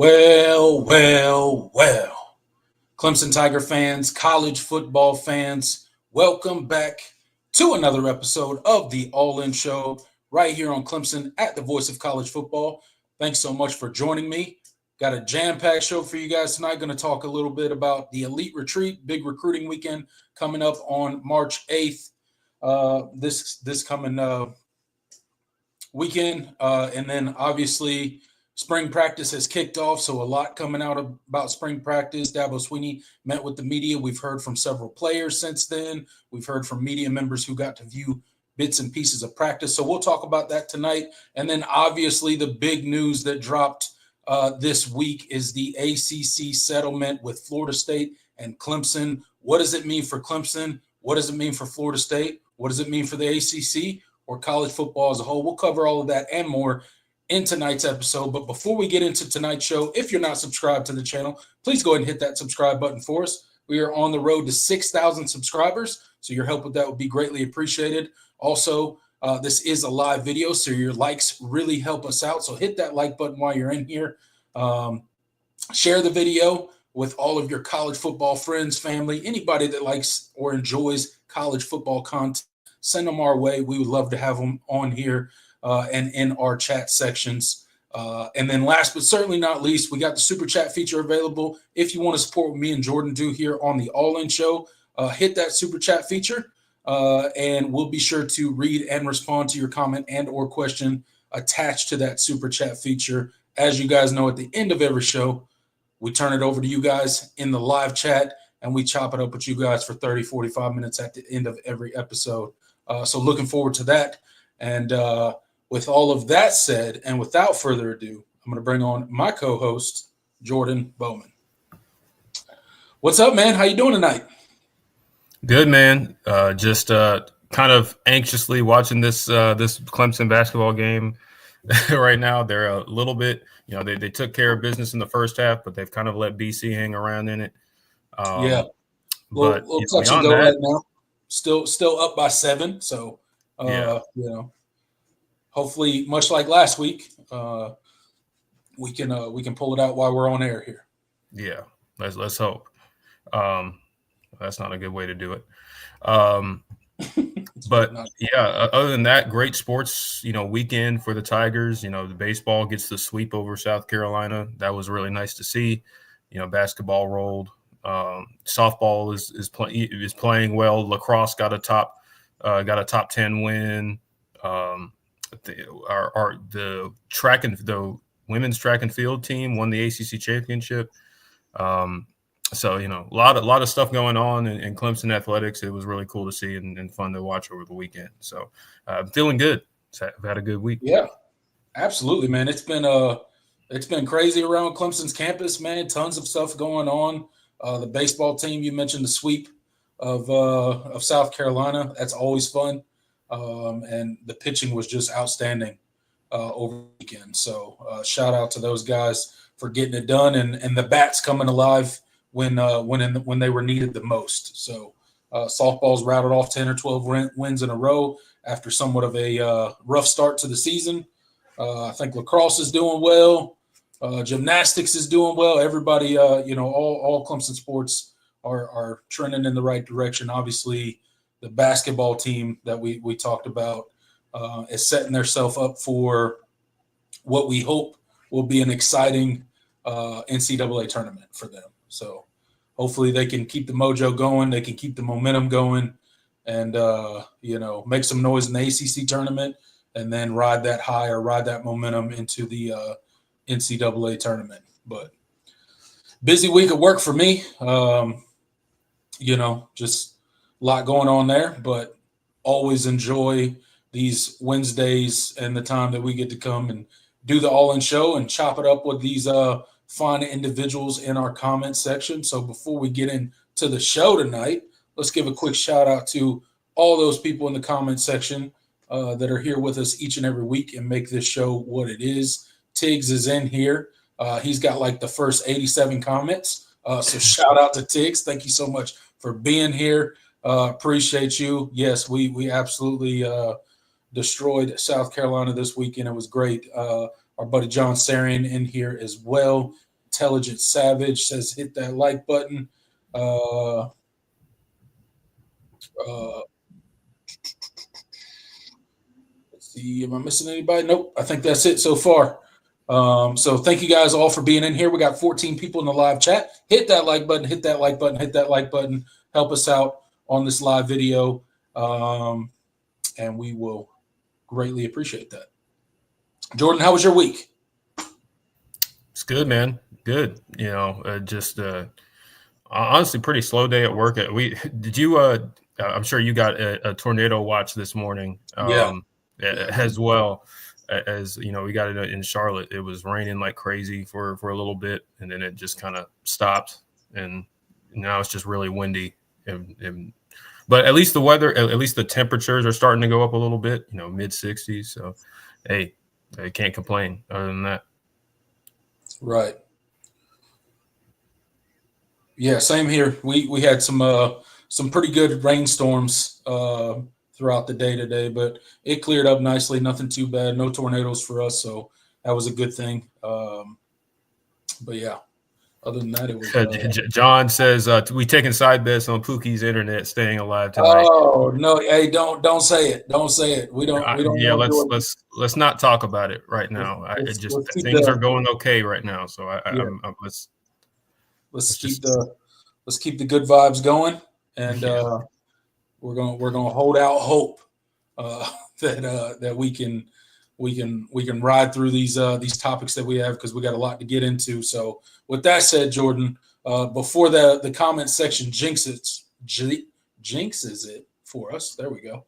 Well. Clemson Tiger fans, college football fans, welcome back to another episode of the All In Show right here on Clemson at the Voice of College Football. Thanks so much for joining me. Got a jam-packed show for you guys tonight. Going to talk a little bit about the Elite Retreat, big recruiting weekend coming up on March 8th. This coming weekend. And then obviously spring practice has kicked off, so a lot coming out about spring practice. Dabo Swinney met with the media. We've heard from several players since then. We've heard from media members who got to view bits and pieces of practice. So we'll talk about that tonight. And then obviously the big news that dropped this week is the ACC settlement with Florida State and Clemson. What does it mean for Clemson? What does it mean for Florida State? What does it mean for the ACC or college football as a whole? We'll cover all of that and more in tonight's episode. But before we get into tonight's show, if you're not subscribed to the channel, please go ahead and hit that subscribe button for us. We are on the road to 6,000 subscribers, so your help with that would be greatly appreciated. Also, this is a live video, so your likes really help us out. So hit that like button while you're in here. Share the video with all of your college football friends, family, anybody that likes or enjoys college football content. Send them our way. We would love to have them on here and in our chat sections. And then last but certainly not least, we got the super chat feature available. If you want to support what me and Jordan do here on the All In Show, hit that super chat feature and we'll be sure to read and respond to your comment and or question attached to that super chat feature. As you guys know, at the end of every show, we turn it over to you guys in the live chat and we chop it up with you guys for 30, 45 minutes at the end of every episode. So looking forward to that. And with all of that said, and without further ado, I'm going to bring on my co-host, Jordan Bowman. What's up, man? How you doing tonight? Good, man. Just kind of anxiously watching this Clemson basketball game right now. They're a little bit, they took care of business in the first half, but they've kind of let BC hang around in it. Yeah. But we'll touch and go right now. Still up by 7. So, hopefully, much like last week, we can pull it out while we're on air here. Yeah, let's hope. That's not a good way to do it. But yeah, other than that, great sports, weekend for the Tigers. The baseball gets the sweep over South Carolina. That was really nice to see. Basketball rolled. Softball is playing well. Lacrosse got a top 10 win. The women's track and field team won the ACC championship. So a lot of stuff going on in Clemson athletics. It was really cool to see and fun to watch over the weekend. So I'm feeling good. I've had a good week. Yeah, absolutely, man. It's been crazy around Clemson's campus, man. Tons of stuff going on. The baseball team, you mentioned the sweep of South Carolina. That's always fun. And the pitching was just outstanding over the weekend. So shout out to those guys for getting it done and the bats coming alive when they were needed the most. So softball's routed off 10 or 12 wins in a row after somewhat of a rough start to the season. I think lacrosse is doing well. Gymnastics is doing well. Everybody, all Clemson sports are trending in the right direction. Obviously, the basketball team that we talked about is setting themselves up for what we hope will be an exciting NCAA tournament for them. So hopefully they can keep the mojo going. They can keep the momentum going and, make some noise in the ACC tournament and then ride that high or ride that momentum into the NCAA tournament. But busy week of work for me. Just a lot going on there, but always enjoy these Wednesdays and the time that we get to come and do the All-In Show and chop it up with these fine individuals in our comment section. So before we get into the show tonight, let's give a quick shout out to all those people in the comment section that are here with us each and every week and make this show what it is. Tiggs is in here. He's got like the first 87 comments. So shout out to Tiggs. Thank you so much for being here. Appreciate you. Yes, we absolutely destroyed South Carolina this weekend. It was great. Our buddy John Sarian in here as well. Intelligent Savage says hit that like button. Let's see, am I missing anybody? Nope, I think that's it so far. So thank you guys all for being in here. We got 14 people in the live chat. Hit that like button, hit that like button, hit that like button. Help us out on this live video. And we will greatly appreciate that. Jordan, how was your week? It's good, man. Good. Honestly, pretty slow day at work. I'm sure you got a tornado watch this morning. As well as we got it in Charlotte. It was raining like crazy for a little bit, and then it just kind of stopped, and now it's just really windy. But at least the temperatures are starting to go up a little bit. Mid 60s. So, hey, I can't complain. Other than that, right. Yeah, same here. We had some pretty good rainstorms throughout the day today, but it cleared up nicely. Nothing too bad. No tornadoes for us, so that was a good thing. But yeah, other than that, it was. John says we taking side bets on Pookie's internet staying alive tonight. Oh no! Hey, don't say it. Don't say it. We don't. Yeah, let's not talk about it right now. Things are going okay right now, so let's keep the good vibes going, and we're gonna hold out hope that we can ride through these topics that we have, because we got a lot to get into. So with that said, Jordan, before the comment section jinxes it for us, there we go.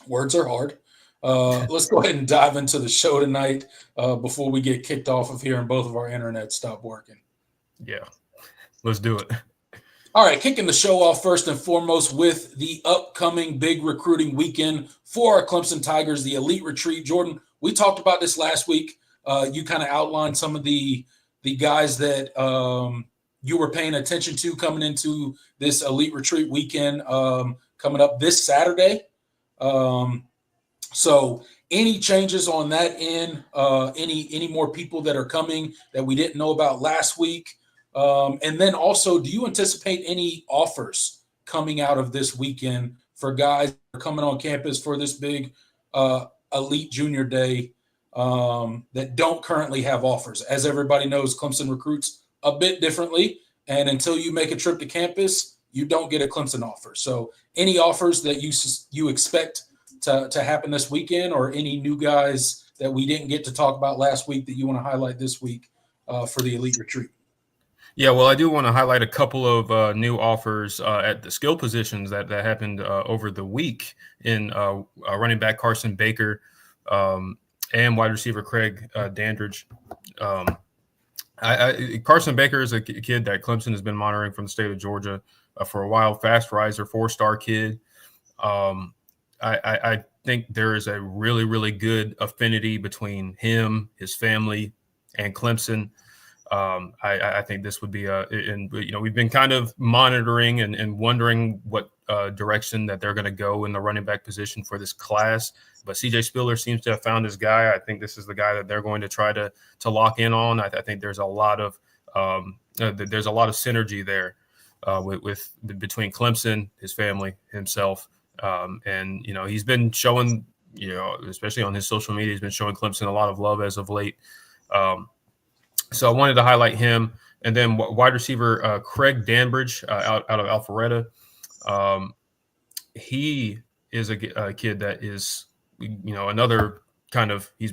Words are hard. Let's go ahead and dive into the show tonight before we get kicked off of here and both of our internets stop working. Yeah. Let's do it. All right, kicking the show off first and foremost with the upcoming big recruiting weekend for our Clemson Tigers, the Elite Retreat. Jordan, we talked about this last week. You kind of outlined some of the guys that you were paying attention to coming into this Elite Retreat weekend coming up this Saturday. So any changes on that end? Any more people that are coming that we didn't know about last week? And then also, do you anticipate any offers coming out of this weekend for guys that are coming on campus for this big Elite Junior Day that don't currently have offers? As everybody knows, Clemson recruits a bit differently, and until you make a trip to campus, you don't get a Clemson offer. So any offers that you expect to happen this weekend, or any new guys that we didn't get to talk about last week that you want to highlight this week for the Elite Retreat? Yeah, well, I do want to highlight a couple of new offers at the skill positions that happened over the week in running back Carson Baker and wide receiver Craig Dandridge. Carson Baker is a kid that Clemson has been monitoring from the state of Georgia for a while. Fast riser, 4-star kid. I think there is a really, really good affinity between him, his family, and Clemson. I think this would be we've been kind of monitoring and wondering what direction that they're going to go in the running back position for this class. But CJ Spiller seems to have found his guy. I think this is the guy that they're going to try to lock in on. I think there's a lot of synergy there with between Clemson, his family, himself, and he's been showing, especially on his social media, he's been showing Clemson a lot of love as of late. So I wanted to highlight him. And then wide receiver Craig Dandridge out of Alpharetta. He is a kid that is, another kind of, he's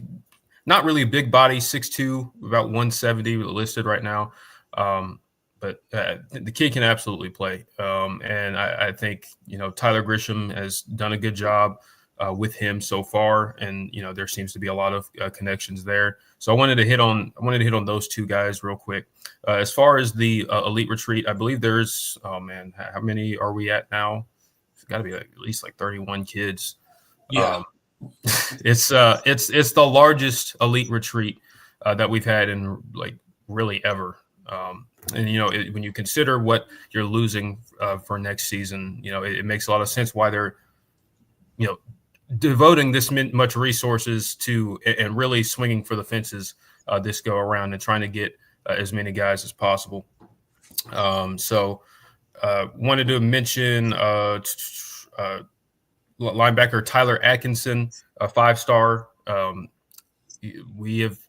not really a big body, 6'2", about 170 listed right now. But the kid can absolutely play. And I think, Tyler Grisham has done a good job with him so far, and there seems to be a lot of connections there. So I wanted to hit on those two guys real quick. As far as the Elite Retreat, I believe there's how many are we at now? It's got to be at least 31 kids. Yeah, it's the largest Elite Retreat that we've had in really ever. And when you consider what you're losing for next season, it makes a lot of sense why they're devoting this much resources to and really swinging for the fences this go around and trying to get as many guys as possible. Wanted to mention linebacker Tyler Atkinson, a 5-star. We have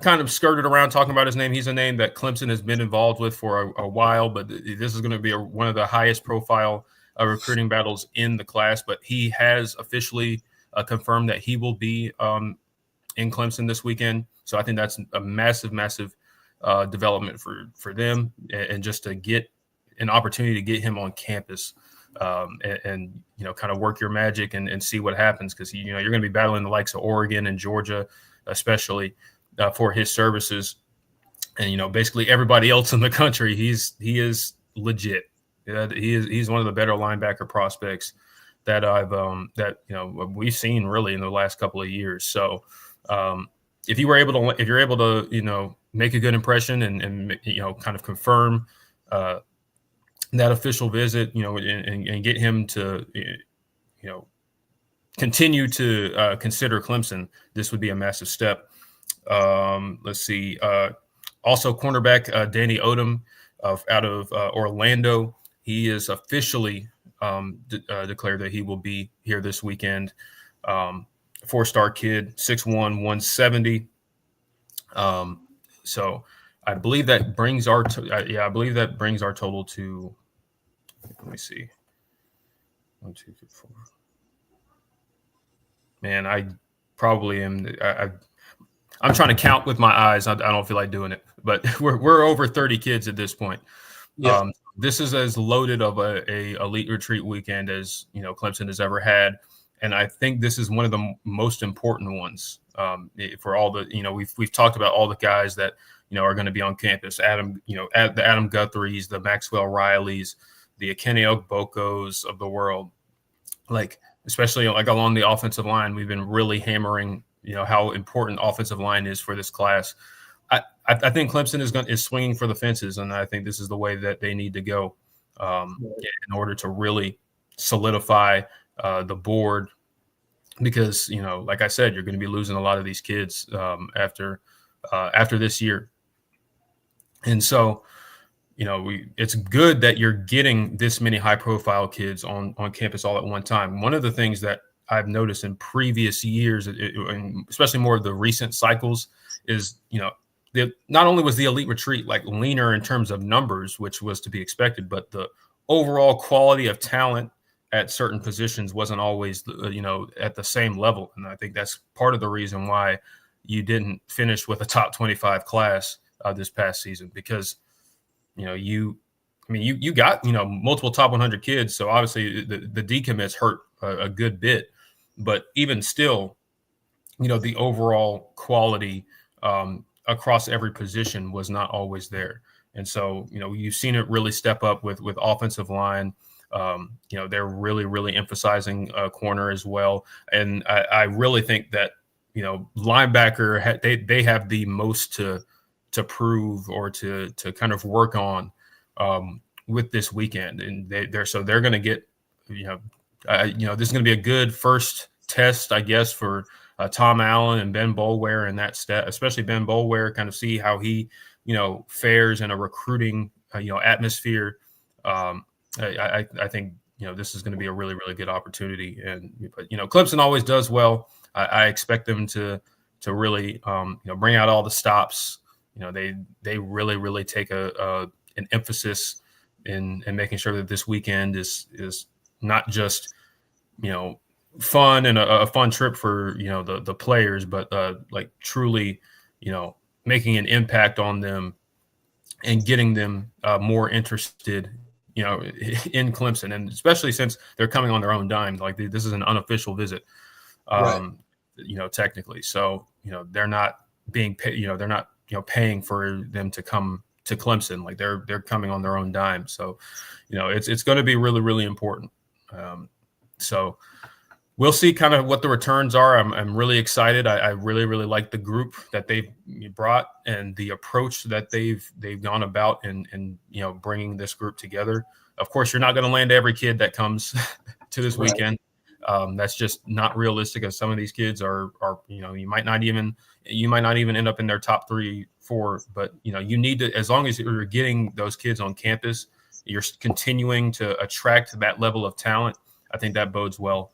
kind of skirted around talking about his name. He's a name that Clemson has been involved with for a while, but this is going to be one of the highest profile recruiting battles in the class. But he has officially confirmed that he will be in Clemson this weekend. So I think that's a massive development for them, and just to get an opportunity to get him on campus and kind of work your magic and see what happens, because you're going to be battling the likes of Oregon and Georgia, especially for his services, and basically everybody else in the country. He is legit. He's one of the better linebacker prospects that we've seen really in the last couple of years. So if you're able to make a good impression and kind of confirm that official visit, and get him to continue to consider Clemson, this would be a massive step. Let's see. Also, cornerback Danny Odom out of Orlando. He is officially declared that he will be here this weekend. 4-star kid, 6'1", 170. So I believe that brings our total to. Let me see. 1, 2, 3, 4. Man, I probably am. I'm trying to count with my eyes. I don't feel like doing it, but we're over 30 kids at this point. Yeah. This is as loaded of a elite retreat weekend as Clemson has ever had, and I think this is one of the most important ones for all the we've talked about all the guys that are going to be on campus. The Adam Guthries, the Maxwell Rileys, the Akene Ogbokos of the world, especially along the offensive line. We've been really hammering how important offensive line is for this class. I think Clemson is swinging for the fences, and I think this is the way that they need to go in order to really solidify the board, because like I said, you're going to be losing a lot of these kids after this year, and so it's good that you're getting this many high-profile kids on campus all at one time. One of the things that I've noticed in previous years, and especially more of the recent cycles, is not only was the elite retreat leaner in terms of numbers, which was to be expected, but the overall quality of talent at certain positions wasn't always at the same level. And I think that's part of the reason why you didn't finish with a top 25 class this past season, because you got multiple top 100 kids, so obviously the decommits hurt a good bit, but even still, the overall quality across every position was not always there. And so, you've seen it really step up with offensive line. They're really emphasizing corner as well. And I really think that, linebacker, they have the most to prove or to kind of work on with this weekend. And they're going to get, this is going to be a good first test, I guess, for Tom Allen and Ben Boulware and that stat, especially Ben Boulware, kind of see how he, fares in a recruiting, atmosphere. I think, this is going to be a really good opportunity. But Clemson always does well. I expect them to really, bring out all the stops. They really take an emphasis in making sure that this weekend is not just, fun and a fun trip for the players, but truly making an impact on them and getting them more interested in Clemson, and especially since they're coming on their own dime. This is an unofficial visit, right. Technically, so they're not being paid. They're not paying for them to come to Clemson. They're coming on their own dime. So it's going to be really important. So we'll see kind of what the returns are. I'm really excited. I really like the group that they've brought and the approach that they've gone about in bringing this group together. Of course, you're not going to land every kid that comes to this weekend. That's just not realistic, as some of these kids are you might not even end up in their top 3, 4, but you need to, as long as you're getting those kids on campus, you're continuing to attract that level of talent. I think that bodes well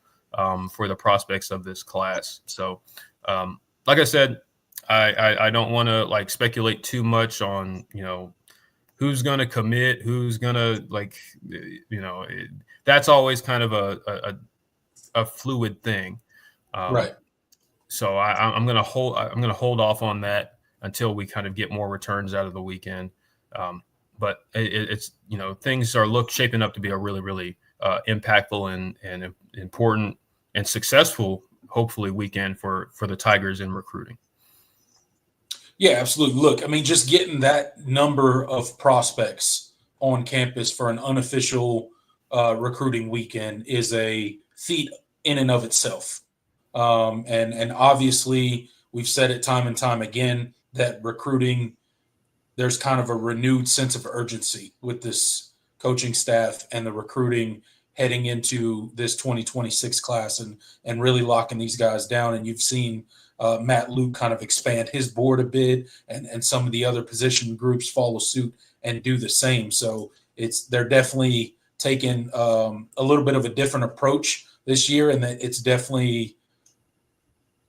for the prospects of this class. So, like I said, I don't want to speculate too much on who's going to commit, who's going to that's always kind of a fluid thing. Right. So I'm going to hold off on that until we kind of get more returns out of the weekend. But it's things are shaping up to be a really, really impactful and important and successful, hopefully, weekend for the Tigers in recruiting. Yeah, absolutely. Look, I mean, just getting that number of prospects on campus for an unofficial recruiting weekend is a feat in and of itself. And obviously, we've said it time and time again that recruiting, there's kind of a renewed sense of urgency with this coaching staff and the recruiting heading into this 2026 class and really locking these guys down. And you've seen Matt Luke kind of expand his board a bit, and some of the other position groups follow suit and do the same. So they're definitely taking a little bit of a different approach this year, and that it's definitely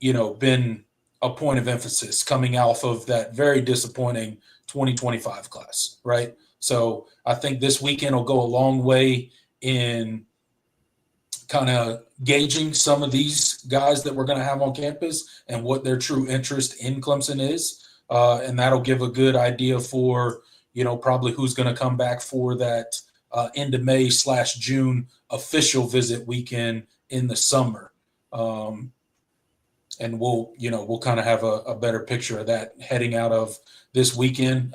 been a point of emphasis coming off of that very disappointing 2025 class, right? So I think this weekend will go a long way in kind of gauging some of these guys that we're going to have on campus and what their true interest in Clemson is. And that'll give a good idea for, probably who's going to come back for that end of May/June official visit weekend in the summer. And we'll kind of have a better picture of that heading out of this weekend.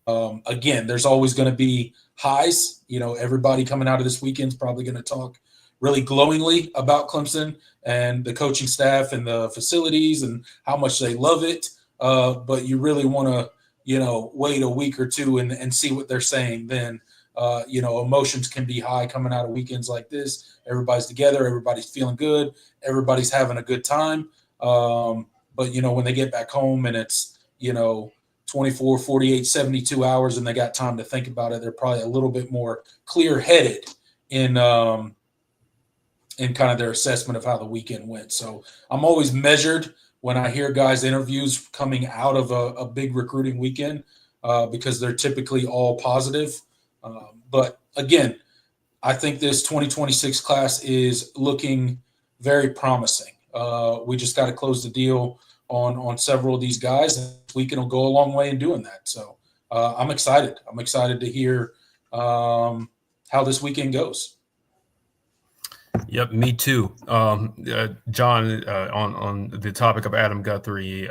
Again, there's always going to be highs. Everybody coming out of this weekend is probably going to talk really glowingly about Clemson and the coaching staff and the facilities and how much they love it. But you really want to, wait a week or two and see what they're saying. Then, emotions can be high coming out of weekends like this. Everybody's together. Everybody's feeling good. Everybody's having a good time. But, when they get back home and it's, 24, 48, 72 hours and they got time to think about it, they're probably a little bit more clear-headed in kind of their assessment of how the weekend went. So I'm always measured when I hear guys' interviews coming out of a big recruiting weekend because they're typically all positive. But again, I think this 2026 class is looking very promising. We just got to close the deal on several of these guys, and this weekend will go a long way in doing that. So I'm excited. I'm excited to hear how this weekend goes. Yep, me too. John, on the topic of Adam Guthrie,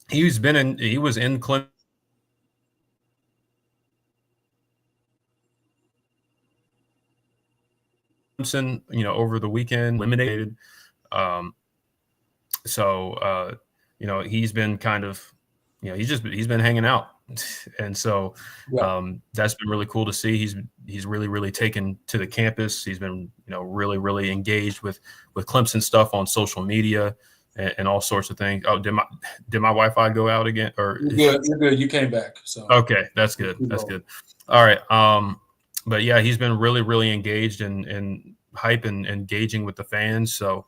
he was in Clemson, over the weekend, eliminated. He's been kind of, he's been hanging out. And so that's been really cool to see. He's really, really taken to the campus. He's been, really, really engaged with Clemson stuff on social media and all sorts of things. Oh, did my Wi-Fi go out again? Or You're good. You came back. So okay, that's good. That's good. All right. But yeah, he's been really, really engaged and hype and engaging with the fans. So,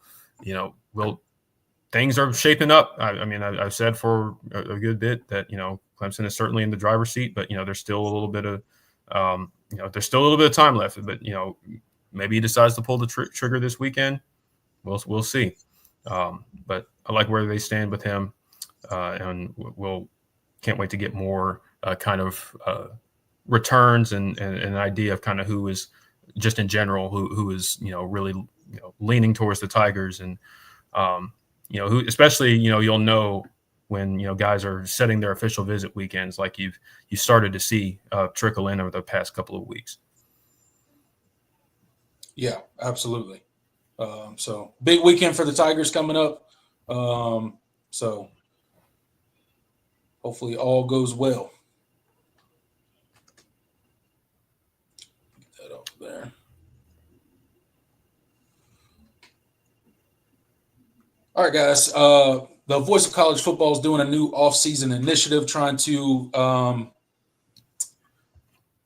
things are shaping up. I've said for a good bit that, Clemson is certainly in the driver's seat, but, there's still a little bit of, time left. But, maybe he decides to pull the trigger this weekend. We'll see. But I like where they stand with him, and can't wait to get more returns and an idea of kind of who is just in general who is really leaning towards the Tigers, and who especially you'll know when guys are setting their official visit weekends, like you started to see trickle in over the past couple of weeks. Yeah, absolutely. So big weekend for the Tigers coming up. So hopefully all goes well. Get that up there. All right, guys. The Voice of College Football is doing a new off-season initiative trying to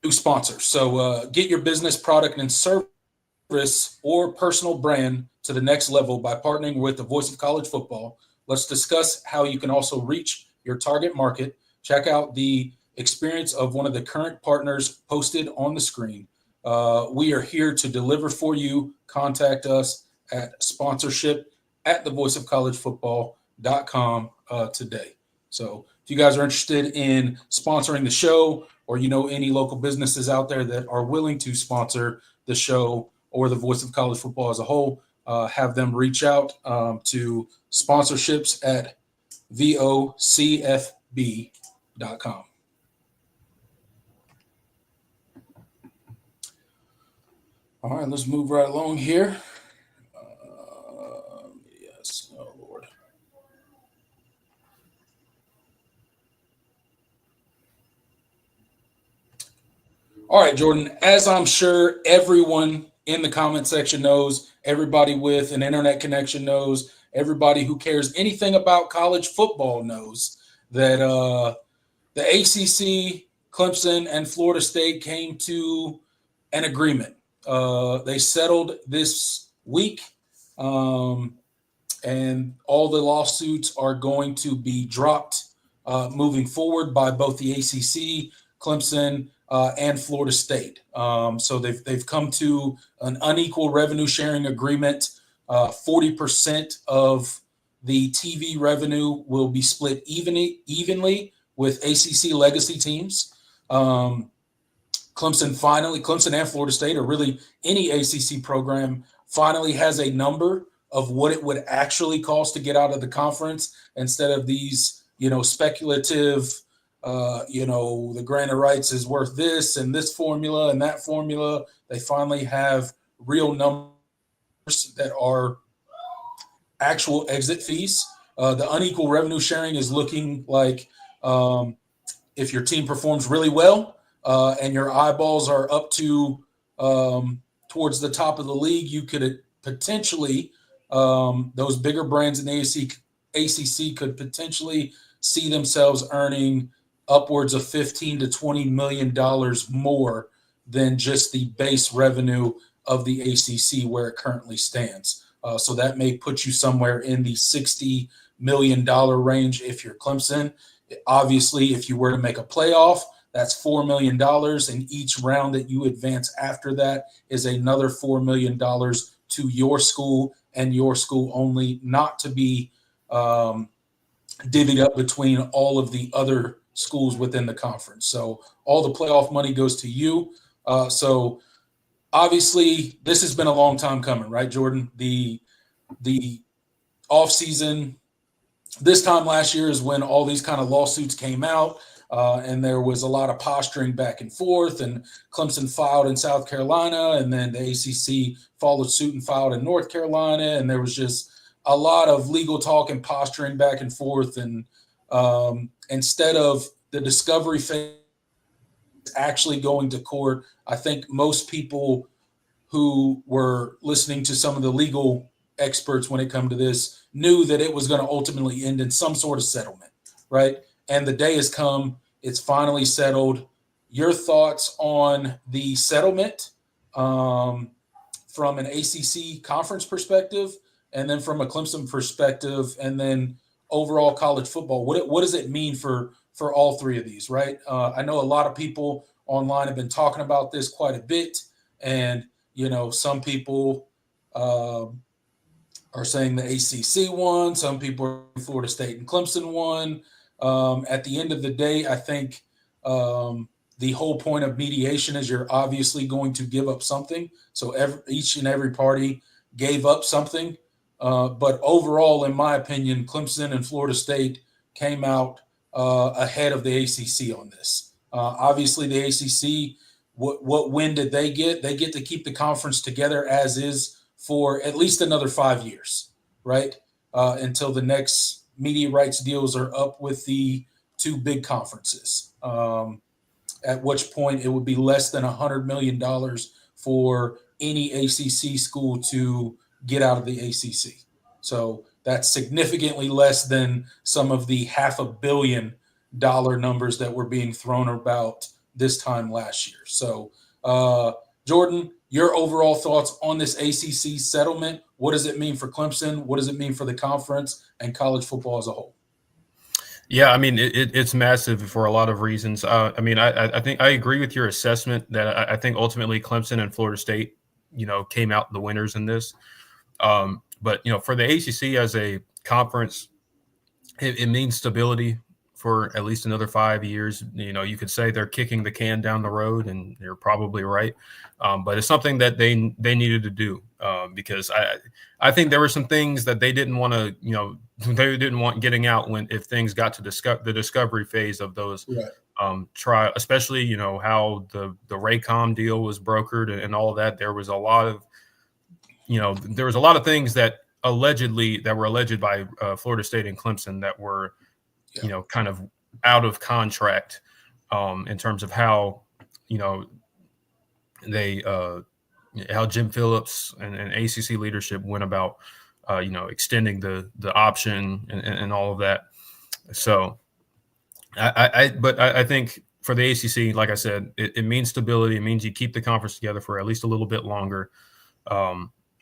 do sponsors. So get your business, product, and service or personal brand to the next level by partnering with the Voice of College Football. Let's discuss how you can also reach your target market. Check out the experience of one of the current partners posted on the screen. We are here to deliver for you. Contact us at sponsorship@thevoiceofcollegefootball.com today. So if you guys are interested in sponsoring the show, or you know any local businesses out there that are willing to sponsor the show or the Voice of College Football as a whole, have them reach out to sponsorships@vocfb.com. All right, let's move right along here. Yes, oh Lord. All right, Jordan, as I'm sure everyone in the comment section knows, everybody with an internet connection knows, everybody who cares anything about college football knows that the ACC, Clemson, and Florida State came to an agreement. They settled this week, and all the lawsuits are going to be dropped moving forward by both the ACC, Clemson, and Florida State. So they've come to an unequal revenue sharing agreement. 40% of the TV revenue will be split evenly with ACC legacy teams. Clemson and Florida State, or really any ACC program, finally has a number of what it would actually cost to get out of the conference instead of these, speculative, the grant of rights is worth this and this formula and that formula. They finally have real numbers that are actual exit fees. The unequal revenue sharing is looking like if your team performs really well and your eyeballs are up to towards the top of the league, you could potentially, those bigger brands in the ACC could potentially see themselves earning upwards of $15 to $20 million more than just the base revenue of the ACC where it currently stands. So that may put you somewhere in the $60 million range if you're Clemson. Obviously, if you were to make a playoff, that's $4 million, and each round that you advance after that is another $4 million to your school and your school only, not to be divvied up between all of the other schools within the conference. So all the playoff money goes to you. So obviously, this has been a long time coming, right, Jordan? The offseason this time last year is when all these kind of lawsuits came out, and there was a lot of posturing back and forth, and Clemson filed in South Carolina, and then the ACC followed suit and filed in North Carolina, and there was just a lot of legal talk and posturing back and forth. And instead of the discovery phase actually going to court, I think most people who were listening to some of the legal experts when it come to this knew that it was going to ultimately end in some sort of settlement, right? And the day has come. It's finally settled. Your thoughts on the settlement from an ACC conference perspective, and then from a Clemson perspective, and then overall college football? What does it mean for all three of these, right? I know a lot of people online have been talking about this quite a bit, and some people are saying the ACC won. Some people are Florida State and Clemson won. At the end of the day, I think the whole point of mediation is you're obviously going to give up something. So each and every party gave up something. But overall, in my opinion, Clemson and Florida State came out ahead of the ACC on this. Obviously, the ACC, what win did they get? They get to keep the conference together as is for at least another 5 years, right? Until the next media rights deals are up with the two big conferences, at which point it would be less than $100 million for any ACC school to get out of the ACC. So That's significantly less than some of the $500 million numbers that were being thrown about this time last year. So, Jordan, your overall thoughts on this ACC settlement? What does it mean for Clemson? What does it mean for the conference and college football as a whole? Yeah, I mean, it's massive for a lot of reasons. I mean, I think I agree with your assessment that I think ultimately Clemson and Florida State, came out the winners in this. But, for the ACC as a conference, it means stability for at least another 5 years. You could say they're kicking the can down the road, and you're probably right. But it's something that they needed to do because I think there were some things that they didn't want to, they didn't want getting out if things got to the discovery phase of those trial, especially, how the Raycom deal was brokered and all of that. There was a lot of, things that were alleged by Florida State and Clemson that were, kind of out of contract in terms of how, they how Jim Phillips and ACC leadership went about, extending the option and all of that. So I think for the ACC, like I said, it means stability. It means you keep the conference together for at least a little bit longer.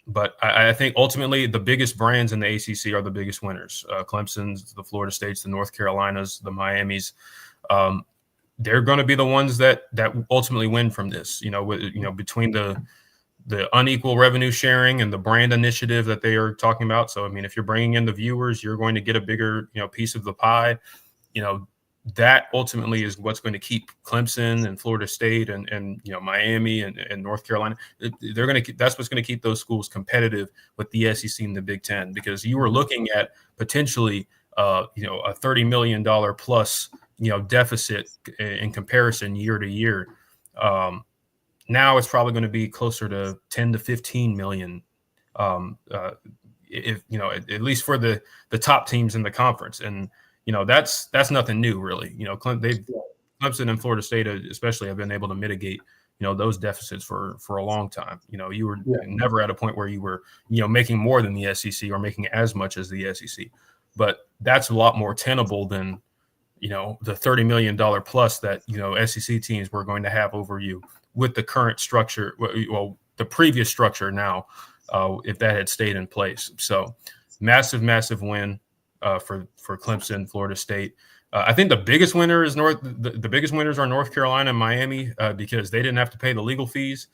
But I think ultimately the biggest brands in the ACC are the biggest winners. Clemson's, the Florida States, the North Carolinas, the Miamis. They're going to be the ones that ultimately win from this. Between the unequal revenue sharing and the brand initiative that they are talking about. So I mean, if you're bringing in the viewers, you're going to get a bigger piece of the pie. That ultimately is what's going to keep Clemson and Florida State and Miami and North Carolina. That's what's going to keep those schools competitive with the SEC and the Big Ten, because you were looking at potentially a $30 million plus deficit in comparison year to year. Now it's probably going to be closer to 10 to 15 million. If at least for the top teams in the conference. And that's nothing new, really. Clemson and Florida State especially have been able to mitigate those deficits for a long time. You were never at a point where you were making more than the SEC or making as much as the SEC, but that's a lot more tenable than the $30 million plus that SEC teams were going to have over you with the current structure. Well, the previous structure now, if that had stayed in place. So massive win for Clemson, Florida State. I think the biggest winner is the biggest winners are North Carolina and Miami because they didn't have to pay the legal fees.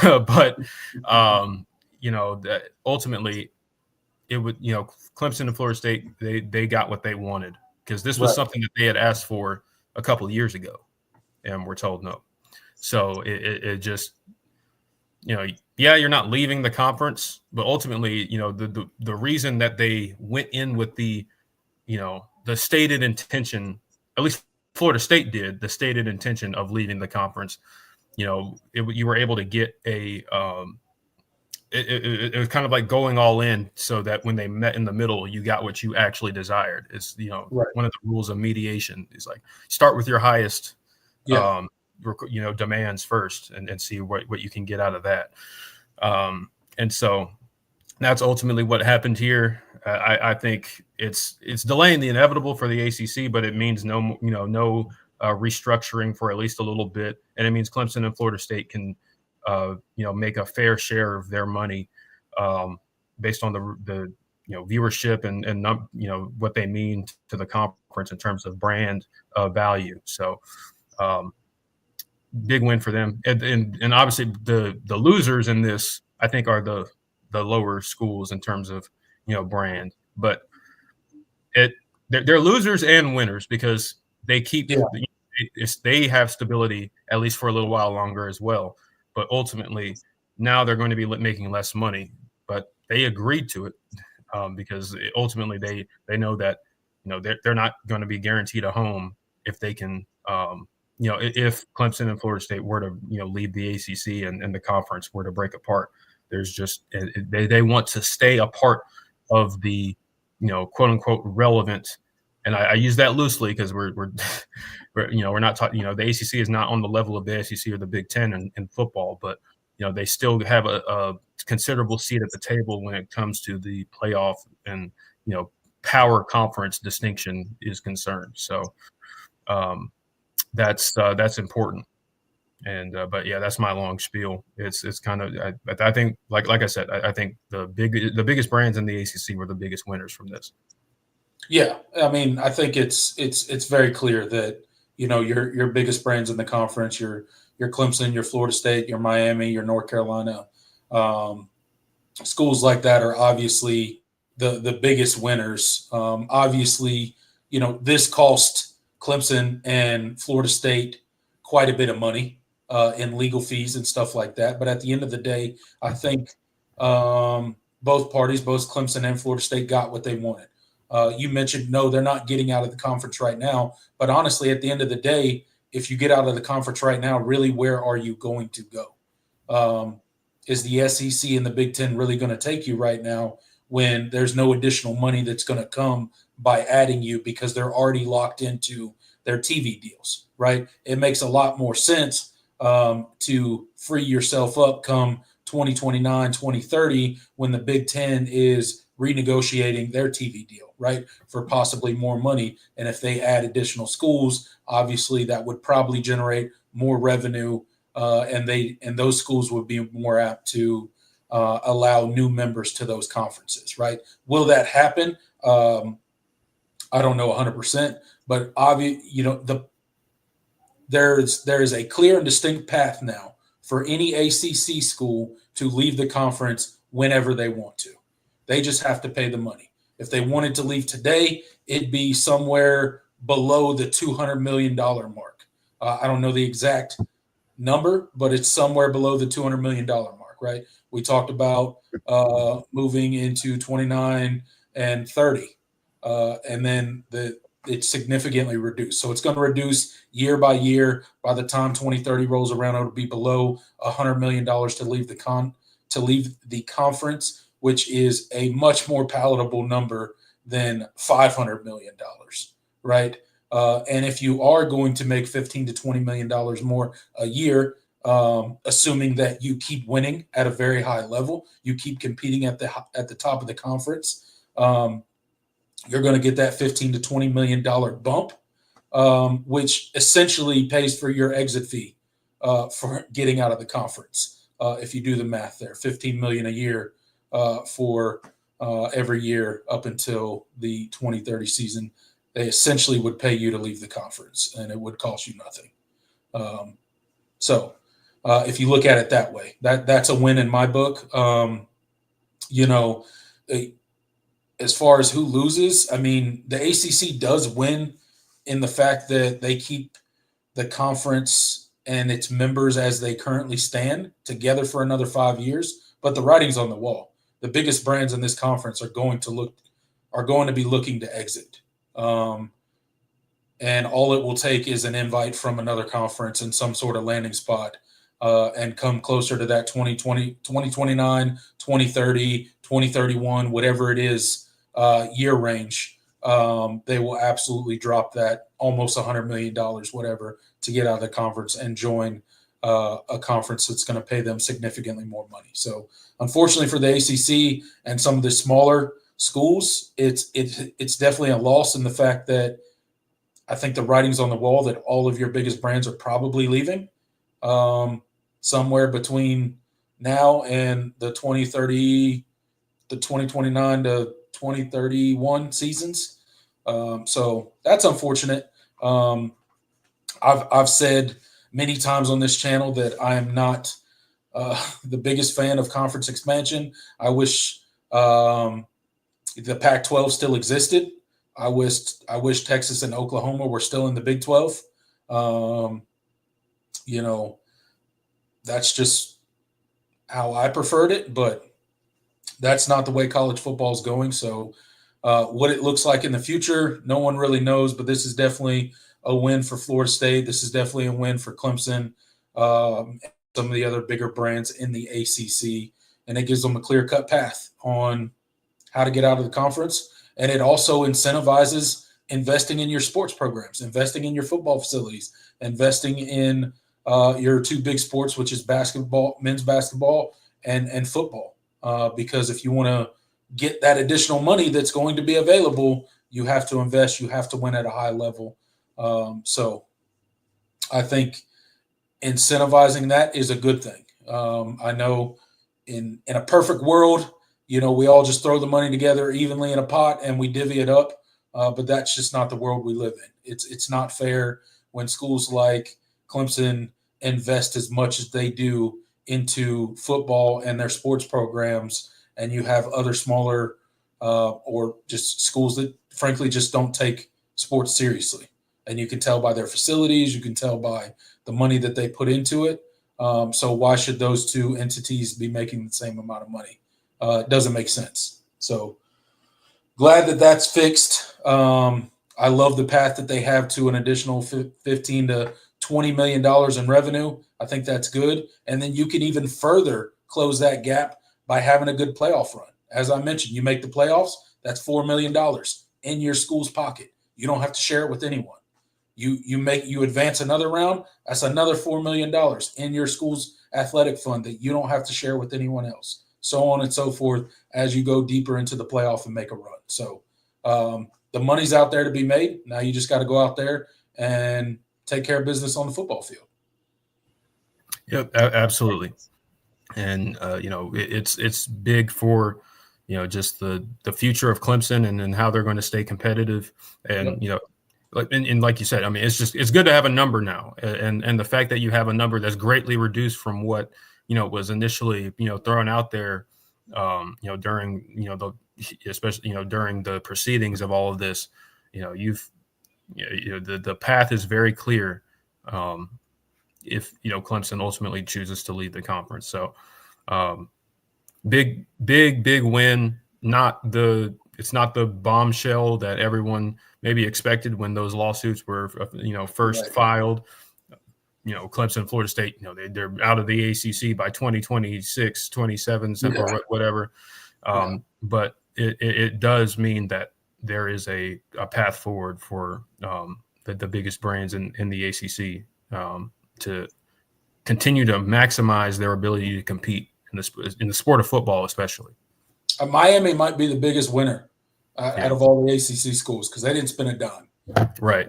But that ultimately it would Clemson and Florida State, they got what they wanted, because this was something that they had asked for a couple of years ago and were told no. So it just you're not leaving the conference, but ultimately the reason that they went in with the stated intention, at least Florida State did, the stated intention of leaving the conference, you were able to get it was kind of like going all in, so that when they met in the middle, you got what you actually desired. It's, one of the rules of mediation is like start with your highest, demands first and see what you can get out of that. And so that's ultimately what happened here. I think it's delaying the inevitable for the ACC, but it means no restructuring for at least a little bit, and it means Clemson and Florida State can make a fair share of their money based on the viewership and what they mean to the conference in terms of brand value. So big win for them, and obviously the losers in this, I think, are the lower schools in terms of brand, but they're losers and winners because they keep they have stability at least for a little while longer as well. But ultimately, now they're going to be making less money, but they agreed to it because ultimately they know that they're not going to be guaranteed a home if they can if Clemson and Florida State were to leave the ACC and the conference were to break apart. There's just they want to stay a part of the quote unquote relevant, and I use that loosely because we're not talking, the ACC is not on the level of the SEC or the Big Ten in football, but they still have a considerable seat at the table when it comes to the playoff and power conference distinction is concerned. So that's important. And but yeah, that's my long spiel. It's kind of I think like I said, I think the biggest brands in the ACC were the biggest winners from this. Yeah, I mean, I think it's very clear that your biggest brands in the conference, your Clemson, your Florida State, your Miami, your North Carolina, schools like that are obviously the biggest winners. Obviously, this cost Clemson and Florida State quite a bit of money in legal fees and stuff like that. But at the end of the day, I think both parties, both Clemson and Florida State, got what they wanted. You mentioned, no, they're not getting out of the conference right now. But honestly, at the end of the day, if you get out of the conference right now, really, where are you going to go? Is the SEC and the Big Ten really going to take you right now when there's no additional money that's going to come by adding you because they're already locked into their TV deals, right? It makes a lot more sense to free yourself up come 2029, 2030 when the Big Ten is renegotiating their TV deal, right, for possibly more money. And if they add additional schools, obviously that would probably generate more revenue, and those schools would be more apt to allow new members to those conferences, right? Will that happen? I don't know 100%, but there is a clear and distinct path now for any ACC school to leave the conference whenever they want to. They just have to pay the money. If they wanted to leave today, it'd be somewhere below the $200 million mark. I don't know the exact number, but it's somewhere below the $200 million mark, right? We talked about moving into 29 and 30, and then it's significantly reduced. So it's going to reduce year by year. By the time 2030 rolls around, it'll be below $100 million to leave the conference, which is a much more palatable number than $500 million, right? And if you are going to make $15 to $20 million more a year, assuming that you keep winning at a very high level, you keep competing at the top of the conference, you're going to get that $15 to $20 million bump, which essentially pays for your exit fee for getting out of the conference. If you do the math there, $15 million a year for every year up until the 2030 season, they essentially would pay you to leave the conference, and it would cost you nothing. So if you look at it that way, that's a win in my book. As far as who loses, I mean, the ACC does win in the fact that they keep the conference and its members as they currently stand together for another 5 years. But the writing's on the wall. The biggest brands in this conference are going to be looking to exit. And all it will take is an invite from another conference and some sort of landing spot and come closer to that 2020, 2029, 2030, 2031, whatever it is, year range. They will absolutely drop that almost $100 million, whatever, to get out of the conference and join a conference that's going to pay them significantly more money. So unfortunately for the ACC and some of the smaller schools, it's definitely a loss in the fact that I think the writing's on the wall that all of your biggest brands are probably leaving somewhere between now and the 2030, the 2029 to 2031 seasons. So that's unfortunate. I've said many times on this channel that I am not the biggest fan of conference expansion. I wish the Pac-12 still existed. I wish Texas and Oklahoma were still in the Big 12. That's just how I preferred it, but that's not the way college football is going. So what it looks like in the future, no one really knows, but this is definitely a win for Florida State. This is definitely a win for Clemson, and some of the other bigger brands in the ACC, and it gives them a clear-cut path on how to get out of the conference. And it also incentivizes investing in your sports programs, investing in your football facilities, investing in your two big sports, which is basketball, men's basketball, and football. Because if you want to get that additional money that's going to be available, you have to invest. You have to win at a high level. So I think incentivizing that is a good thing. I know in a perfect world, we all just throw the money together evenly in a pot and we divvy it up. But that's just not the world we live in. It's not fair when schools like Clemson invest as much as they do into football and their sports programs, and you have other smaller or just schools that frankly just don't take sports seriously. And you can tell by their facilities, you can tell by the money that they put into it. So why should those two entities be making the same amount of money? It doesn't make sense. So glad that that's fixed. I love the path that they have to an additional $15 to $20 million in revenue. I think that's good. And then you can even further close that gap by having a good playoff run. As I mentioned, you make the playoffs, that's $4 million in your school's pocket. You don't have to share it with anyone. You advance another round, that's another $4 million in your school's athletic fund that you don't have to share with anyone else. So on and so forth as you go deeper into the playoff and make a run. So the money's out there to be made. Now you just got to go out there and take care of business on the football field. Yep, absolutely. And it's big for just the future of Clemson and how they're going to stay competitive. And and like you said, I mean, it's good to have a number now, and the fact that you have a number that's greatly reduced from what was initially thrown out there, during especially during the proceedings of all of this, the path is very clear. If Clemson ultimately chooses to leave the conference, so big win. It's not the bombshell that everyone maybe expected when those lawsuits were first filed. Clemson, Florida State, they're out of the ACC by 2026, 27, or whatever. But it does mean that there is a path forward for the biggest brands in the ACC to continue to maximize their ability to compete in the sport of football, especially. Miami might be the biggest winner out of all the ACC schools because they didn't spend a dime. Right.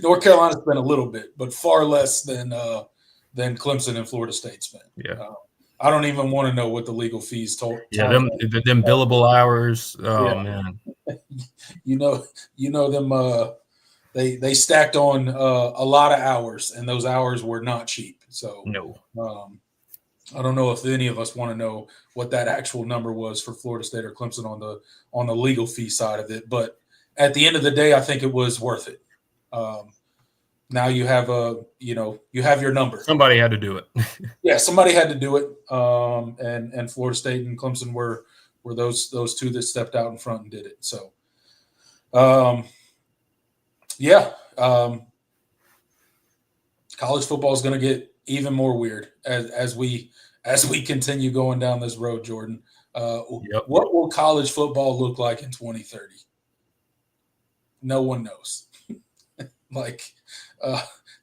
North Carolina spent a little bit, but far less than Clemson and Florida State spent. Yeah. I don't even want to know what the legal fees told. Yeah, them billable hours. Oh man. Them. They stacked on a lot of hours, and those hours were not cheap. So no. I don't know if any of us want to know what that actual number was for Florida State or Clemson on the legal fee side of it. But at the end of the day, I think it was worth it. Now you have you have your number. Somebody had to do it. Yeah, somebody had to do it. And Florida State and Clemson were those two that stepped out in front and did it. So, college football is going to get even more weird as we continue going down this road, Jordan. What will college football look like in 2030? No one knows.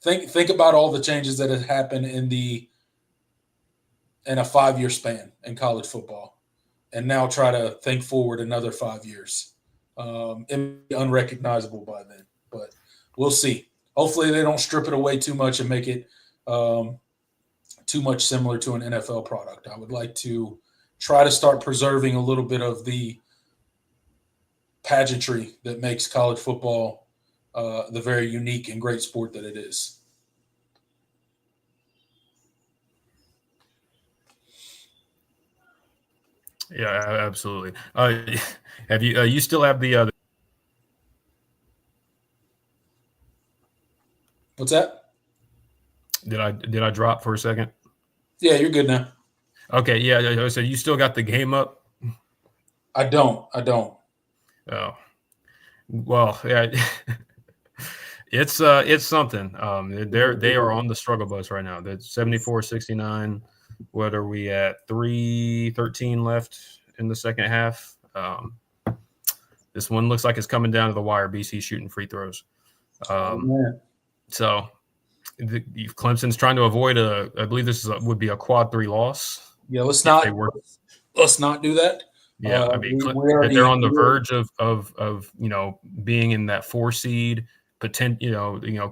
Think about all the changes that have happened in a 5-year span in college football, and now try to think forward another 5 years. It may be unrecognizable by then, but we'll see. Hopefully they don't strip it away too much and make it too much similar to an NFL product. I would like to try to start preserving a little bit of the pageantry that makes college football the very unique and great sport that it is. Yeah, absolutely. Have you still have the other? What's that? Did I drop for a second? Yeah, you're good now. Okay, yeah. So you still got the game up? I don't. Oh, well, yeah. It's something. They are on the struggle bus right now. That's 74-69. What are we at? 3:13 left in the second half. This one looks like it's coming down to the wire. BC shooting free throws. So Clemson's trying to avoid I believe this would be a quad 3 loss. Yeah, let's not do that. Yeah, I mean, if they're on the verge of being in that 4 seed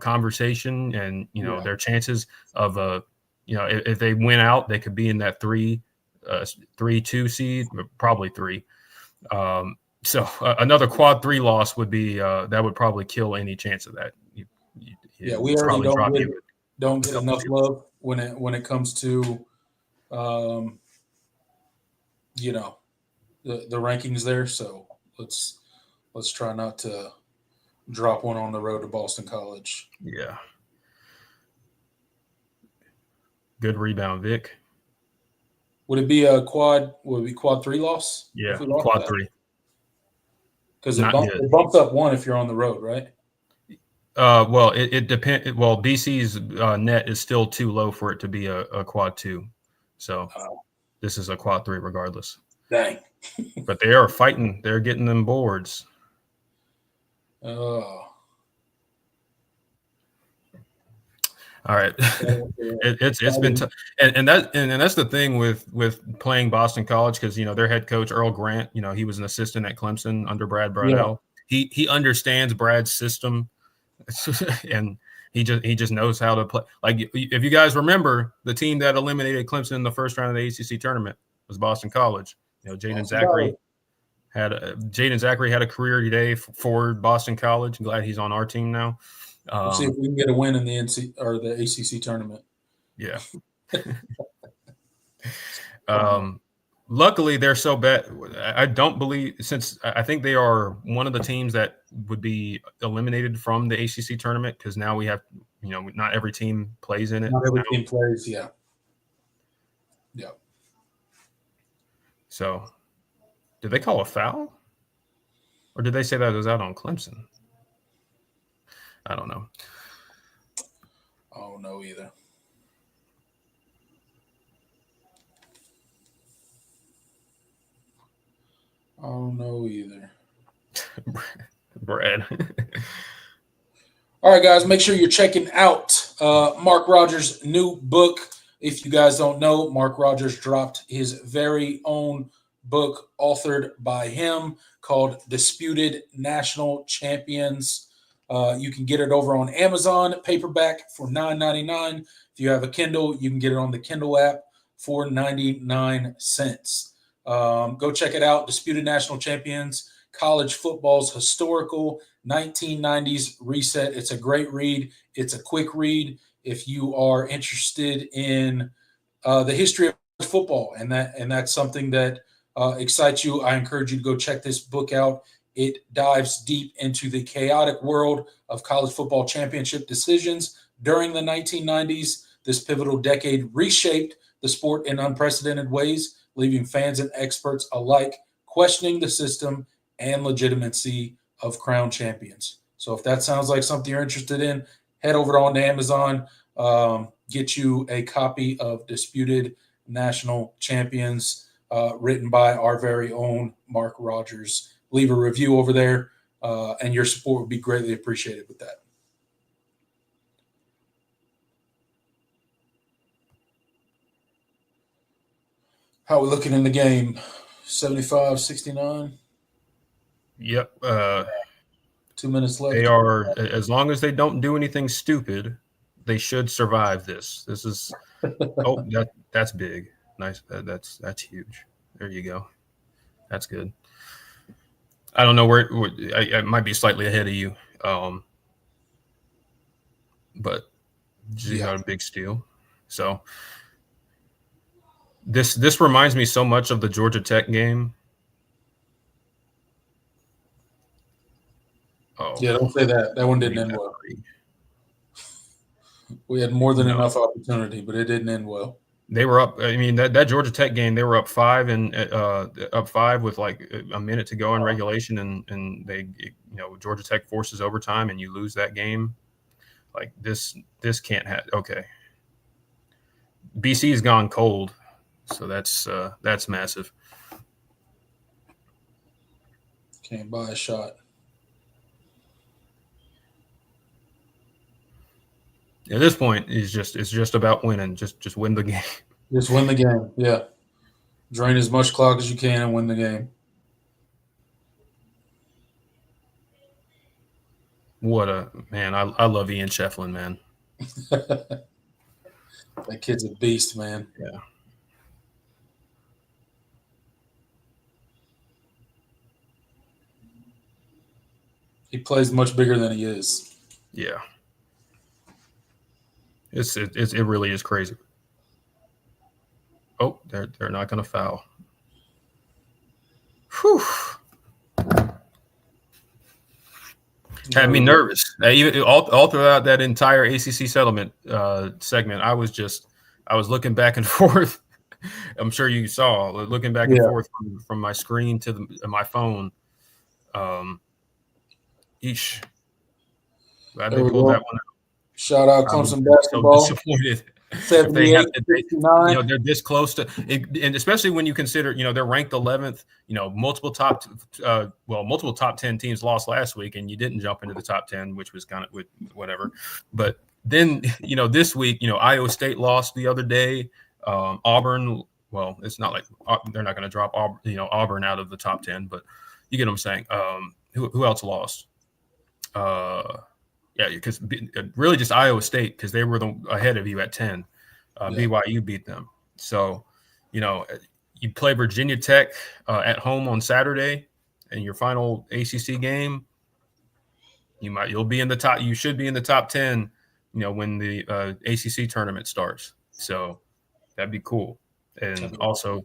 conversation, and their chances of if they win out, they could be in that 3-2 seed, probably 3. So another quad 3 loss would be that would probably kill any chance of that. We already don't get enough love when it comes to the rankings there. So let's try not to drop one on the road to Boston College. Yeah. Good rebound, Vic. Would it be a quad? Would it be quad 3 loss? Yeah, quad 3. Because it bumps up 1 if you're on the road, right? Well, it depends. Well, BC's net is still too low for it to be a quad 2. So this is a quad 3 regardless. Dang. But they are fighting. They're getting them boards. Oh. All right. It's been tough. And that's the thing with playing Boston College, because their head coach Earl Grant, he was an assistant at Clemson under Brad Bradell. Yeah. He understands Brad's system, and he just knows how to play. Like, if you guys remember, the team that eliminated Clemson in the first round of the ACC tournament was Boston College. Jaden Zachary had a career day for Boston College. I'm glad he's on our team now. Let's see if we can get a win in the the ACC tournament. Yeah. Luckily, they're so bad. I don't believe, since I think they are one of the teams that would be eliminated from the ACC tournament, because now we have, not every team plays in it. Not every team plays, yeah. Yeah. So, did they call a foul? Or did they say that it was out on Clemson? I don't know. I don't know either. Brad. All right, guys, make sure you're checking out Mark Rogers' new book. If you guys don't know, Mark Rogers dropped his very own book authored by him called Disputed National Champions. You can get it over on Amazon, paperback for $9.99. If you have a Kindle, you can get it on the Kindle app for 99 cents. Go check it out. Disputed National Champions, College Football's Historical 1990s Reset. It's a great read. It's a quick read. If you are interested in the history of football and that's something that excites you, I encourage you to go check this book out. It dives deep into the chaotic world of college football championship decisions during the 1990s. This pivotal decade reshaped the sport in unprecedented ways, leaving fans and experts alike questioning the system and legitimacy of crowned champions. So if that sounds like something you're interested in, head over on to Amazon, get you a copy of Disputed National Champions, written by our very own Mark Rogers. Leave a review over there, and your support would be greatly appreciated with that. How are we looking in the game? 75-69? Yep. 2 minutes left. They are, as long as they don't do anything stupid, they should survive this. This is that's big. Nice. That's huge. There you go. That's good. I don't know where I might be slightly ahead of you, but you got a big steal. So this reminds me so much of the Georgia Tech game. Oh yeah, don't say that. That one didn't end well. We had more than enough opportunity, but it didn't end well. They were up. I mean, that Georgia Tech game, they were up 5 and up 5 with like a minute to go in regulation, and they, Georgia Tech forces overtime, and you lose that game. Like this can't happen. Okay, BC's gone cold, so that's massive. Can't buy a shot. At this point, it's just about winning. Just win the game. Just win the game. Yeah. Drain as much clock as you can and win the game. What a man! I love Ian Shefflin, man. That kid's a beast, man. Yeah. He plays much bigger than he is. Yeah. It really is crazy. Oh, they're not going to foul. Whew. Had me nervous. Even all throughout that entire ACC settlement segment, I was looking back and forth. I'm sure you saw looking back and forth from my screen to my phone. Eesh. Glad they pulled that one out. Shout out Clemson basketball. So disappointed. If they have to, they're this close to it, and especially when you consider, they're ranked 11th. Multiple top 10 teams lost last week, and you didn't jump into the top 10, which was kind of whatever. But then, this week, Iowa State lost the other day. Auburn. Well, it's not like they're not going to drop Auburn out of the top 10, but you get what I'm saying. Who else lost? Yeah, because really just Iowa State, because they were ahead of you at 10. BYU beat them. So, you play Virginia Tech at home on Saturday, and your final ACC game, you'll be in the top. You should be in the top 10. When the ACC tournament starts. So that'd be cool, and also,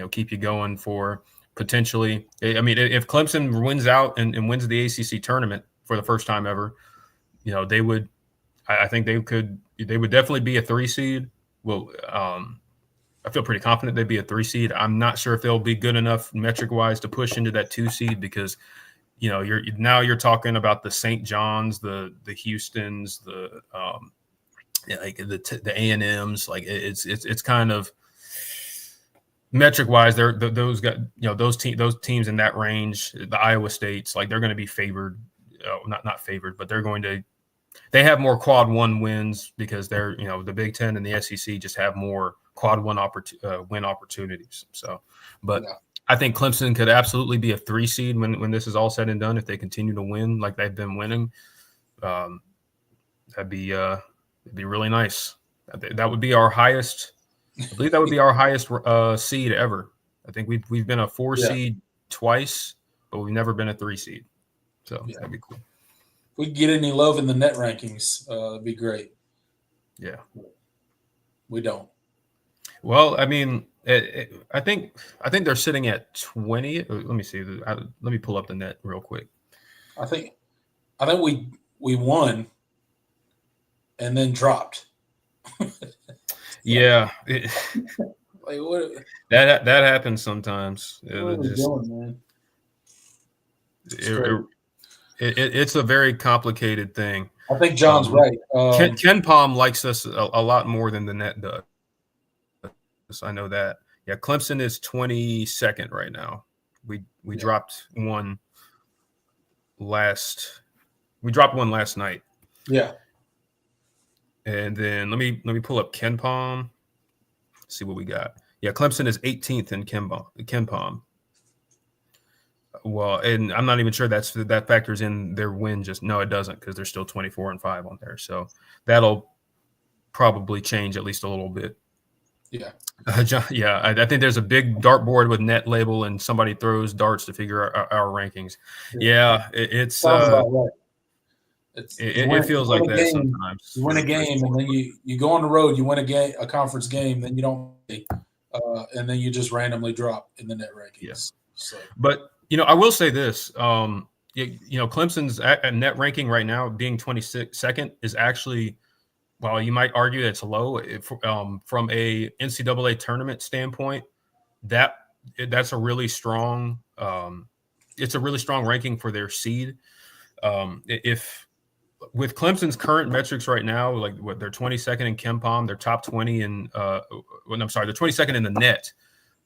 keep you going for potentially. I mean, if Clemson wins out and wins the ACC tournament for the first time ever. They would. I think they would definitely be a 3 seed. Well, I feel pretty confident they'd be a 3 seed. I'm not sure if they'll be good enough metric wise to push into that 2 seed because, you're talking about the St. John's, the Houstons, the A&Ms. Like it's kind of metric wise. Those guys, those teams in that range, the Iowa States, like they're going to be favored. Not favored, but they have more quad 1 wins because they're, the Big Ten and the SEC just have more quad 1 win opportunities. So, but I think Clemson could absolutely be a 3 seed when this is all said and done. If they continue to win like they've been winning, it'd be really nice. That would be our highest. I believe that would be our highest seed ever. I think we've been a 4 seed twice, but we've never been a 3 seed. So that'd be cool. If we could get any love in the net rankings, it'd be great. Yeah. We don't. Well, I mean, I think they're sitting at 20. Let me see. Let me pull up the net real quick. I think we won and then dropped. Yeah. Like what? That happens sometimes. What are we doing, man? It's a very complicated thing. I think John's right. Ken Palm likes us a lot more than the net does. I know that. Yeah, Clemson is 22nd right now. We dropped one last. We dropped one last night. Yeah. And then let me pull up Ken Palm. See what we got. Yeah, Clemson is 18th in Ken Palm. Well, and I'm not even sure that factors in their win. No, it doesn't, because they're still 24-5 on there. So that'll probably change at least a little bit. Yeah. I think there's a big dartboard with net label, and somebody throws darts to figure our rankings. Yeah, it's about right. It feels like that sometimes. You win a game, and then you go on the road. You win a conference game, then you don't, and then you just randomly drop in the net rankings. Yeah. So. But I will say this. Clemson's net ranking right now, being 22nd, is actually, well, you might argue that it's low. From a NCAA tournament standpoint, that's a really strong. It's a really strong ranking for their seed. If with Clemson's current metrics right now, like what they're 22nd in KenPom, they're top 20 in. They're 22nd in the net,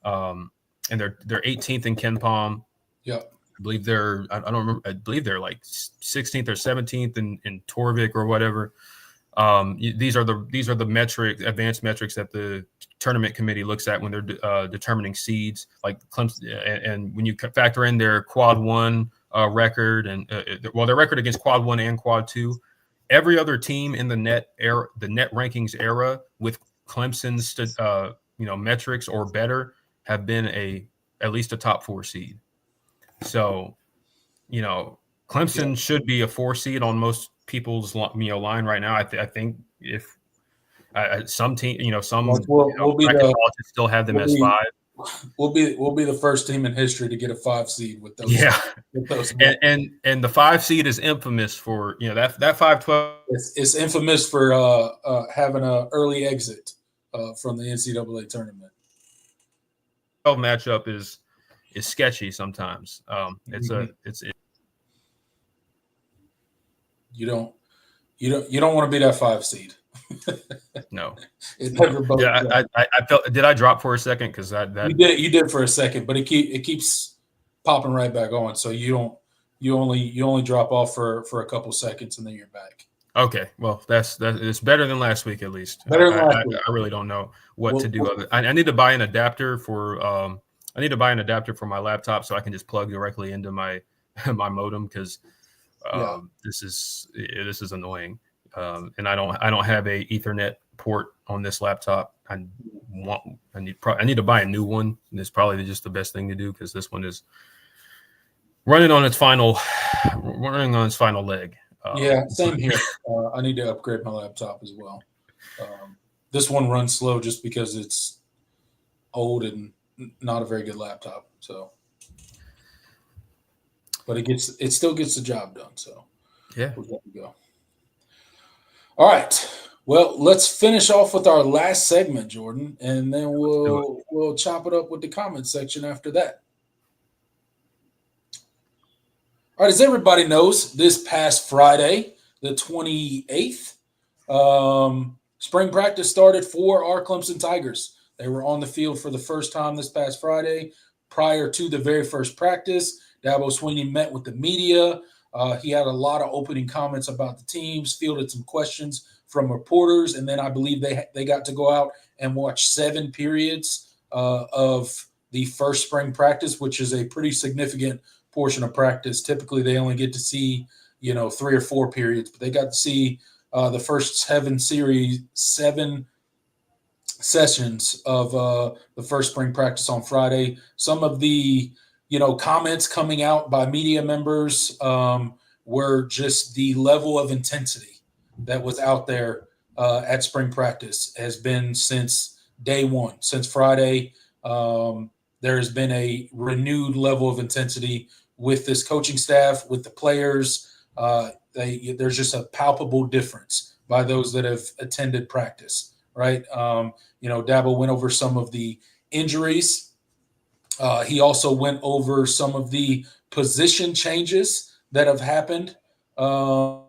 and they're 18th in KenPom. Yeah, I believe they're. I don't remember. I believe they're like 16th or 17th in Torvik or whatever. These are the advanced metrics that the tournament committee looks at when they're determining seeds, like Clemson. And when you factor in their quad 1 record, and their record against Quad 1 and Quad 2. Every other team in the net rankings era with Clemson's metrics or better have been at least a top 4 seed. So, Clemson should be a 4 seed on most people's line right now. I think if some team, colleges still have them as 5. We'll be the first team in history to get a 5 seed with those. Yeah, with those and the 5 seed is infamous for that 5-12. It's infamous for having an early exit from the NCAA tournament. Matchup is sketchy sometimes. You don't want to be that 5 seed. No. It never both. Yeah, I felt. Did I drop for a second? Because you did for a second, but it keeps popping right back on. So you only drop off for a couple seconds and then you're back. Okay, well it's better than last week at least. Better than last week. I really don't know what to do. I need to buy an adapter for my laptop so I can just plug directly into my modem because this is annoying. And I don't have a Ethernet port on this laptop. I need to buy a new one. And it's probably just the best thing to do because this one is running on its final leg. Same here. I need to upgrade my laptop as well. This one runs slow just because it's old and not a very good laptop. So, but it still gets the job done. So yeah, we're good to go. All right. Well, let's finish off with our last segment, Jordan, and then we'll chop it up with the comment section after that. All right, as everybody knows, this past Friday, the 28th, spring practice started for our Clemson Tigers. They were on the field for the first time this past Friday. Prior to the very first practice, Dabo Swinney met with the media. He had a lot of opening comments about the teams, fielded some questions from reporters, and then I believe they got to go out and watch 7 periods of the first spring practice, which is a pretty significant portion of practice. Typically, they only get to see 3 or 4 periods, but they got to see the first 7 sessions of the first spring practice on Friday. Some of the comments coming out by media members were just the level of intensity that was out there at spring practice has been since day one, since Friday. There has been a renewed level of intensity with this coaching staff, with the players. There's just a palpable difference by those that have attended practice, right? Dabo went over some of the injuries. He also went over some of the position changes that have happened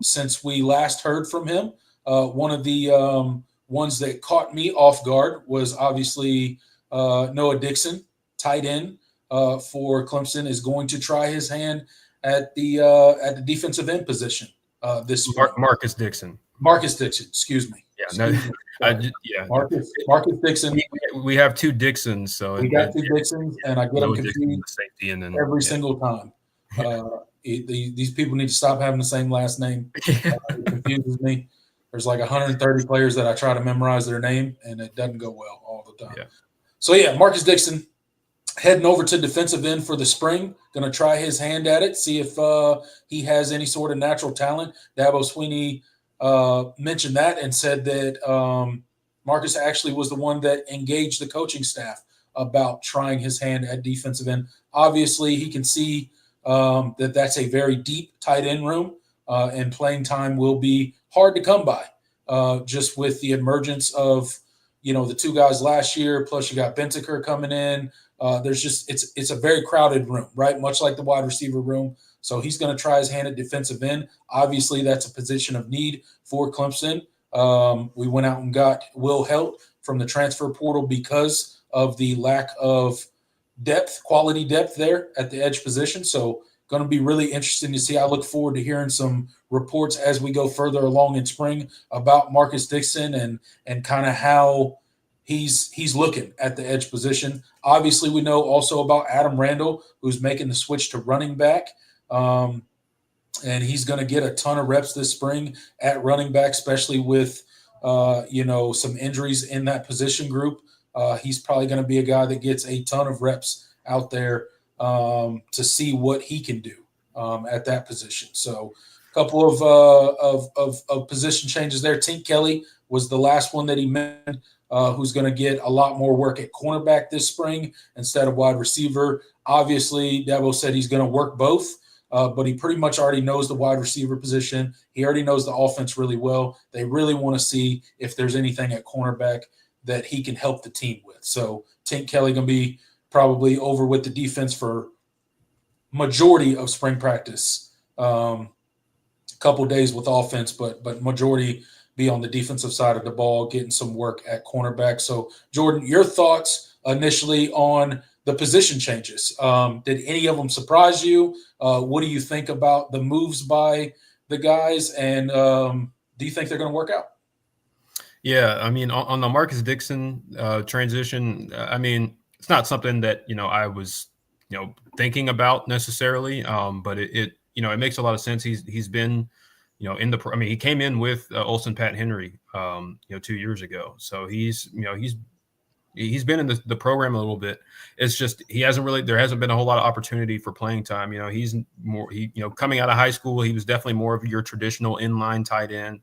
since we last heard from him. One of the ones that caught me off guard was obviously Noah Dixon, tight end for Clemson, is going to try his hand at the defensive end position this spring. Marcus Dixon, excuse me. Marcus Dixon. We have 2 Dixons, so we got 2 Dixons, and I get them confused safety and then, every single time. These people need to stop having the same last name. It confuses me. There's like 130 players that I try to memorize their name, and it doesn't go well all the time. Yeah. So, Marcus Dixon heading over to defensive end for the spring, going to try his hand at it, see if he has any sort of natural talent. Dabo Swinney mentioned that and said that Marcus actually was the one that engaged the coaching staff about trying his hand at defensive end. Obviously, he can see that that's a very deep tight end room, and playing time will be hard to come by just with the emergence of, the 2 guys last year, plus you got Bentiker coming in. There's just it's a very crowded room, right? Much like the wide receiver room. So he's going to try his hand at defensive end. Obviously, that's a position of need for Clemson. We went out and got Will Helt from the transfer portal because of the lack of quality depth there at the edge position. So going to be really interesting to see. I look forward to hearing some reports as we go further along in spring about Marcus Dixon and kind of how he's looking at the edge position. Obviously, we know also about Adam Randall, who's making the switch to running back. And he's going to get a ton of reps this spring at running back, especially with some injuries in that position group. He's probably going to be a guy that gets a ton of reps out there to see what he can do at that position. So a couple of position changes there. Tink Kelly was the last one that he mentioned, who's going to get a lot more work at cornerback this spring instead of wide receiver. Obviously, Dabo said he's going to work both. But he pretty much already knows the wide receiver position. He already knows the offense really well. They really want to see if there's anything at cornerback that he can help the team with. So Tink Kelly going to be probably over with the defense for majority of spring practice. A couple days with offense, but majority be on the defensive side of the ball, getting some work at cornerback. So, Jordan, your thoughts initially on the position changes. Did any of them surprise you? What do you think about the moves by the guys? And do you think they're going to work out? Yeah, I mean, on the Marcus Dixon transition, I mean, it's not something that, I was, thinking about necessarily, but it makes a lot of sense. He's been, he came in with Olsen Pat Henry, 2 years ago. So he's been in the program a little bit. It's just there hasn't been a whole lot of opportunity for playing time. He's more coming out of high school, he was definitely more of your traditional inline tight end,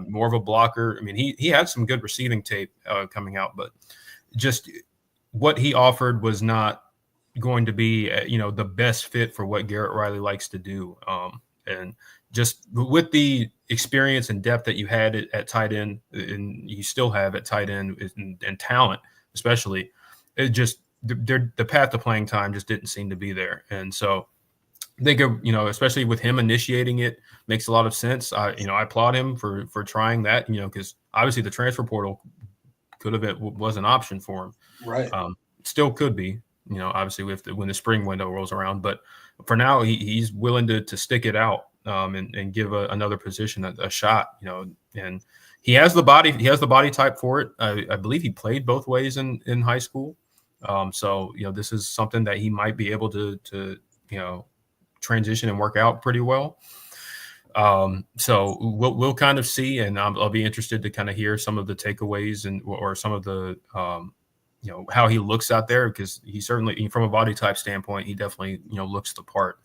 more of a blocker. I mean, he had some good receiving tape coming out, but just what he offered was not going to be the best fit for what Garrett Riley likes to do. And just with the experience and depth that you had at tight end, and you still have at tight end, and talent, especially, it just the path to playing time just didn't seem to be there. And so I think, especially with him initiating it, makes a lot of sense. I applaud him for trying that, because obviously the transfer portal was an option for him. Right. Still could be, obviously when the spring window rolls around. But for now, he's willing to stick it out and give another position a shot, and he has the body type for it. I believe he played both ways in high school. So, this is something that he might be able to transition and work out pretty well. So we'll kind of see, and I'll be interested to kind of hear some of the takeaways or some of the, how he looks out there, because he certainly, from a body type standpoint, he definitely, looks the part.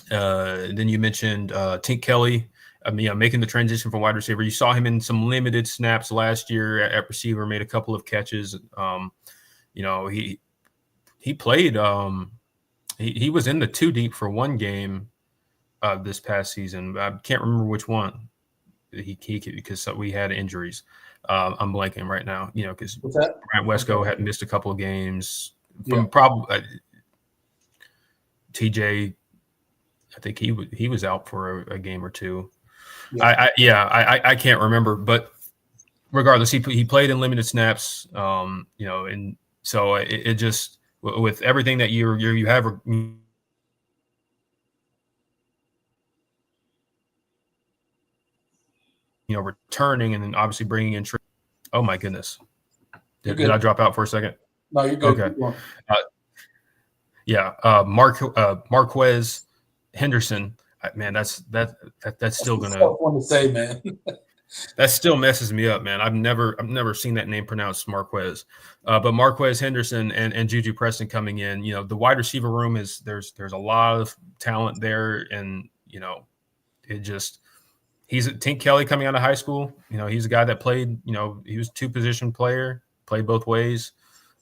Then you mentioned Tink Kelly, making the transition from wide receiver. You saw him in some limited snaps last year at receiver, made a couple of catches. He played. He was in the 2 deep for one game this past season. I can't remember which one. Because we had injuries. I'm blanking right now. Because Grant Wesco had missed a couple of games from probably TJ. I think he was out for a game or two. I can't remember, but regardless, he played in limited snaps. And so it just, with everything that you have, returning, and then obviously bringing in. Oh my goodness, did I drop out for a second? No, you're good. Okay. Marquez Henderson. Man, that's still gonna. Tough one to say, man. That still messes me up, man. I've never seen that name pronounced Marquez, but Marquez Henderson and Juju Preston coming in. The wide receiver room there's a lot of talent there, and it just. He's Tink Kelly coming out of high school. He's a guy that played. He was 2-position player, played both ways,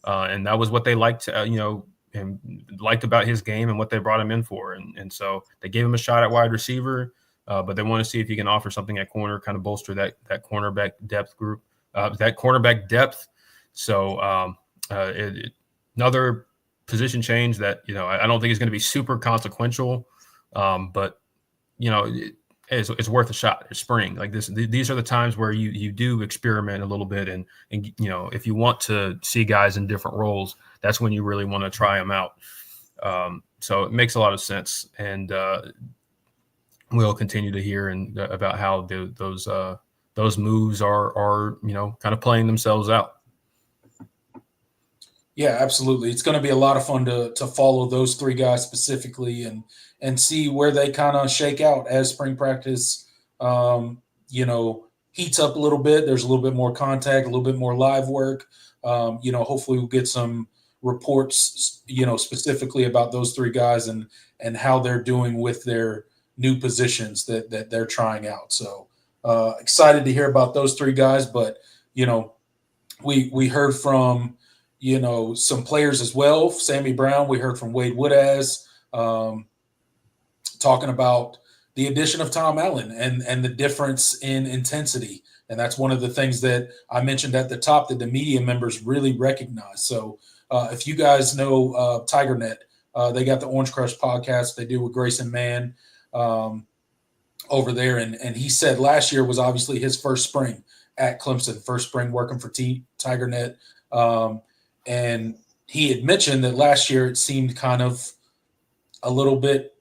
and that was what they liked. And liked about his game and what they brought him in for. And so they gave him a shot at wide receiver, but they want to see if he can offer something at corner, kind of bolster that cornerback depth group, that cornerback depth. So another position change that, I don't think is going to be super consequential, but, it's worth a shot. It's spring like this. These are the times where you do experiment a little bit, and if you want to see guys in different roles, that's when you really want to try them out. So it makes a lot of sense, and we'll continue to hear about how those moves are kind of playing themselves out. Yeah, absolutely. It's going to be a lot of fun to follow those three guys specifically and see where they kind of shake out as spring practice, um, heats up a little bit. There's a little bit more contact, a little bit more live work. Hopefully we'll get some reports, specifically about those three guys and how they're doing with their new positions that they're trying out. So excited to hear about those three guys, but we heard from some players as well. Sammy Brown, we heard from Wade Woodaz, talking about the addition of Tom Allen and the difference in intensity. And that's one of the things that I mentioned at the top that the media members really recognize. So if you guys know TigerNet, they got the Orange Crush podcast they do with Grayson Mann over there. And he said last year was obviously his first spring at Clemson, first spring working for TigerNet. And he had mentioned that last year it seemed kind of a little bit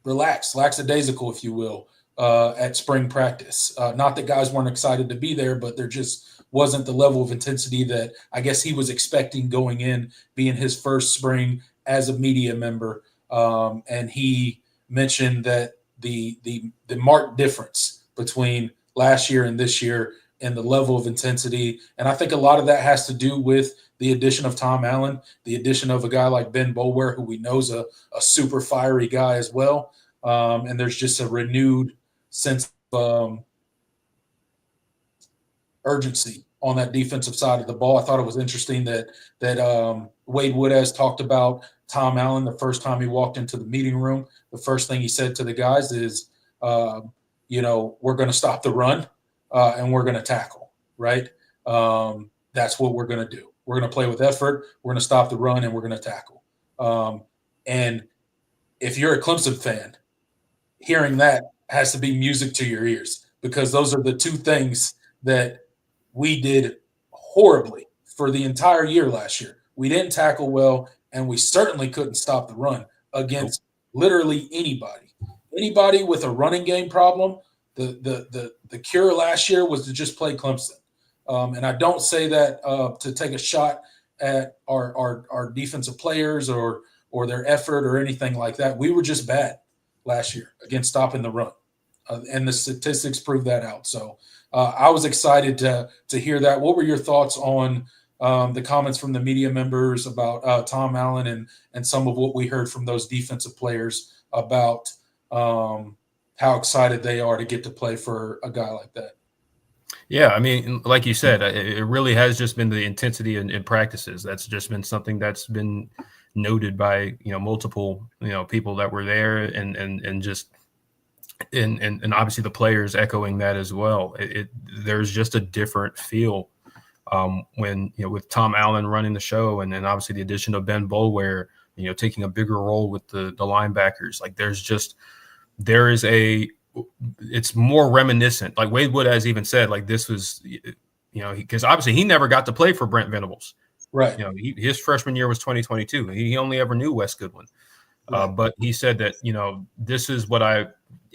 relaxed, lackadaisical, if you will, at spring practice. Not that guys weren't excited to be there, but there just wasn't the level of intensity that I guess he was expecting going in, being his first spring as a media member. And he mentioned that the marked difference between last year and this year and the level of intensity. And I think a lot of that has to do with the addition of Tom Allen, the addition of a guy like Ben Boulware, who we know is a super fiery guy as well. And there's just a renewed sense of urgency on that defensive side of the ball. I thought it was interesting that Wade Woodaz talked about Tom Allen the first time he walked into the meeting room. The first thing he said to the guys is, we're going to stop the run and we're going to tackle, right? That's what we're going to do. We're going to play with effort. We're going to stop the run and we're going to tackle. And if you're a Clemson fan, hearing that has to be music to your ears, because those are the two things that we did horribly for the entire year last year. We didn't tackle well, and we certainly couldn't stop the run against literally anybody. Anybody with a running game problem, the cure last year was to just play Clemson. And I don't say that to take a shot at our defensive players or their effort or anything like that. We were just bad last year against stopping the run. And the statistics prove that out. So I was excited to hear that. What were your thoughts on the comments from the media members about Tom Allen and some of what we heard from those defensive players about how excited they are to get to play for a guy like that? Yeah, I mean, like you said, it really has just been the intensity in practices. That's just been something that's been noted by multiple people that were there, and just and obviously the players echoing that as well. There's just a different feel when with Tom Allen running the show, and then obviously the addition of Ben Boulware, taking a bigger role with the linebackers. Like it's more reminiscent. Like Wade Wood has even said, like this was, because obviously he never got to play for Brent Venables. Right. His freshman year was 2022. He only ever knew Wes Goodwin. Right. But he said that, this is what I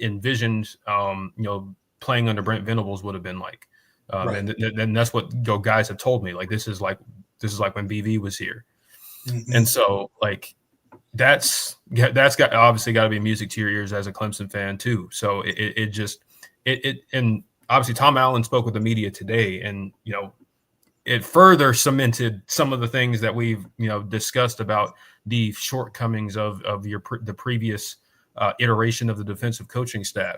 envisioned, playing under Brent Venables would have been like. Right. And that's what guys have told me. Like, this is like when BV was here. Mm-hmm. And so like, that's got obviously got to be music to your ears as a Clemson fan too. So and obviously Tom Allen spoke with the media today, and it further cemented some of the things that we've discussed about the shortcomings of the previous iteration of the defensive coaching staff.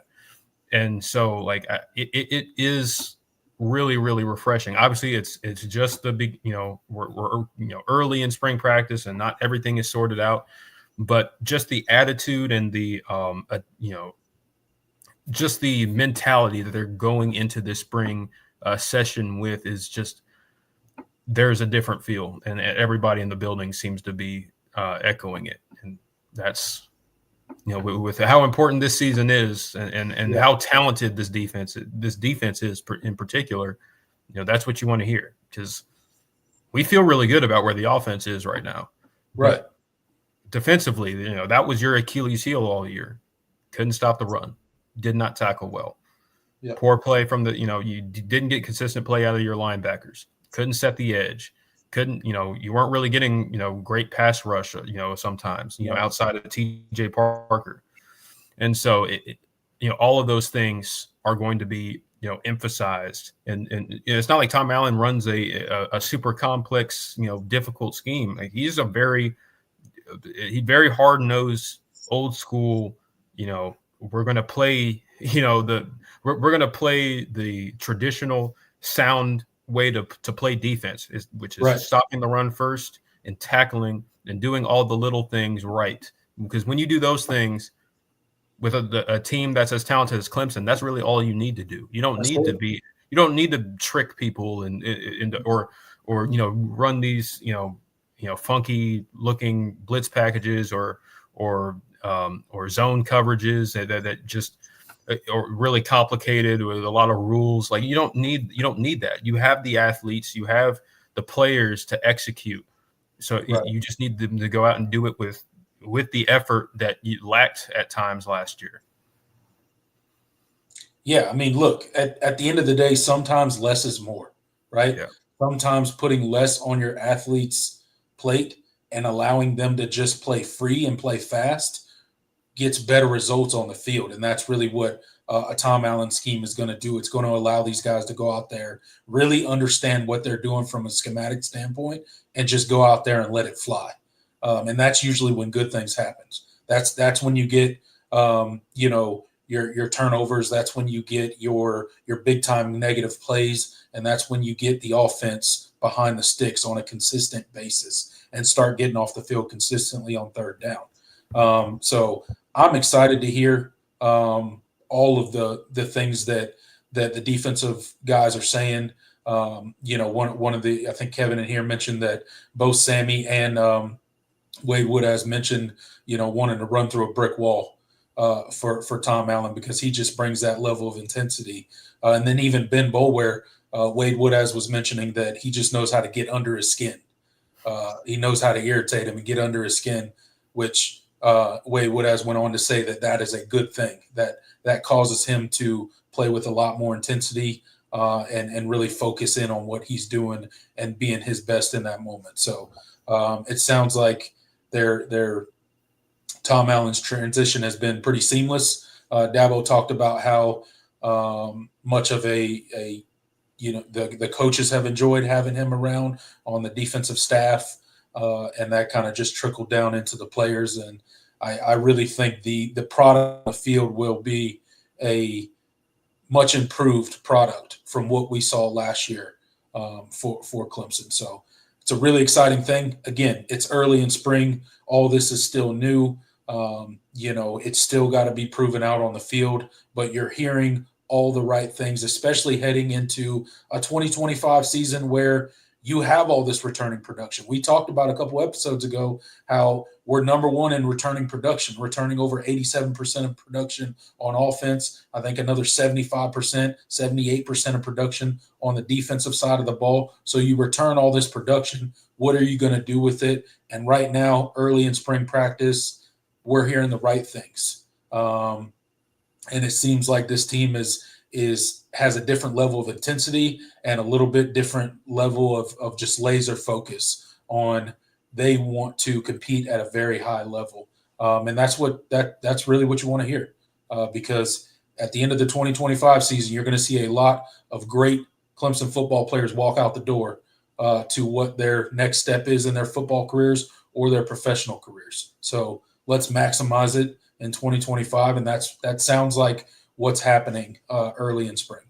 And so like it is really, really refreshing. Obviously it's just the big, we're early in spring practice and not everything is sorted out, but just the attitude and the, just the mentality that they're going into this spring session with is just, there's a different feel, and everybody in the building seems to be echoing it. And that's, with how important this season is and how talented this defense is in particular, that's what you want to hear, because we feel really good about where the offense is right now. Right. But defensively, that was your Achilles heel all year. Couldn't stop the run. Did not tackle well. Yep. Poor play from you didn't get consistent play out of your linebackers. Couldn't set the edge. couldn't, you weren't really getting, great pass rush, sometimes, outside of TJ Parker. And so all of those things are going to be, emphasized. And it's not like Tom Allen runs a super complex, difficult scheme. Like, he's very hard nosed, old school, we're going to play, we're going to play the traditional sound way to play defense, which is stopping the run first and tackling and doing all the little things right. Because when you do those things with a team that's as talented as Clemson, that's really all you need to do. You don't need to trick people or run these, funky looking blitz packages or zone coverages that just or really complicated with a lot of rules. Like, you don't need that. You have the athletes, you have the players to execute. So you just need them to go out and do it with the effort that you lacked at times last year. Yeah, I mean, look, at the end of the day, sometimes less is more, right? Yeah. Sometimes putting less on your athlete's plate and allowing them to just play free and play fast gets better results on the field. And that's really what a Tom Allen scheme is going to do. It's going to allow these guys to go out there, really understand what they're doing from a schematic standpoint, and just go out there and let it fly. And that's usually when good things happen. That's when you get, your turnovers. That's when you get your big time negative plays, and that's when you get the offense behind the sticks on a consistent basis and start getting off the field consistently on third down. So I'm excited to hear all of the things that the defensive guys are saying. One of the, I think Kevin in here mentioned that both Sammy and Wade Wood has mentioned, wanting to run through a brick wall for Tom Allen, because he just brings that level of intensity. And then even Ben Boulware, Wade Wood was mentioning that he just knows how to get under his skin. He knows how to irritate him and get under his skin, which Wade Wood went on to say that is a good thing, that causes him to play with a lot more intensity and really focus in on what he's doing and being his best in that moment. So it sounds like their Tom Allen's transition has been pretty seamless. Dabo talked about how much of the coaches have enjoyed having him around on the defensive staff, and that kind of just trickled down into the players. And I really think the product on the field will be a much improved product from what we saw last year for Clemson. So it's a really exciting thing. Again, it's early in spring. All this is still new. It's still got to be proven out on the field, but you're hearing all the right things, especially heading into a 2025 season where you have all this returning production. We talked about a couple episodes ago how we're number one in returning production, returning over 87% of production on offense. I think another 75%, 78% of production on the defensive side of the ball. So you return all this production. What are you going to do with it? And right now, early in spring practice, we're hearing the right things. And it seems like this team has a different level of intensity and a little bit different level of just laser focus on they want to compete at a very high level. And that's really what you want to hear, because at the end of the 2025 season, you're going to see a lot of great Clemson football players walk out the door to what their next step is in their football careers or their professional careers. So let's maximize it in 2025. And that sounds like what's happening early in spring.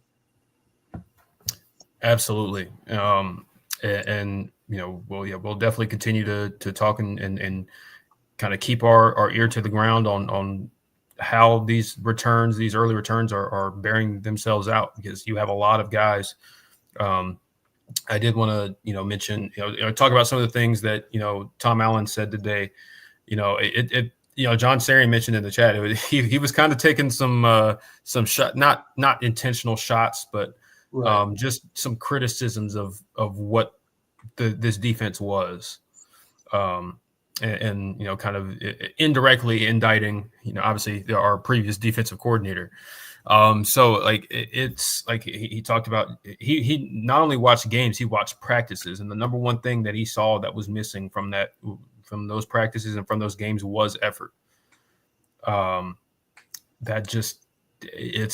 Absolutely. We'll definitely continue to talk and kind of keep our ear to the ground on how these early returns are bearing themselves out, because you have a lot of guys. I did want to, mention, talk about some of the things that, Tom Allen said today. John Sarian mentioned in the chat, he was kind of taking some shot, not intentional shots, but just some criticisms of what this defense was, and kind of indirectly indicting, obviously our previous defensive coordinator. So like it's like he talked about he not only watched games, he watched practices, and the number one thing that he saw that was missing from those practices and from those games was effort. That just it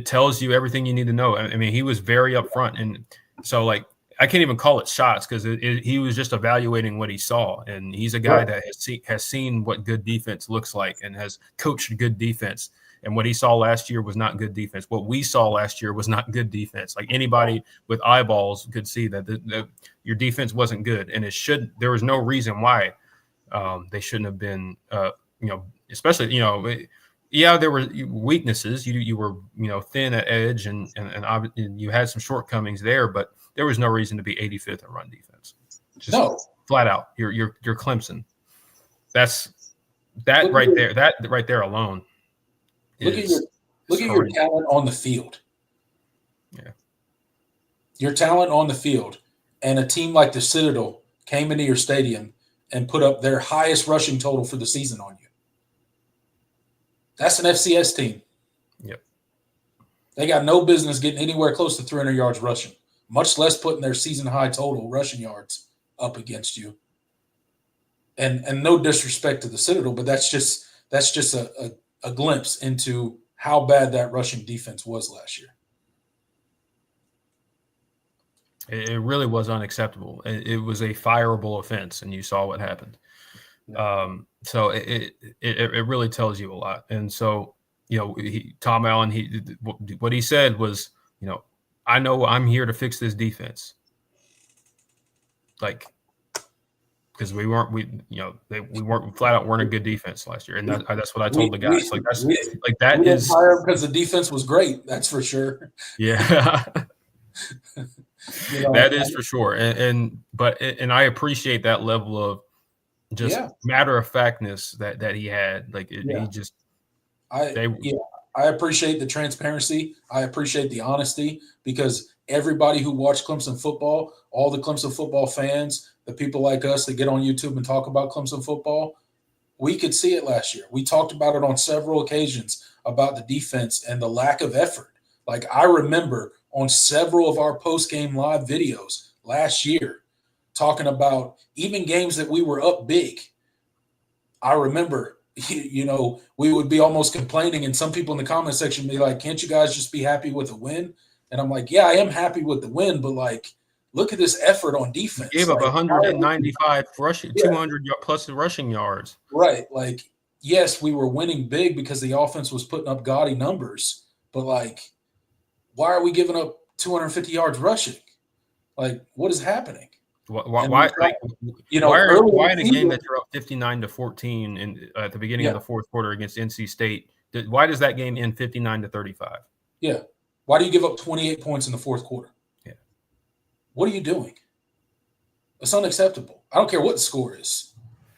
tells you everything you need to know. I mean, he was very upfront, and so like I can't even call it shots because he was just evaluating what he saw, and he's a guy that has seen what good defense looks like and has coached good defense. And what he saw last year was not good defense. What we saw last year was not good defense. Like anybody with eyeballs could see that your defense wasn't good, and there was no reason why they shouldn't have been. Especially yeah, there were weaknesses. You were thin at edge, and you had some shortcomings there, but there was no reason to be 85th in run defense. Just flat out. You're Clemson. That right there alone. Look at your talent on the field. Yeah. Your talent on the field, and a team like the Citadel came into your stadium and put up their highest rushing total for the season on you. That's an FCS team. Yep. They got no business getting anywhere close to 300 yards rushing, much less putting their season high total rushing yards up against you. And no disrespect to the Citadel, but that's just a glimpse into how bad that rushing defense was last year. It really was unacceptable. It was a fireable offense, and you saw what happened. So it really tells you a lot. And so, Tom Allen, what he said was, I know I'm here to fix this defense. Like, because we weren't flat out weren't a good defense last year, and that's what I told the guys. Because the defense was great. That's for sure. Yeah. That is for sure. And I appreciate that level of just matter of factness that he had. I appreciate the transparency. I appreciate the honesty, because everybody who watched Clemson football, all the Clemson football fans, the people like us that get on YouTube and talk about Clemson football, we could see it last year. We talked about it on several occasions about the defense and the lack of effort. Like, I remember on several of our post-game live videos last year talking about even games that we were up big. I remember, we would be almost complaining, and some people in the comment section would be like, can't you guys just be happy with a win? And I'm like, yeah, I am happy with the win, but look at this effort on defense. Gave up 195 rushing, 200 plus rushing yards. Right. Yes, we were winning big because the offense was putting up gaudy numbers, but why are we giving up 250 yards rushing? What is happening? Why in a game that you're up 59-14 at the beginning of the fourth quarter against NC State? Why does that game end 59-35? Yeah. Why do you give up 28 points in the fourth quarter? Yeah. What are you doing? It's unacceptable. I don't care what the score is,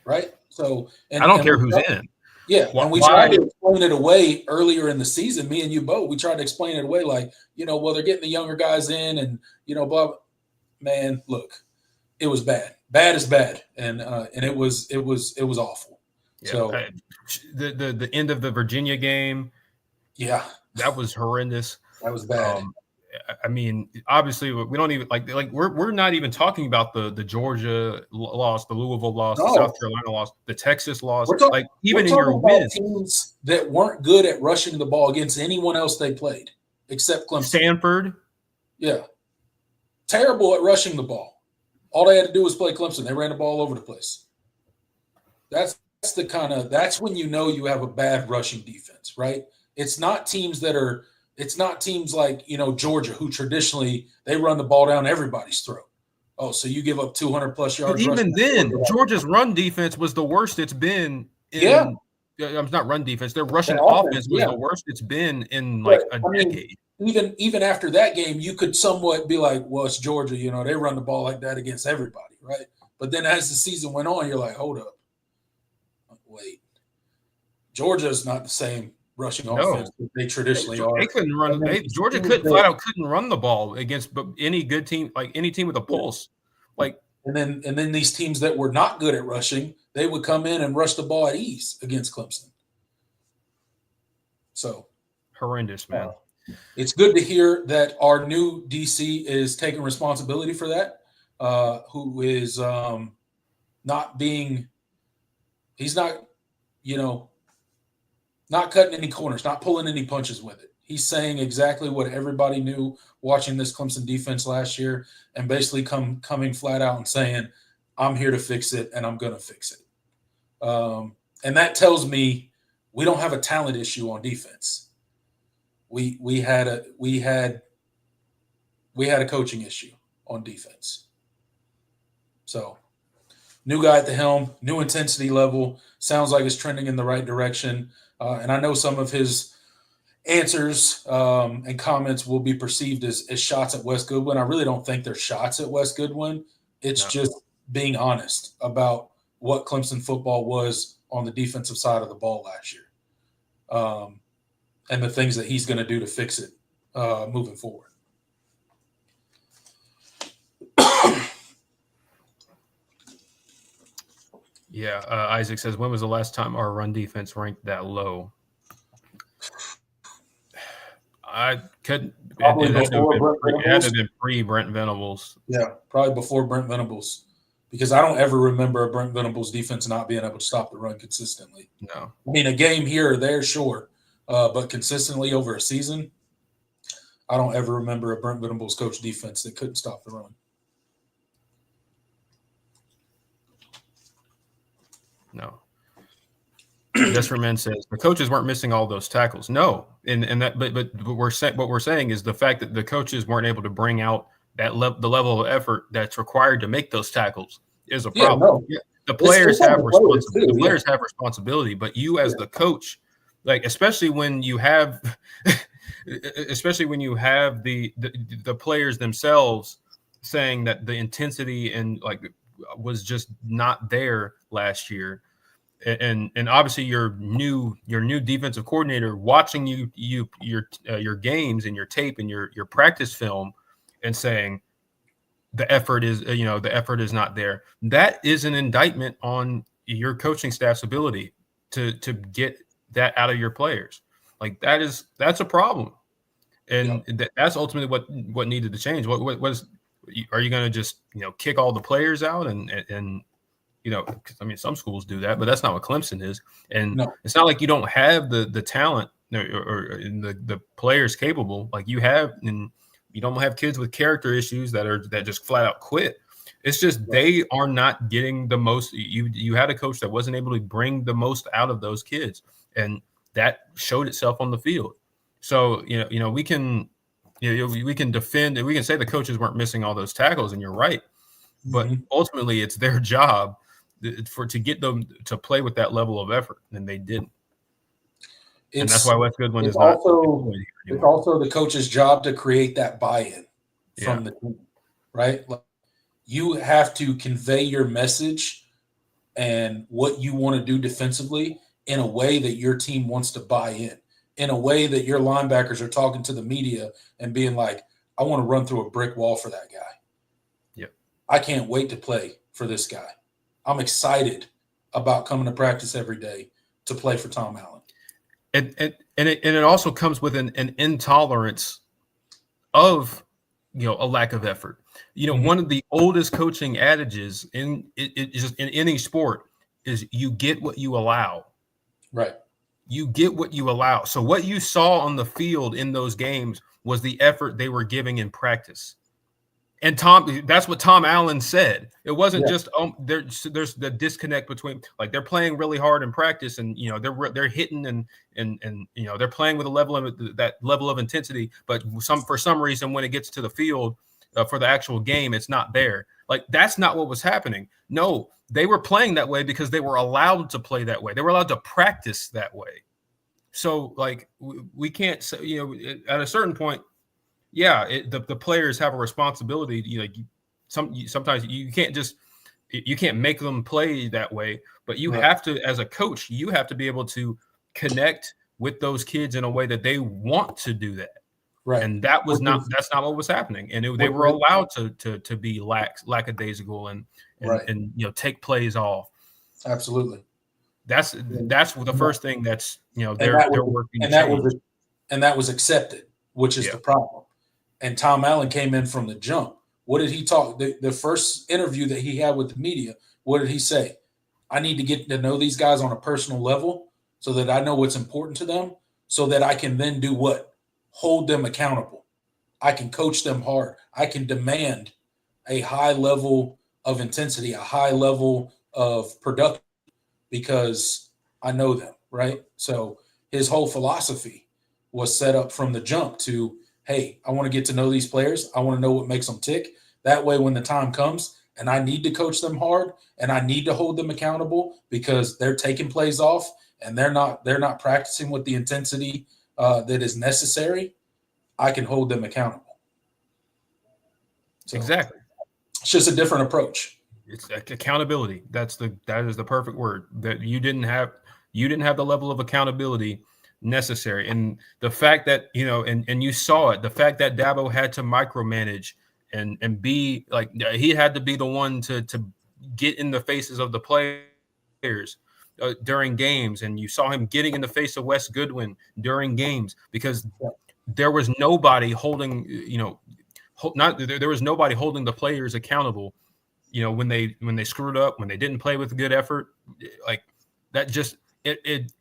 right? So, I don't care who's in. Yeah, and we tried to explain it away earlier in the season. Me and you both. We tried to explain it away, they're getting the younger guys in, and blah, blah. Man, look, it was bad. Bad is bad, and it was awful. Yeah, so the end of the Virginia game, that was horrendous. That was bad. I mean, obviously, we don't even we're not even talking about the Georgia loss, the Louisville loss, the South Carolina loss, the Texas loss. Even in your wins, teams that weren't good at rushing the ball against anyone else they played except Clemson. Stanford, terrible at rushing the ball. All they had to do was play Clemson. They ran the ball over the place. That's when you have a bad rushing defense, right? It's not teams like, Georgia, who traditionally they run the ball down everybody's throat. Oh, so you give up 200 plus yards. But even then, Georgia's run defense was the worst it's been. It's not run defense. Their rushing offense was the worst it's been in a decade. Even after that game, you could somewhat be like, well, it's Georgia. They run the ball like that against everybody, right? But then as the season went on, you're like, hold up. Wait. Georgia's not the same rushing offense that they traditionally are. They couldn't run. Georgia couldn't run the ball against any good team, any team with a pulse. And then these teams that were not good at rushing, they would come in and rush the ball at ease against Clemson. So Horrendous, man. It's good to hear that our new DC is taking responsibility for that. Who is not being, he's not, not cutting any corners, not pulling any punches with it. He's saying exactly what everybody knew watching this Clemson defense last year, and basically coming flat out and saying, I'm here to fix it, and I'm going to fix it. And that tells me we don't have a talent issue on defense. We had a coaching issue on defense. So, new guy at the helm, new intensity level, sounds like it's trending in the right direction. And I know some of his answers and comments will be perceived as shots at Wes Goodwin. I really don't think they're shots at Wes Goodwin. It's just being honest about what Clemson football was on the defensive side of the ball last year, and the things that he's going to do to fix it moving forward. Yeah, Isaac says, when was the last time our run defense ranked that low? I couldn't. Probably it had to have been pre-Brent Brent Venables. Yeah, probably before Brent Venables, because I don't ever remember a Brent Venables defense not being able to stop the run consistently. No. I mean, a game here or there, sure, but consistently over a season, I don't ever remember a Brent Venables coach defense that couldn't stop the run. No. Desperman says the coaches weren't missing all those tackles. No, and that but what we're saying is the fact that the coaches weren't able to bring out the level of effort that's required to make those tackles is a problem. Yeah. The players have responsibility. The players have responsibility, but you as the coach, like especially when you have the players themselves saying that the intensity and was just not there last year. And obviously your new defensive coordinator watching your games and your tape and your practice film and saying the effort is not there. That is an indictment on your coaching staff's ability to get that out of your players. Like that's a problem, and that's ultimately what needed to change. What was, are you going to just kick all the players out and I mean, some schools do that, but that's not what Clemson is. And It's not like you don't have the talent or the players capable. Like you have, and you don't have kids with character issues that just flat out quit. It's just they are not getting the most. You had a coach that wasn't able to bring the most out of those kids, and that showed itself on the field. So we can defend, and we can say the coaches weren't missing all those tackles, and you're right. But ultimately, it's their job to get them to play with that level of effort, and they didn't. And that's why Wes Goodwin is not. It's also the coach's job to create that buy-in from the team, right? Like, you have to convey your message and what you want to do defensively in a way that your team wants to buy in a way that your linebackers are talking to the media and being like, I want to run through a brick wall for that guy. Yep. I can't wait to play for this guy. I'm excited about coming to practice every day to play for Tom Allen. And it also comes with an intolerance of a lack of effort. One of the oldest coaching adages in any sport is you get what you allow. Right. You get what you allow. So what you saw on the field in those games was the effort they were giving in practice. And that's what Tom Allen said. It wasn't just there's the disconnect between they're playing really hard in practice and they're hitting and they're playing with that level of intensity, but for some reason when it gets to the field for the actual game, it's not there. That's not what was happening. No, they were playing that way because they were allowed to play that way. They were allowed to practice that way. So we can't say, at a certain point, the players have a responsibility. Sometimes you can't make them play that way, but you have to, as a coach, you have to be able to connect with those kids in a way that they want to do that. Right. And that's not what was happening. And they were allowed to be lackadaisical and take plays off. Absolutely. That's the first thing that's they're working. And and that was accepted, which is the problem. And Tom Allen came in from the jump. What did he talk? The first interview that he had with the media, what did he say? I need to get to know these guys on a personal level so that I know what's important to them so that I can then do what? Hold them accountable. I can coach them hard. I can demand a high level of intensity, a high level of production because I know them, right? So his whole philosophy was set up from the jump to, hey, I want to get to know these players. I want to know what makes them tick. That way, when the time comes and I need to coach them hard and I need to hold them accountable because they're taking plays off and they're not practicing with the intensity that is necessary, I can hold them accountable. So, exactly. It's just a different approach. It's accountability. That is the perfect word. That you didn't have the level of accountability necessary. And the fact that, and you saw it, the fact that Dabo had to micromanage and be like, he had to be the one to get in the faces of the players during games. And you saw him getting in the face of Wes Goodwin during games because there was nobody holding, there was nobody holding the players accountable. When they screwed up, when they didn't play with good effort, like that, just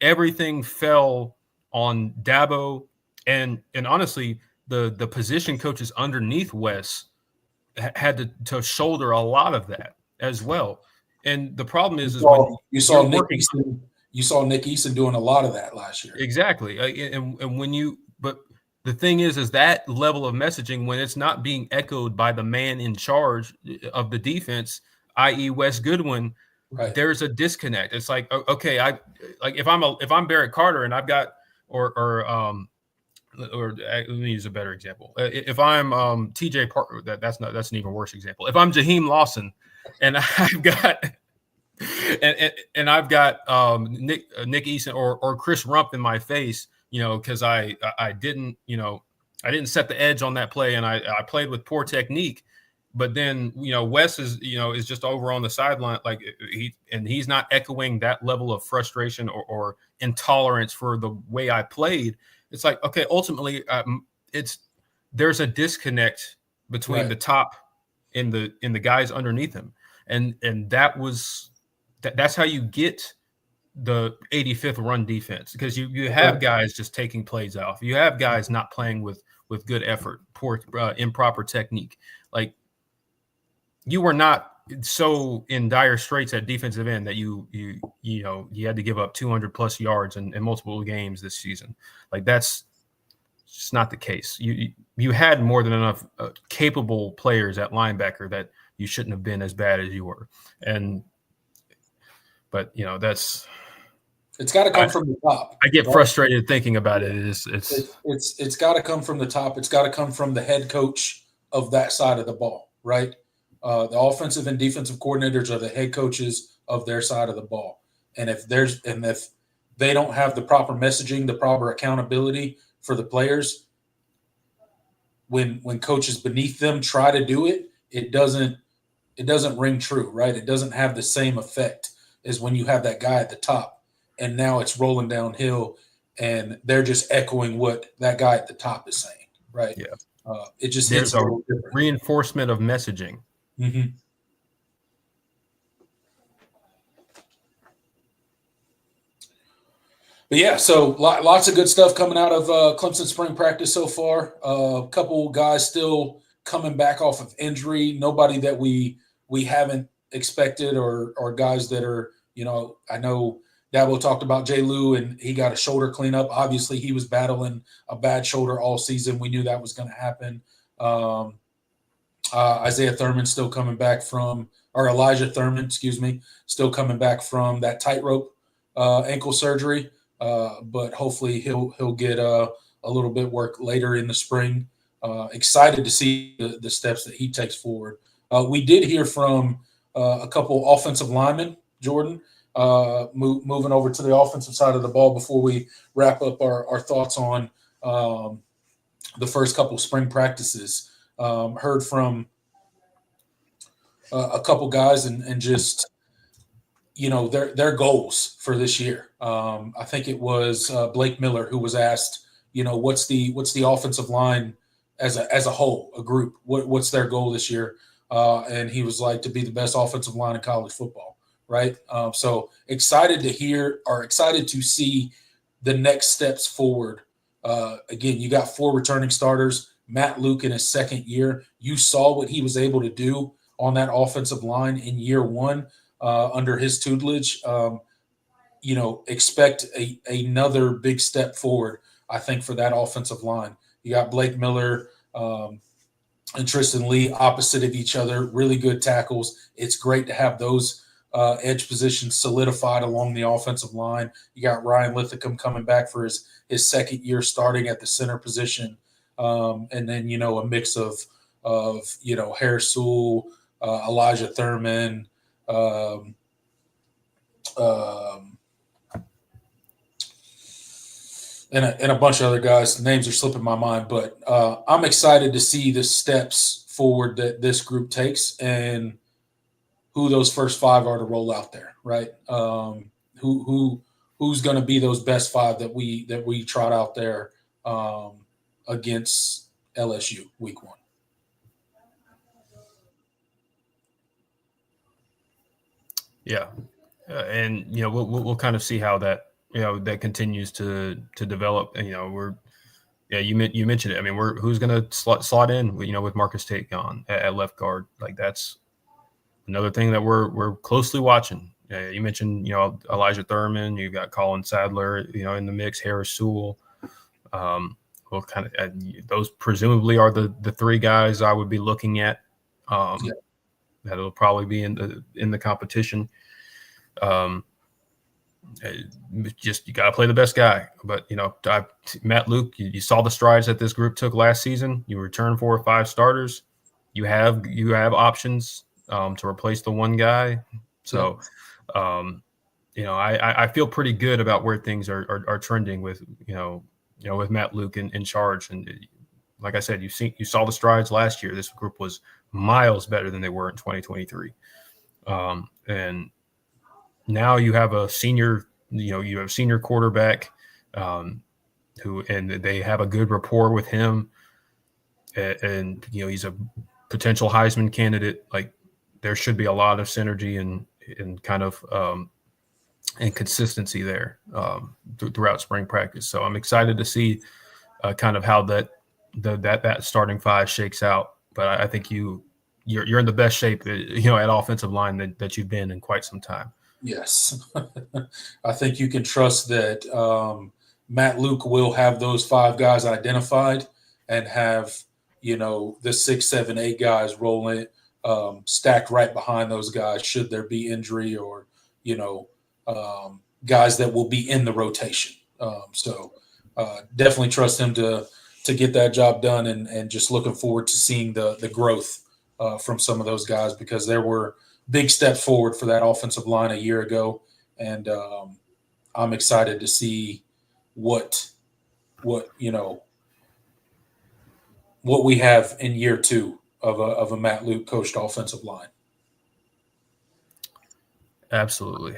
everything fell on Dabo, and honestly, the position coaches underneath Wes had to shoulder a lot of that as well. And the problem is when you saw Nick Eason doing a lot of that last year. Exactly, but the thing is that level of messaging, when it's not being echoed by the man in charge of the defense, i.e. Wes Goodwin, right, there's a disconnect. It's like, okay, if I'm Barrett Carter and I've got, or let me use a better example. If I'm TJ Parker, that's an even worse example. If I'm Jaheim Lawson and I've got and I've got Nick Eason or Chris Rump in my face, because I didn't set the edge on that play and I played with poor technique. But then, Wes is just over on the sideline, like he's not echoing that level of frustration or intolerance for the way I played. It's like, okay, ultimately, there's a disconnect between the top and the guys underneath him, and that's how you get the 85th run defense, because you have guys just taking plays off. You have guys not playing with good effort, poor improper technique. Like, you were not so in dire straits at defensive end that you had to give up 200 plus yards in multiple games this season. Like, that's just not the case. You had more than enough capable players at linebacker that you shouldn't have been as bad as you were. But it's got to come from the top. I get frustrated thinking about it. It's got to come from the top. It's got to come from the head coach of that side of the ball, right? The offensive and defensive coordinators are the head coaches of their side of the ball. And if they don't have the proper messaging, the proper accountability for the players, when coaches beneath them try to do it, it doesn't ring true, right? It doesn't have the same effect as when you have that guy at the top and now it's rolling downhill and they're just echoing what that guy at the top is saying, right? Yeah. It just There's hits a little different. Reinforcement of messaging. Mm-hmm. But yeah, so lots of good stuff coming out of Clemson spring practice so far. A couple guys still coming back off of injury. Nobody that we haven't expected, or guys that are, I know Dabo talked about Jay Lou and he got a shoulder cleanup. Obviously, he was battling a bad shoulder all season. We knew that was going to happen. Isaiah Thurman still coming back from, or Elijah Thurman, still coming back from that tightrope ankle surgery. But hopefully he'll get a little bit work later in the spring. Excited to see the steps that he takes forward. We did hear from a couple offensive linemen, Jordan, moving over to the offensive side of the ball before we wrap up our thoughts on the first couple spring practices. Heard from a couple guys and just, their goals for this year. I think it was Blake Miller who was asked, what's the offensive line as a whole, a group? What's their goal this year? And he was like, to be the best offensive line in college football, right? So excited to see the next steps forward. Again, you got 4 returning starters. Matt Luke in his second year. You saw what he was able to do on that offensive line in year 1 under his tutelage. Expect another big step forward, I think, for that offensive line. You got Blake Miller and Tristan Lee opposite of each other, really good tackles. It's great to have those edge positions solidified along the offensive line. You got Ryan Lithicum coming back for his second year starting at the center position. And then, a mix of Harris Sewell, Elijah Thurman, and a bunch of other guys. Names are slipping my mind, but I'm excited to see the steps forward that this group takes and who those first 5 are to roll out there, right? Who's going to be those best 5 that we trot out there against LSU week 1. Yeah, and we'll kind of see how that that continues to develop. And you mentioned it. I mean, who's going to slot in? With Marcus Tate gone at left guard, like that's another thing that we're closely watching. You mentioned Elijah Thurman. You got Colin Sadler, in the mix. Harris Sewell. Well, kind of those presumably are the 3 guys I would be looking at. That'll probably be in the competition. Just you got to play the best guy. But Matt Luke, you saw the strides that this group took last season. You return 4 or 5 starters. You have options to replace the one guy. So, I feel pretty good about where things are trending with with Matt Luke in charge. And like I said, you saw the strides last year. This group was miles better than they were in 2023. And now you have a senior, you have senior quarterback and they have a good rapport with him. And he's a potential Heisman candidate. Like there should be a lot of synergy and kind of and consistency there throughout spring practice. So I'm excited to see kind of how that starting 5 shakes out. But I think you're in the best shape, at offensive line that you've been in quite some time. Yes. I think you can trust that Matt Luke will have those 5 guys identified and have, the 6, 7, 8 guys rolling stacked right behind those guys should there be injury or, guys that will be in the rotation. So definitely trust him to get that job done and just looking forward to seeing the growth from some of those guys because there were big steps forward for that offensive line a year ago. And I'm excited to see what we have in year 2 of a Matt Luke coached offensive line. Absolutely.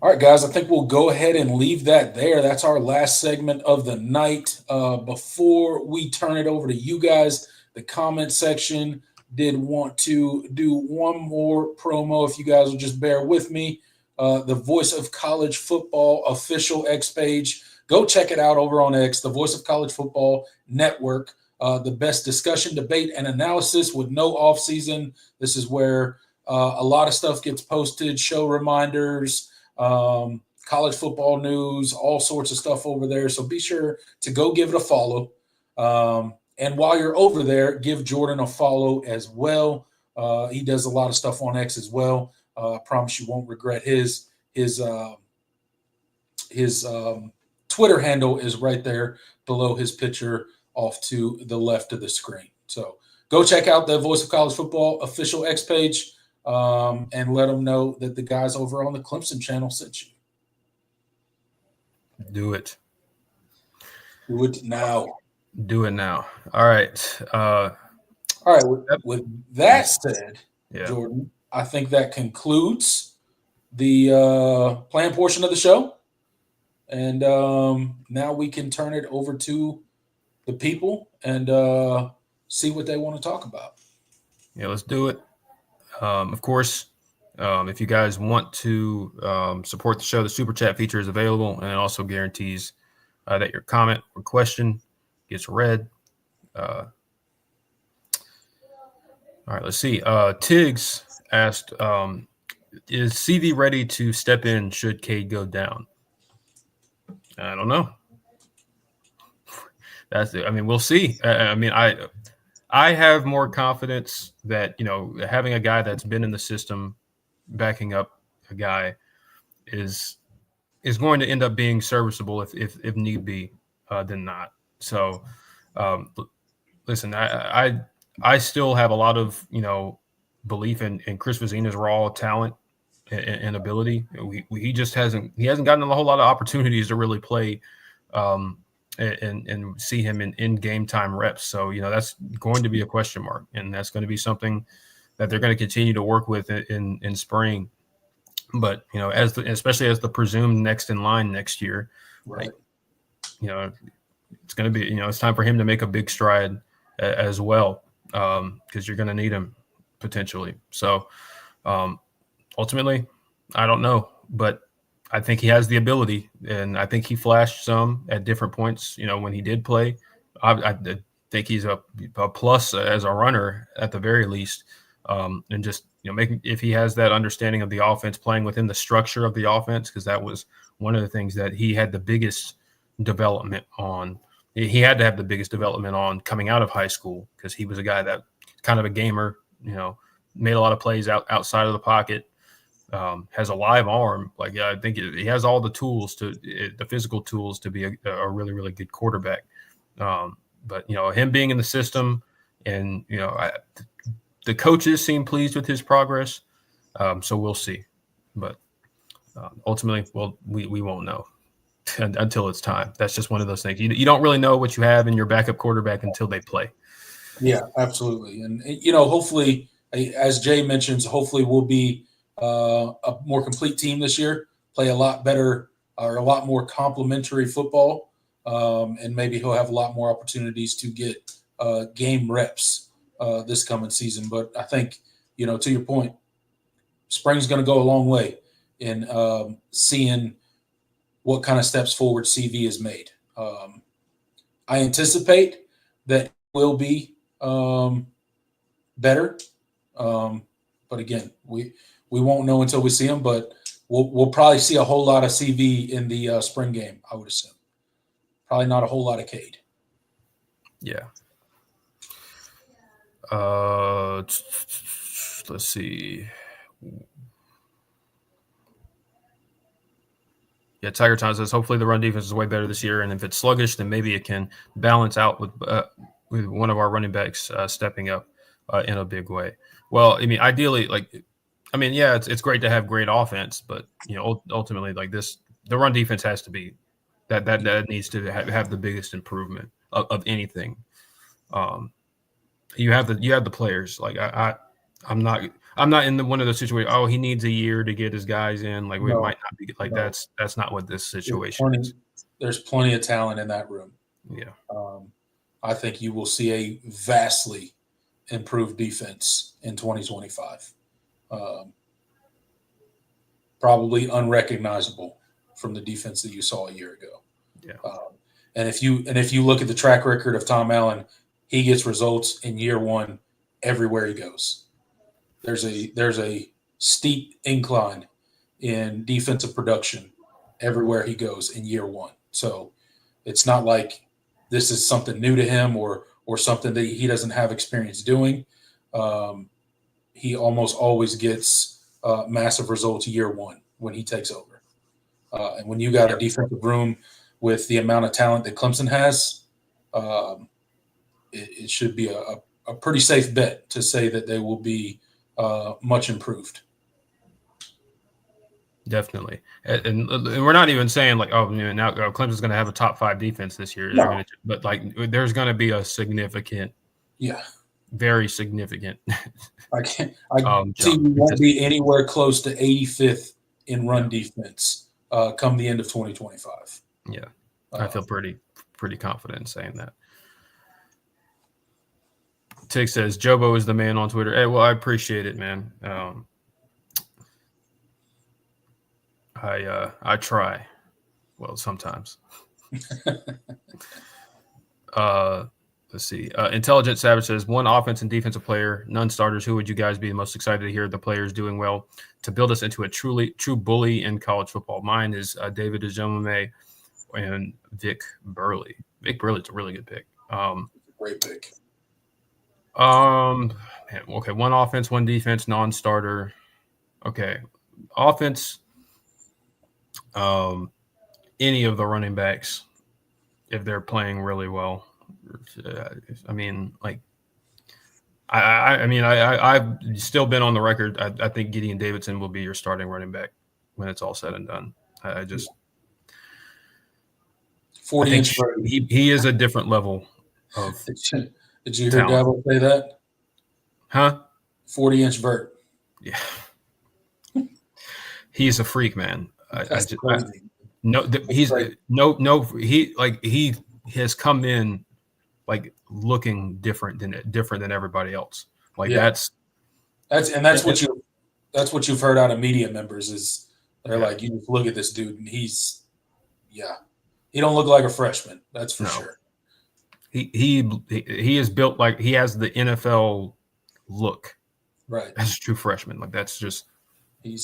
All right, guys, I think we'll go ahead and leave that there. That's our last segment of the night. Before we turn it over to you guys, the comment section did want to do one more promo. If you guys will just bear with me, the Voice of College Football official X page. Go check it out over on X, the Voice of College Football Network. The best discussion, debate, and analysis with no offseason. This is where a lot of stuff gets posted, show reminders, college football news, all sorts of stuff over there. So be sure to go give it a follow. And while you're over there, give Jordan a follow as well. He does a lot of stuff on X as well. I promise you won't regret his Twitter handle is right there below his picture off to the left of the screen. So go check out the Voice of College Football official X page. And let them know that the guys over on the Clemson channel sent you. Do it. Do it now. Do it now. All right. All right. With that said, Jordan, I think that concludes the planned portion of the show. And now we can turn it over to the people and see what they want to talk about. Yeah, let's do it. Of course, if you guys want to support the show, the Super Chat feature is available, and it also guarantees that your comment or question gets read. All right, let's see. Tiggs asked, is CV ready to step in should Cade go down? I don't know. We'll see. I have more confidence that, having a guy that's been in the system backing up a guy is going to end up being serviceable if need be than not. So, listen, I still have a lot of, belief in Chris Vizina's raw talent and ability. He just hasn't gotten a whole lot of opportunities to really play and see him in game time reps. So, that's going to be a question mark, and that's going to be something that they're going to continue to work with in spring. But, especially as the presumed next in line next year, right? It's going to be, it's time for him to make a big stride as well, because you're going to need him potentially. So ultimately, I don't know, but I think he has the ability, and I think he flashed some at different points, when he did play. I think he's a plus as a runner at the very least, and just, making, if he has that understanding of the offense, playing within the structure of the offense, because that was one of the things that he had the biggest development on. He had to have the biggest development on coming out of high school, because he was a guy that kind of a gamer, made a lot of plays outside of the pocket, has a live arm. I think he has all the tools the physical tools to be a really, really good quarterback. But, him being in the system, and, the coaches seem pleased with his progress. So we'll see. But ultimately, we won't know until it's time. That's just one of those things. You don't really know what you have in your backup quarterback until they play. Yeah, absolutely. And, hopefully, as Jay mentions, hopefully we'll be a more complete team this year, play a lot better or a lot more complementary football. And maybe he'll have a lot more opportunities to get game reps this coming season. But I think, to your point, spring's going to go a long way in seeing what kind of steps forward CV has made. I anticipate that it will be better. But again, we won't know until we see him, but we'll probably see a whole lot of CV in the spring game, I would assume. Probably not a whole lot of Cade. Yeah. Let's see. Yeah, Tiger Time says hopefully the run defense is way better this year, and if it's sluggish, then maybe it can balance out with one of our running backs stepping up in a big way. Well, ideally, it's great to have great offense, but ultimately, the run defense has to be that needs to have the biggest improvement of anything. You have the players. I'm not in one of those situations. Oh, he needs a year to get his guys in. We might not be no. That's not what this situation is. There's plenty of talent in that room. Yeah. I think you will see a vastly improved defense in 2025. Probably unrecognizable from the defense that you saw a year ago. Yeah. And if you look at the track record of Tom Allen, he gets results in year one everywhere he goes. There's a steep incline in defensive production everywhere he goes in year one. So it's not like this is something new to him or something that he doesn't have experience doing. He almost always gets massive results year one when he takes over. And when you got a defensive room with the amount of talent that Clemson has, it should be a pretty safe bet to say that they will be much improved. Definitely. And we're not even saying now Clemson's going to have a top 5 defense this year. No. But there's going to be a significant, very significant. I see you won't be anywhere close to 85th in run defense come the end of 2025. Yeah, I feel pretty confident in saying that. Tig says Jobo is the man on Twitter. Hey, well, I appreciate it, man. I try. Well, sometimes. Let's see. Intelligent Savage says, one offense and defensive player, none starters. Who would you guys be most excited to hear the players doing well to build us into a true bully in college football? Mine is David Ejimome and Vic Burley. Vic Burley's a really good pick. Great pick. Okay, one offense, one defense, non-starter. Okay, offense. Any of the running backs, if they're playing really well. I mean, like, I've still been on the record. I think Gideon Davidson will be your starting running back when it's all said and done. I just 40-inch. He is a different level of. Did you hear Dabo say that? Huh? 40-inch vert. Yeah. He's a freak, man. He has come in like looking different than everybody else. Like that's what you've heard out of media members is they're like, you just look at this dude and he don't look like a freshman. That's for sure. He is built like he has the NFL look. Right. As a true freshman. Like that's just you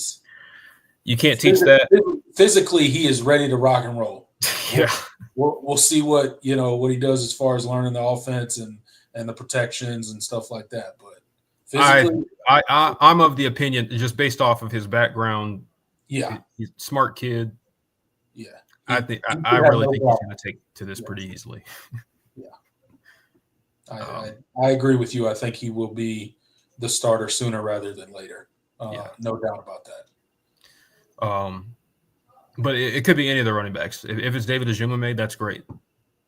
can't teach that. Physically, he is ready to rock and roll. Yeah. We'll see what he does as far as learning the offense and the protections and stuff like that. But physically, I'm of the opinion, just based off of his background. Yeah. He's a smart kid. Yeah. I really think he's going to take to this pretty easily. Yeah. I agree with you. I think he will be the starter sooner rather than later. No doubt about that. But it could be any of the running backs. If it's David Ejimome, that's great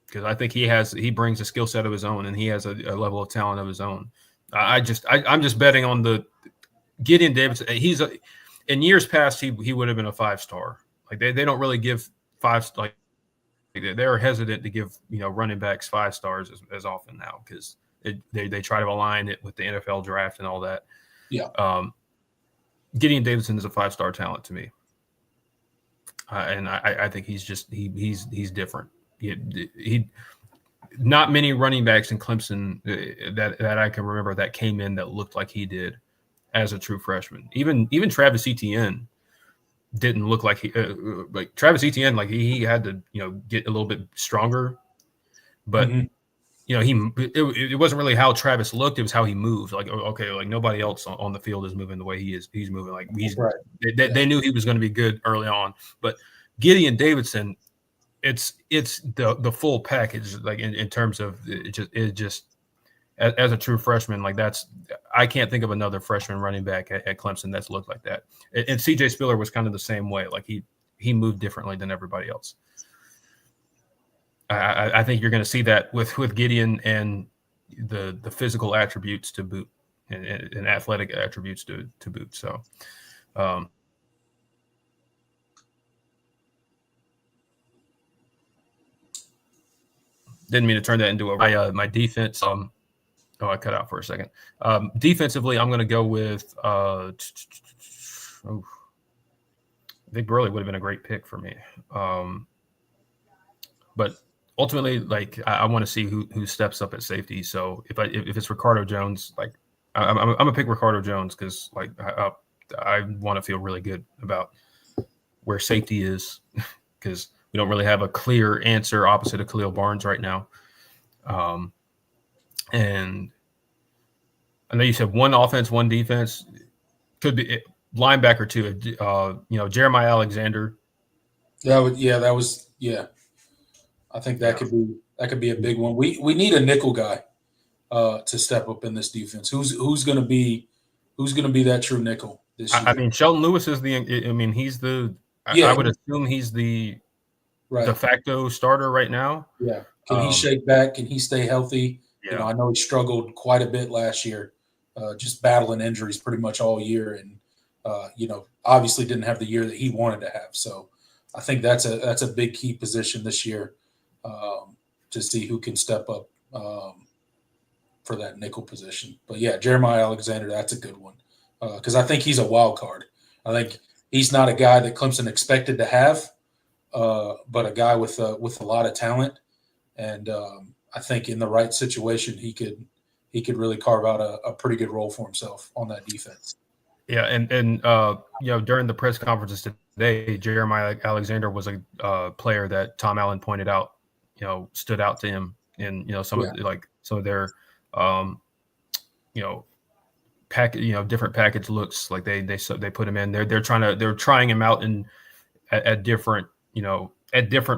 because I think he brings a skill set of his own and he has a level of talent of his own. I'm just betting on the Gideon Davidson. In years past he would have been a 5-star. Like they don't really give 5, like they're hesitant to give running backs 5 stars as often now because they try to align it with the NFL draft and all that. Yeah. Gideon Davidson is a 5-star talent to me. And I think he's different. He not many running backs in Clemson that I can remember that came in that looked like he did as a true freshman. Even Travis Etienne didn't look like like Travis Etienne. Like he had to get a little bit stronger, but it wasn't really how Travis looked. It was how he moved. Like okay, like nobody else on the field is moving the way he is. He's moving like he's right. They knew he was going to be good early on, but Gideon Davidson, it's the full package. Like in terms of it just as a true freshman, like I can't think of another freshman running back at Clemson that's looked like that. And CJ Spiller was kind of the same way. Like he moved differently than everybody else. I think you're going to see that with Gideon and the physical attributes to boot and athletic attributes to boot. So, didn't mean to turn that into my defense. I cut out for a second. Defensively, I'm going to go with Vic Burley would have been a great pick for me. But ultimately, like I want to see who steps up at safety. So if it's Ricardo Jones, like I'm gonna pick Ricardo Jones because like I want to feel really good about where safety is because we don't really have a clear answer opposite of Khalil Barnes right now. And I know you said one offense, one defense, could be linebacker too. Jeremiah Alexander. I think that could be a big one. We need a nickel guy to step up in this defense. Who's going to be that true nickel this year? I mean, Sheldon Lewis is he's the. I would assume he's the de facto starter right now. Yeah. Can he shake back? Can he stay healthy? Yeah. I know he struggled quite a bit last year, just battling injuries pretty much all year. And obviously didn't have the year that he wanted to have. So I think that's a big key position this year, to see who can step up for that nickel position. But yeah, Jeremiah Alexander, that's a good one, because I think he's a wild card. I think he's not a guy that Clemson expected to have, but a guy with a lot of talent, and I think in the right situation he could really carve out a pretty good role for himself on that defense. Yeah, and during the press conferences today, Jeremiah Alexander was a player that Tom Allen pointed out, stood out to him in some of their different package looks. Like they put him in. They're trying him out at different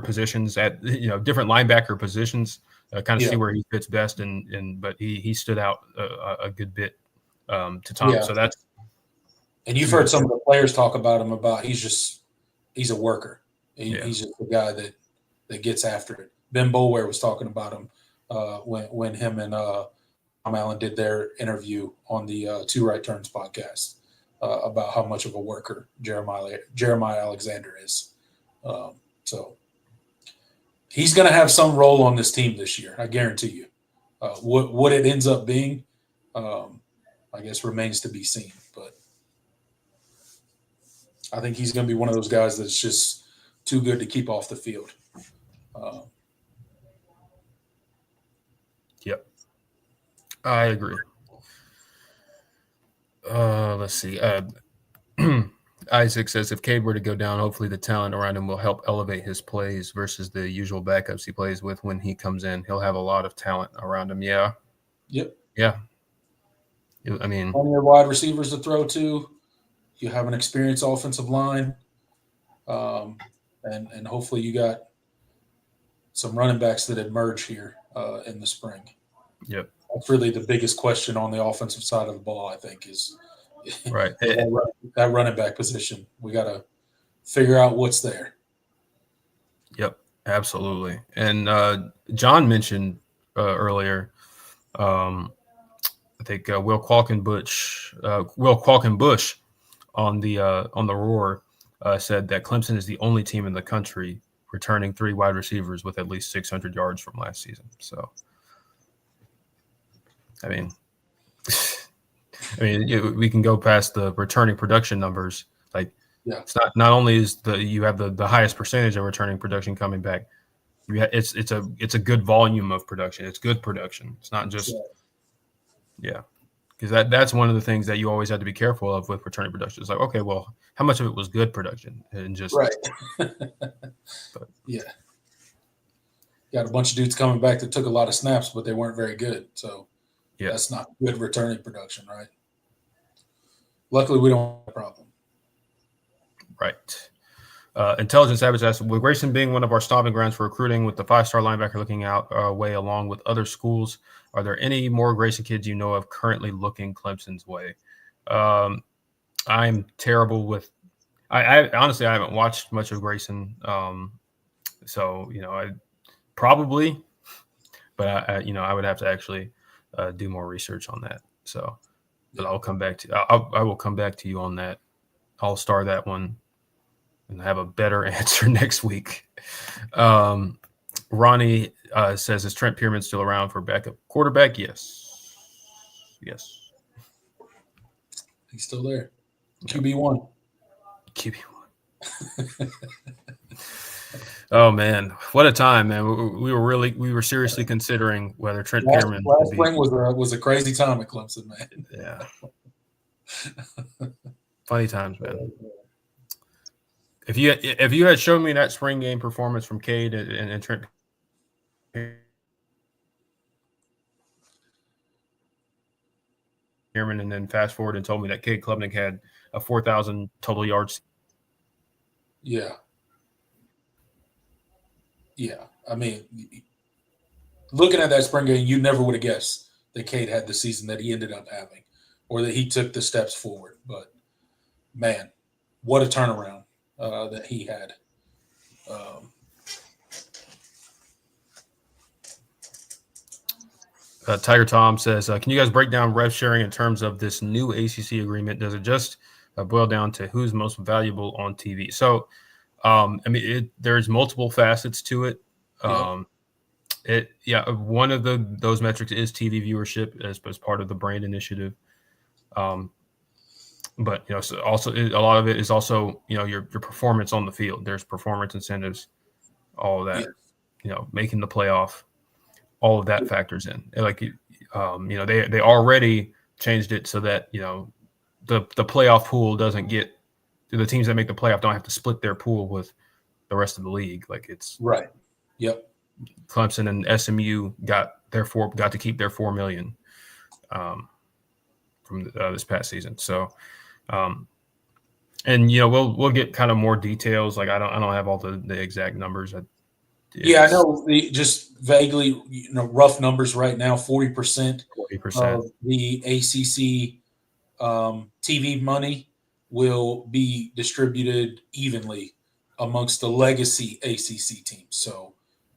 positions, at different linebacker positions, kind of see where he fits best. But he stood out a good bit to Tom. Yeah. So that's. And you've heard some of the players talk about him, about he's a worker. He's just a guy that gets after it. Ben Boulware was talking about him when him and Tom Allen did their interview on the Two Right Turns podcast about how much of a worker Jeremiah Alexander is. So he's going to have some role on this team this year, I guarantee you. What it ends up being, I guess, remains to be seen. But I think he's going to be one of those guys that's just too good to keep off the field. Yep. I agree. Let's see. Isaac says, if Cade were to go down, hopefully the talent around him will help elevate his plays versus the usual backups he plays with when he comes in. He'll have a lot of talent around him. Yeah. Yep. Yeah. I mean, plenty of wide receivers to throw to. You have an experienced offensive line, and hopefully you got some running backs that emerge here in the spring. Yep. That's really the biggest question on the offensive side of the ball, I think, is right. that running back position. We got to figure out what's there. Yep, absolutely. And John mentioned earlier, I think Will Qualkenbush on the Roar said that Clemson is the only team in the country returning 3 wide receivers with at least 600 yards from last season. So, I mean, we can go past the returning production numbers. Like, it's not only is you have the highest percentage of returning production coming back. It's a good volume of production. It's good production. It's not just because that's one of the things that you always have to be careful of with returning production. It's like, okay, well, how much of it was good production and just right? Yeah, got a bunch of dudes coming back that took a lot of snaps, but they weren't very good. So that's not good returning production, right? Luckily, we don't have a problem. Right. Intelligence Savage asks, with Grayson being one of our stomping grounds for recruiting, with the 5-star linebacker looking out our way along with other schools, are there any more Grayson kids you know of currently looking Clemson's way? I'm terrible with I honestly I haven't watched much of Grayson. So, I probably, but I would have to actually do more research on that. So, but I'll come back to I will come back to you on that. I'll star that one and have a better answer next week. Ronnie says, is Trent Pierman still around for backup quarterback? Yes. He's still there. QB1. Oh man, what a time, man! We were seriously considering whether Trent Pierman. Last spring was a crazy time at Clemson, man. Yeah. Funny times, man. If you had shown me that spring game performance from Cade and Trent Pierman, and then fast forward and told me that Cade Klubnik had a 4,000 total yards. Yeah. I mean, looking at that spring game, you never would have guessed that Cade had the season that he ended up having, or that he took the steps forward. But man, what a turnaround that he had. Tiger Tom says, can you guys break down rev sharing in terms of this new ACC agreement? Does it just boil down to who's most valuable on TV. So, there's multiple facets to it. One of those metrics is TV viewership as part of the brand initiative. But so also a lot of it is also your performance on the field. There's performance incentives, all of that. Making the playoff, all of that factors in. Like they already changed it so that the playoff pool doesn't get the teams that make the playoff don't have to split their pool with the rest of the league. Like it's right. Yep. Clemson and SMU got to keep their $4 million from this past season. So, and we'll get kind of more details. Like I don't have all the exact numbers. I know just vaguely, rough numbers right now. 40% of the ACC TV money will be distributed evenly amongst the legacy ACC teams. So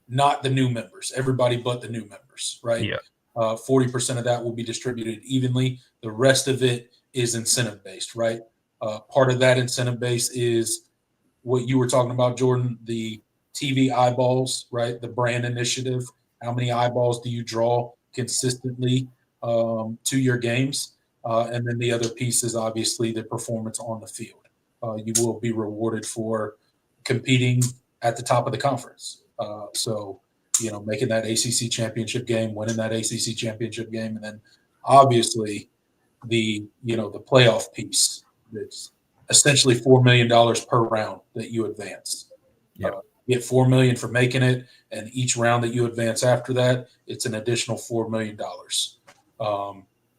not the new members, everybody but the new members, right? Yeah. 40% of that will be distributed evenly. The rest of it is incentive-based, right? Part of that incentive base is what you were talking about, Jordan, the TV eyeballs, right? The brand initiative. How many eyeballs do you draw consistently to your games? And then the other piece is obviously the performance on the field. You will be rewarded for competing at the top of the conference. So, making that ACC championship game, winning that ACC championship game, and then obviously the playoff piece. That's essentially $4 million per round that you advance. Yeah. You get $4 million for making it, and each round that you advance after that, it's an additional $4 million.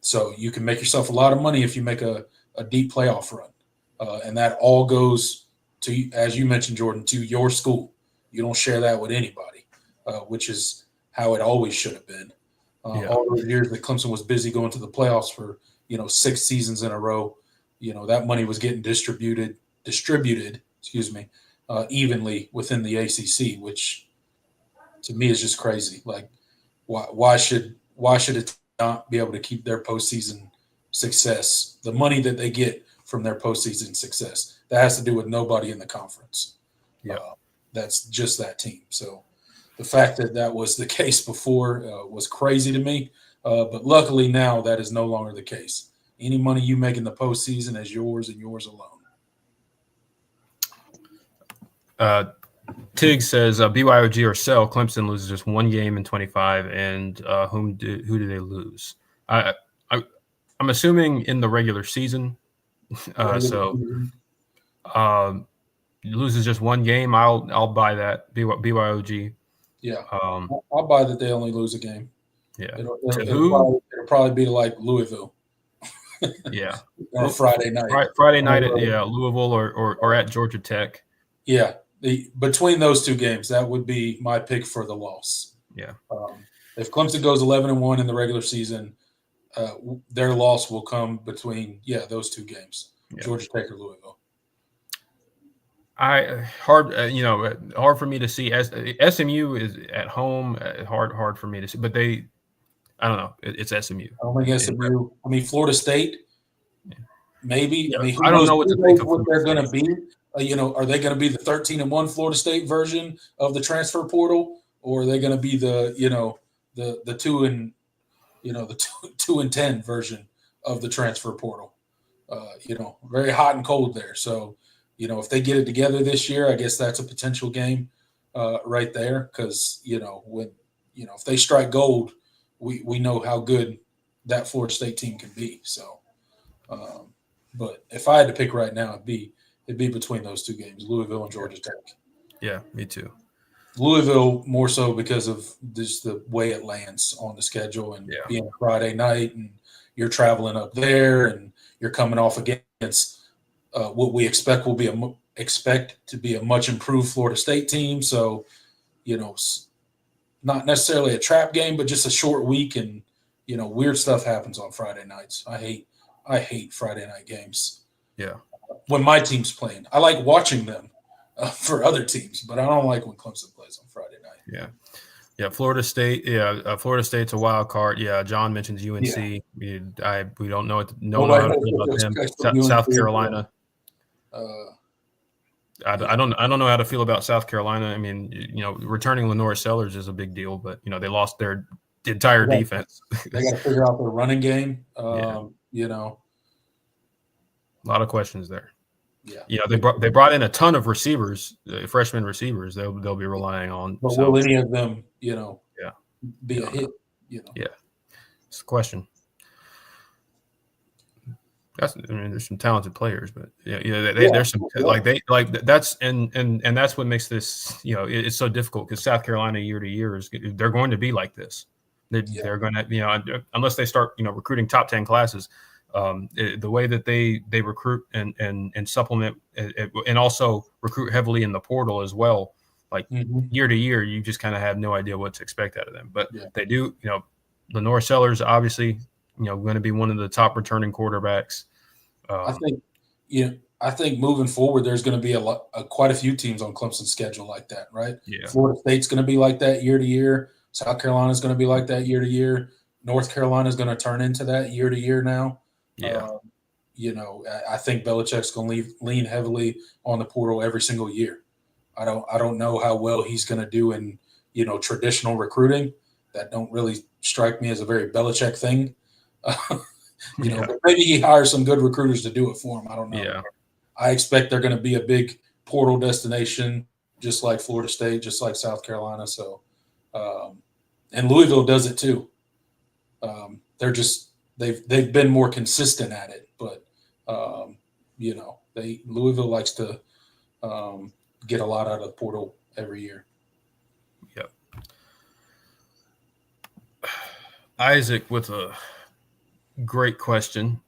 So you can make yourself a lot of money if you make a deep playoff run. And that all goes to, as you mentioned, Jordan, to your school. You don't share that with anybody, which is how it always should have been. All those years that Clemson was busy going to the playoffs for, 6 seasons in a row, that money was getting distributed, evenly within the ACC, which to me is just crazy. Like, why should it not be able to keep their postseason success, the money that they get from their postseason success? That has to do with nobody in the conference. That's just that team. So the fact that was the case before was crazy to me. But luckily now that is no longer the case. Any money you make in the postseason is yours and yours alone. Tig says BYOG or sell. Clemson loses just one game in 25, and who do they lose? I'm assuming in the regular season. Loses just one game. I'll buy that. BYOG. Yeah, I'll buy that they only lose a game. Yeah. It'll probably be like Louisville. Yeah. On Friday night. Friday night at Louisville or at Georgia Tech. Yeah. Between those two games, that would be my pick for the loss. Yeah. If Clemson goes 11-1 in the regular season, their loss will come between those two games, Georgia Tech or Louisville. Hard for me to see. As SMU is at home, hard for me to see. But I don't know. It's SMU. I don't think SMU. I mean, Florida State, maybe. Yeah, I mean, I don't know what to think of what they're going to be. Are they going to be the 13-1 Florida State version of the transfer portal, or are they going to be the 2-10 version of the transfer portal? Very hot and cold there. So, if they get it together this year, I guess that's a potential game right there. Because if they strike gold, we know how good that Florida State team can be. So, but if I had to pick right now, it'd be between those two games, Louisville and Georgia Tech. Yeah, me too. Louisville more so because of just the way it lands on the schedule and being a Friday night, and you're traveling up there and you're coming off against what we expect to be a much improved Florida State team. So, not necessarily a trap game, but just a short week, and weird stuff happens on Friday nights. I hate Friday night games. Yeah. When my team's playing, I like watching them for other teams, but I don't like when Clemson plays on Friday night. Yeah. Yeah, Florida State. Yeah, Florida State's a wild card. Yeah, John mentions UNC. Yeah. We don't know Nobody how to knows feel what about to them. expect from South UNC. Carolina. I don't know how to feel about South Carolina. I mean, returning Lenore Sellers is a big deal, but they lost their entire defense. They got to figure out their running game. Yeah. A lot of questions there. Yeah. They brought in a ton of receivers, freshman receivers. They'll be relying on. But will any of them, be a hit? Yeah, it's a question. There's some talented players, but there's some that's and that's what makes this it's so difficult because South Carolina year to year they're going to be like this. They're going to unless they start recruiting top 10 classes. The way that they recruit and supplement and also recruit heavily in the portal as well, like year to year, you just kind of have no idea what to expect out of them. But they do, Lenore Sellers obviously, going to be one of the top returning quarterbacks. I think moving forward, there's going to be quite a few teams on Clemson's schedule like that, right? Yeah. Florida State's going to be like that year to year. South Carolina's going to be like that year to year. North Carolina's going to turn into that year to year now. Yeah. I think Belichick's going to lean heavily on the portal every single year. I don't know how well he's going to do in, traditional recruiting. That don't really strike me as a very Belichick thing. But maybe he hires some good recruiters to do it for him. I don't know. Yeah. I expect they're going to be a big portal destination, just like Florida State, just like South Carolina. So, and Louisville does it too. They've been more consistent at it, but Louisville likes to get a lot out of the portal every year. Yep. Isaac with a great question,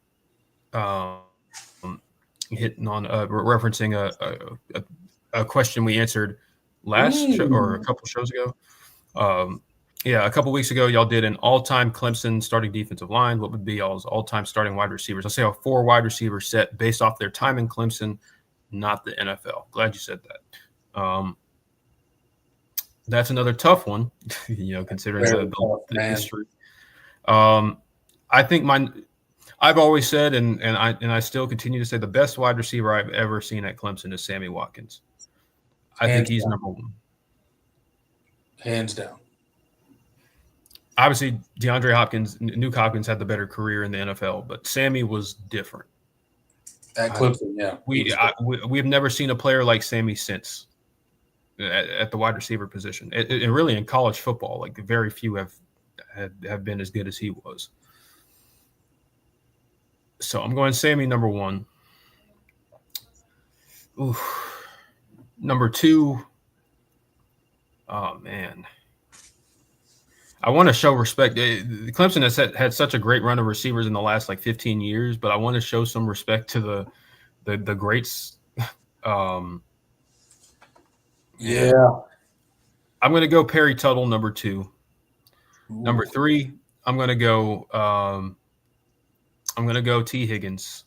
hitting on referencing a question we answered last show, or a couple shows ago. A couple weeks ago, y'all did an all-time Clemson starting defensive line. What would be y'all's all-time starting wide receivers? I'll say a 4 wide receiver set based off their time in Clemson, not the NFL. Glad you said that. That's another tough one, considering the history. I think I've always said, and I still continue to say, the best wide receiver I've ever seen at Clemson is Sammy Watkins. I think he's number one. Hands down. Obviously, Nuke Hopkins had the better career in the NFL, but Sammy was different. At Clemson, yeah. We've never seen a player like Sammy since at the wide receiver position. And really in college football, like very few have been as good as he was. So I'm going Sammy number one. Ooh. Number two. Oh, man. I want to show respect. Clemson has had such a great run of receivers in the last 15 years, but I want to show some respect to the greats. I'm going to go Perry Tuttle, number 2. Ooh. Number 3, I'm going to go T. Higgins.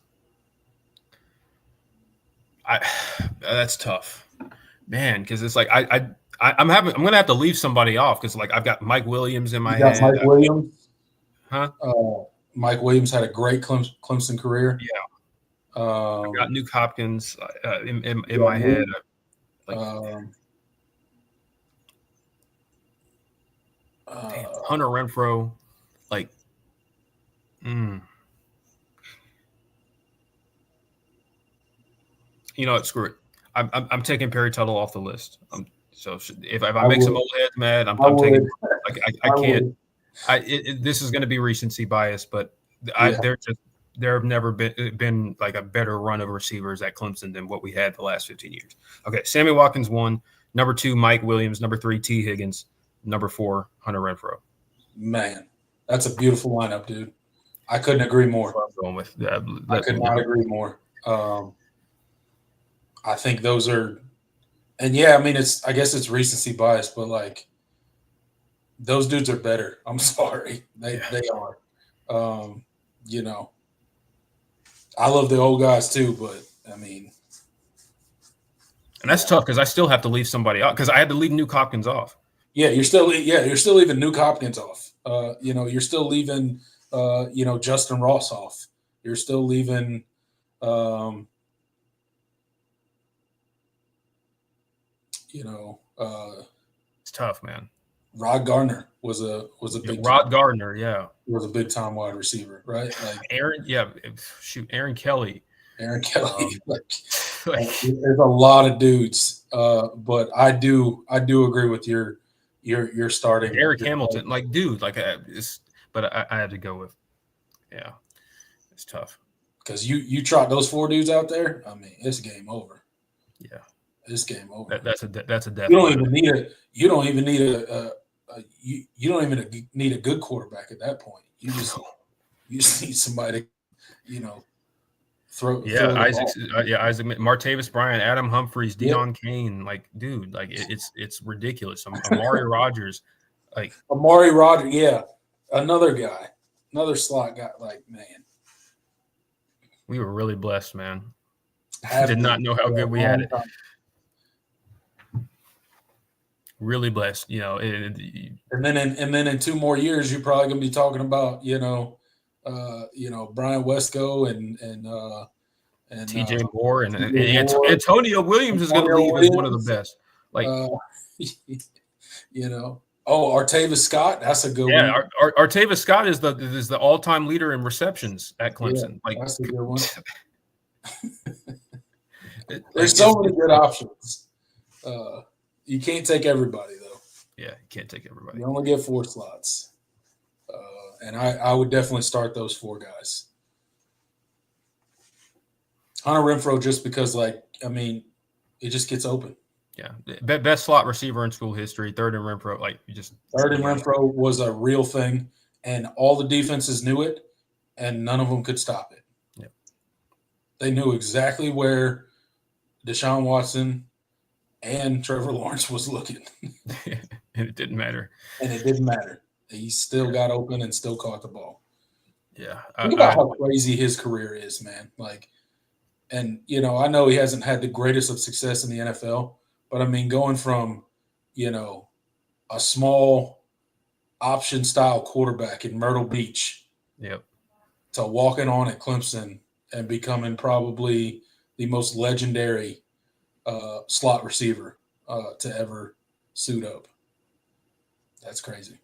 That's tough, man, because it's like I'm going to have to leave somebody off because I've got Mike Williams in my head. Mike Williams? Huh? Mike Williams had a great Clemson career. Yeah. I've got Nuke Hopkins in my head. Hunter Renfrow, screw it. I'm taking Perry Tuttle off the list. So if I make some old heads mad, I'm taking. I can't. This is going to be recency bias, but there have never been a better run of receivers at Clemson than what we had the last 15 years. Okay, Sammy Watkins 1, number 2 Mike Williams, number 3 T. Higgins, number 4 Hunter Renfrow. Man, that's a beautiful lineup, dude. I couldn't agree more. I could not agree more. I think those are. And I guess it's recency bias, but those dudes are better. I'm sorry. They are. I love the old guys too, but and that's tough because I still have to leave somebody out because I had to leave Nuke Hopkins off. you're still leaving Nuke Hopkins off. You're still leaving Justin Ross off. You're still leaving It's tough, man. Rod Gardner was a big Rod Gardner, was a big time wide receiver, right? Like Aaron Kelly. Aaron Kelly. There's a lot of dudes, but I do agree with your starting. Eric Hamilton, but I had to go with, it's tough because you trot those 4 dudes out there. I mean, it's game over. Yeah, it's game over. That's a definite. You don't even need a good quarterback at that point. You just need somebody to, throw. Isaac, Martavis Bryant, Adam Humphries, Deion Kane, dude, it's ridiculous. Amari Rogers, Amari Rogers, another guy, another slot guy. Man, we were really blessed, man. Did not know how good we had it. Really blessed, and then in 2 more years, you're probably going to be talking about, Brian Wesco and TJ Moore and Antonio Williams is going to leave as one of the best. Artavis Scott, that's a good one. Yeah, Artavis Scott is the all-time leader in receptions at Clemson. That's a good one. There's so many good options. You can't take everybody, though. Yeah, you can't take everybody. You only get 4 slots. And I would definitely start those 4 guys. Hunter Renfrow, just because, it just gets open. Yeah, best slot receiver in school history. Third and Renfrow, Third and Renfrow was a real thing, and all the defenses knew it, and none of them could stop it. Yeah, they knew exactly where Deshaun Watson and Trevor Lawrence was looking. And it didn't matter. He still got open and still caught the ball. Yeah. Think about how crazy his career is, man. I know he hasn't had the greatest of success in the NFL, but going from, a small option style quarterback in Myrtle Beach to walking on at Clemson and becoming probably the most legendary slot receiver to ever suit up. That's crazy.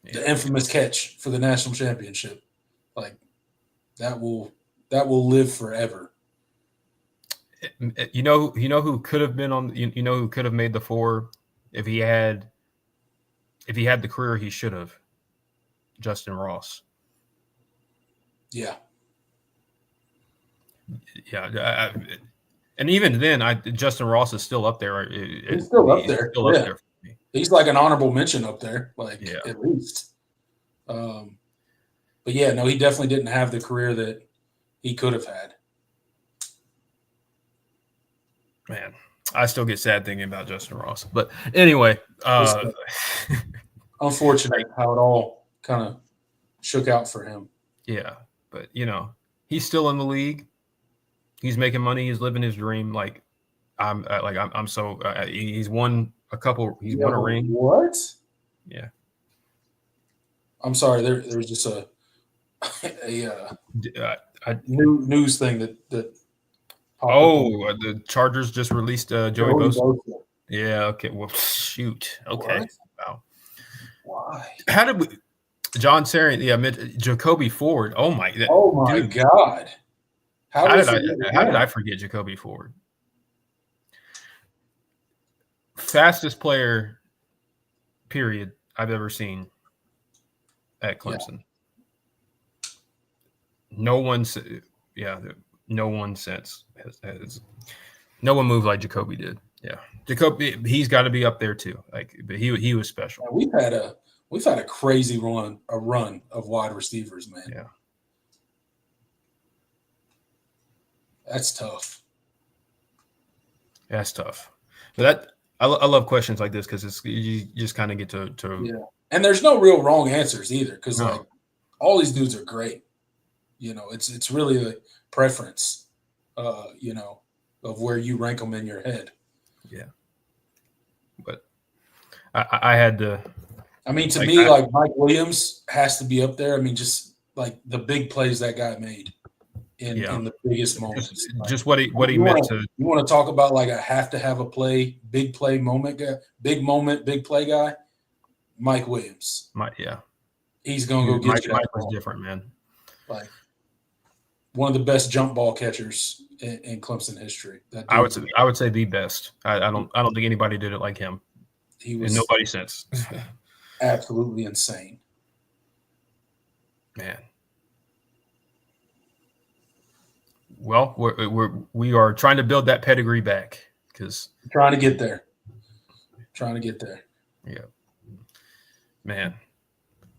Yeah. The infamous catch for the national championship, that will live forever. You know who could have been on. Who could have made the 4 if he had the career he should have. Justin Ross. Yeah. Yeah. And even then, Justin Ross is still up there. He's still up there. Up there for me. He's like an honorable mention up there, at least. But he definitely didn't have the career that he could have had. Man, I still get sad thinking about Justin Ross. But anyway, unfortunate how it all kind of shook out for him. Yeah, but he's still in the league. He's making money. He's living his dream. He's won a couple. He's won a ring. What? Yeah. I'm sorry. There's just a news thing that. The Chargers just released Joey Bosa. Yeah. Okay. Well, shoot. Okay. What? Wow. Why? How did we? John Sarian. Yeah. Jacoby Ford. Oh my. God. How did I forget Jacoby Ford? Fastest player, period, I've ever seen at Clemson. Yeah. No one since no one moved like Jacoby did. Yeah, Jacoby, he's got to be up there too. But he was special. Yeah, we've had a crazy run of wide receivers, man. Yeah, that's tough. That's tough. But I love questions like this because you just kind of get to yeah. And there's no real wrong answers either because all these dudes are great. It's really a preference, of where you rank them in your head. Yeah. But I had to. I mean, to me, like Mike Williams has to be up there. I mean, just like the big plays that guy made in the biggest moments. Just what he meant to. You want to talk about like a have to have a play, big play moment guy, big moment, big play guy? Mike Williams. He's gonna go get you. Mike was different, man. Like one of the best jump ball catchers in Clemson history. I would say the best. I don't think anybody did it like him. He was, and nobody since. Absolutely insane, man. Well, we are trying to build that pedigree back because trying to get there. Yeah, man.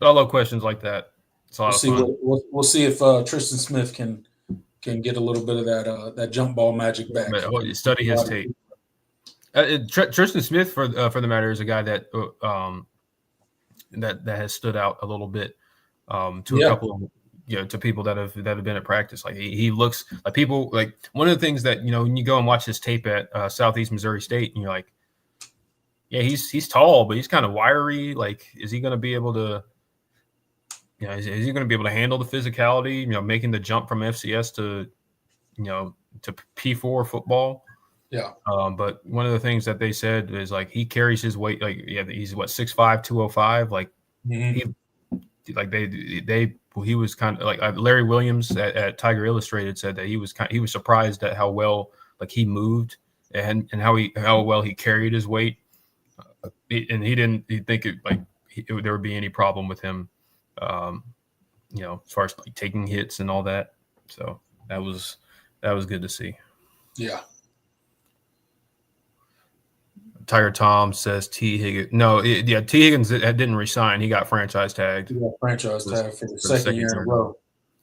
All those questions like that. It's a lot of fun. We'll see if Tristan Smith can get a little bit of that jump ball magic back. Study his tape. Tristan Smith, for the matter, is a guy that that has stood out a little bit to a couple of to people that have been at practice. Like he looks like people like one of the things that when you go and watch his tape at Southeast Missouri State, and you're like, yeah, he's tall, but he's kind of wiry. Like, is he going to be able to? Is he going to be able to handle the physicality? Making the jump from FCS to to P4 football. Yeah. But one of the things that they said is like he carries his weight. Like, he's 6'5", 205. Like he was kind of like Larry Williams at Tiger Illustrated said that he was surprised at how well he moved and how well he carried his weight. And he didn't think there would be any problem with him. As far as taking hits and all that. So that was good to see. Yeah. Tiger Tom says T. Higgins. No, T. Higgins didn't resign. He got franchise tagged. He got franchise tagged for the second year in a row.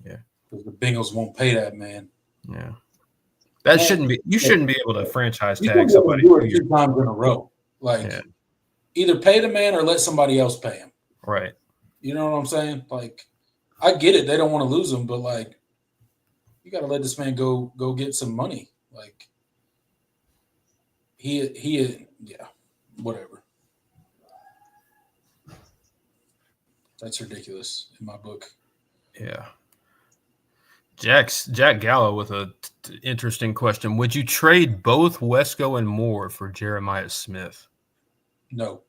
Yeah. Because the Bengals won't pay that man. Yeah. That shouldn't be. You shouldn't be able to franchise tag somebody. Do it 2 times in a row. Either pay the man or let somebody else pay him. Right. You know what I'm saying? Like, I get it. They don't want to lose him, but you got to let this man go get some money. Like, whatever. That's ridiculous in my book. Yeah. Jack Gallo with a interesting question. Would you trade both Wesco and Moore for Jeremiah Smith? No.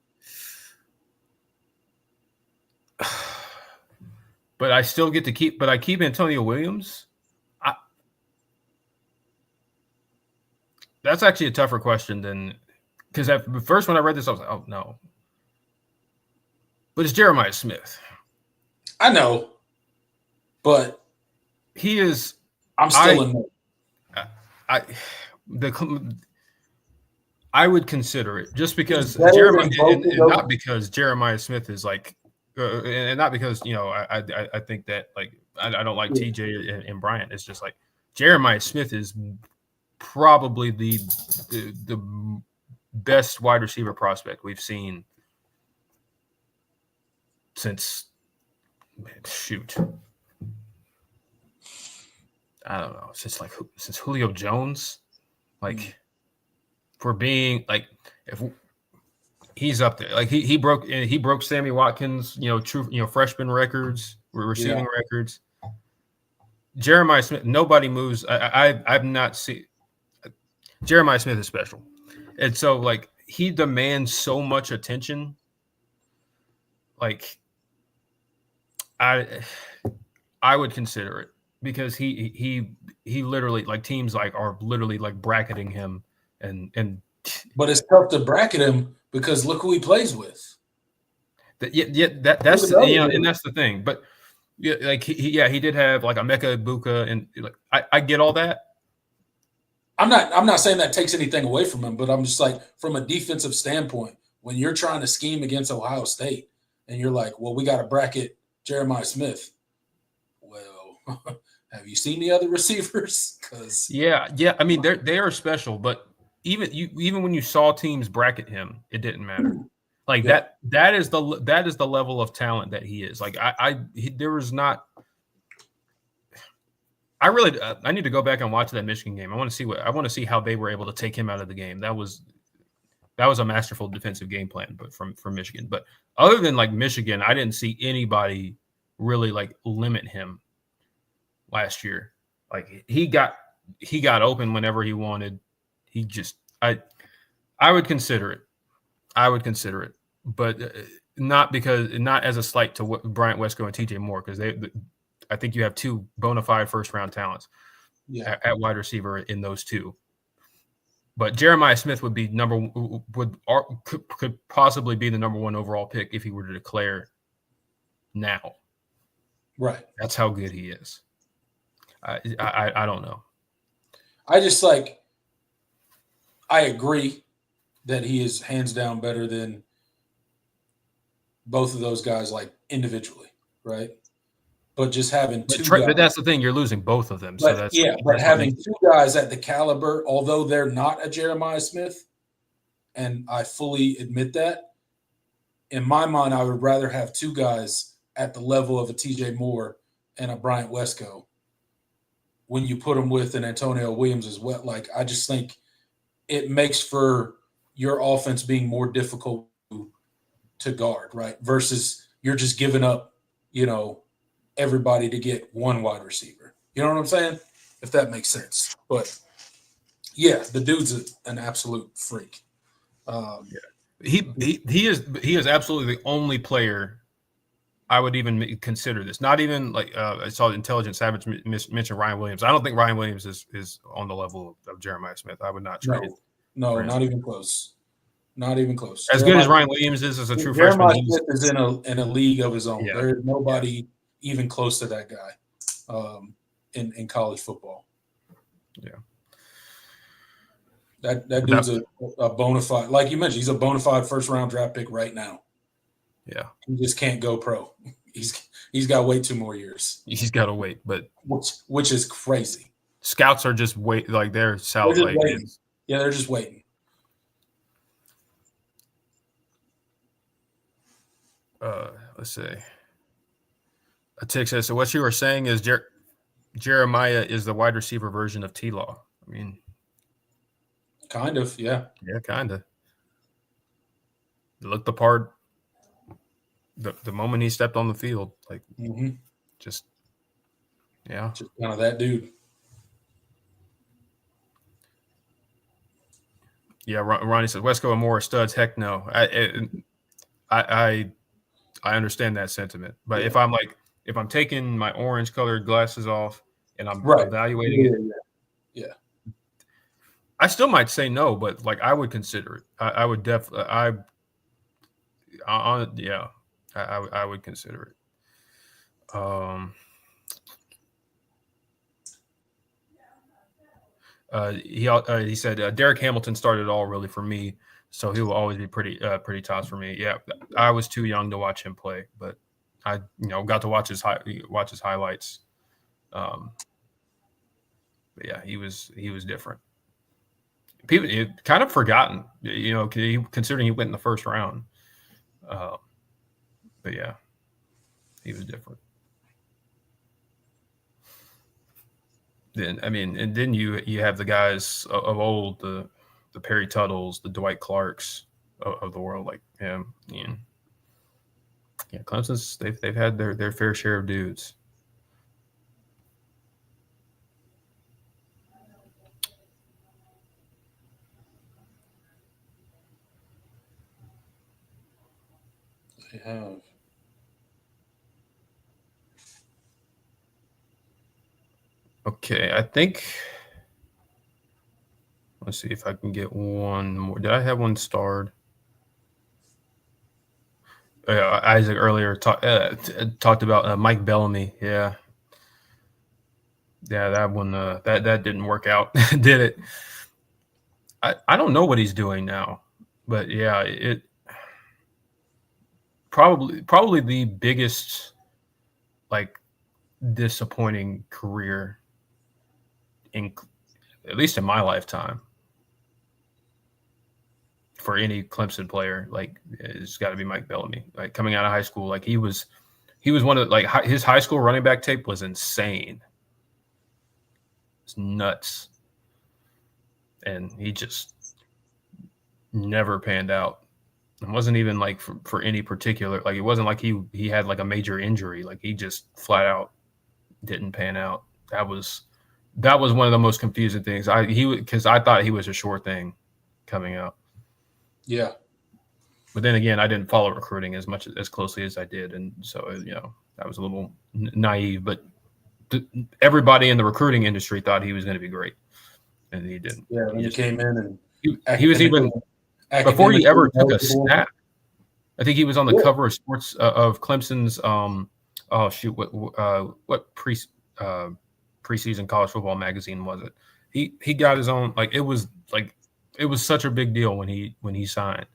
But I still get to keep. But I keep Antonio Williams. That's actually a tougher question than because at first when I read this, I was like, oh no. But it's Jeremiah Smith. I know, but he is. I'm still I would consider it just because Jeremiah, and not because Jeremiah Smith is and not because I think that I don't like TJ and Bryant. It's just Jeremiah Smith is probably the best wide receiver prospect we've seen since I don't know, since Julio Jones, for being if he's up there, he broke Sammy Watkins, true, freshman records, receiving records. Jeremiah Smith, nobody moves. I've not seen. Jeremiah Smith is special, and so he demands so much attention. I would consider it because he literally teams are literally bracketing him and. But it's tough to bracket him because look who he plays with. That's and that's the thing. But he did have a Mecca Ibuka, and I get all that. I'm not saying that takes anything away from him, but I'm just from a defensive standpoint, when you're trying to scheme against Ohio State and you're well, we got to bracket Jeremiah Smith. Well, have you seen the other receivers? I mean they are special, but even when you saw teams bracket him, it didn't matter. That is the level of talent that he is. There was not. I need to go back and watch that Michigan game. I want to see how they were able to take him out of the game. That was That was a masterful defensive game plan, but from Michigan. But other than like Michigan, I didn't see anybody really like limit him last year. Like he got open whenever he wanted. He just I would consider it. But not as a slight to Bryant Wesco and TJ Moore, because I think you have two bona fide first round talents at wide receiver in those two. But Jeremiah Smith would be could possibly be the number one overall pick if he were to declare now. Right. That's how good he is. I don't know. I just I agree that he is hands down better than both of those guys, like individually, right? But just having two guys, but that's the thing, you're losing both of them. But having two guys at the caliber, although they're not a Jeremiah Smith, and I fully admit that, in my mind, I would rather have two guys at the level of a TJ Moore and a Bryant Wesco when you put them with an Antonio Williams as well. Like, I just think it makes for your offense being more difficult to guard, right? Versus you're just giving up, everybody to get one wide receiver. You know what I'm saying? If that makes sense. But yeah, the dude's an absolute freak. He is absolutely the only player I would even consider this. Not even like I saw Intelligent Savage mention Ryan Williams. I don't think Ryan Williams is on the level of Jeremiah Smith. I would not trade. No, not even close. Not even close. As good as Ryan Williams is as a true freshman, Jeremiah Smith is in a league of his own. Yeah. There is nobody even close to that guy in college football. Yeah. That dude's a bona fide, like you mentioned, he's a bona fide first round draft pick right now. Yeah. He just can't go pro. He's got way 2 more years. He's got to wait, but which is crazy. Scouts are just they're waiting. Yeah, they're just waiting. Let's see. A tick says, so what you were saying is Jeremiah is the wide receiver version of T-Law. I mean, kind of, yeah. Yeah, kind of. Looked the part the moment he stepped on the field. Like, just kind of that dude. Yeah, Ronnie says, Wesco and Moore are studs. Heck no. I understand that sentiment. But if I'm taking my orange colored glasses off and I'm evaluating it, yeah, I still might say no, but like I would consider it. I would definitely. I would consider it. He said Derek Hamilton started it all really for me, so he will always be pretty tops for me. Yeah, I was too young to watch him play, but I got to watch his highlights. But yeah, he was different. People kind of forgotten, considering he went in the first round. But yeah, he was different. Then you have the guys of old, the Perry Tuttles, the Dwight Clarks of the world, like him. Yeah, Clemson's they've had their fair share of dudes. They have. Okay, I think. Let's see if I can get one more. Did I have one starred? Isaac earlier talked about Mike Bellamy. Yeah, that one. That didn't work out, did it? I don't know what he's doing now, but yeah, it probably the biggest disappointing career at least in my lifetime for any Clemson player. It's got to be Mike Bellamy. Coming out of high school, he was one of his high school running back tape was insane. It's nuts, and he just never panned out. It wasn't even like for any particular, like it wasn't like he had like a major injury. Like he just flat out didn't pan out. That was one of the most confusing things. Because I thought he was a sure thing coming out. Yeah. But then again, I didn't follow recruiting as closely as I did, and so I was a little naive. But everybody in the recruiting industry thought he was going to be great, and he didn't. Yeah, when he came in and he was even before he ever took a snap. I think he was on the cover of Sports of Clemson's. What preseason college football magazine was it? He got his own. It was such a big deal when he signed.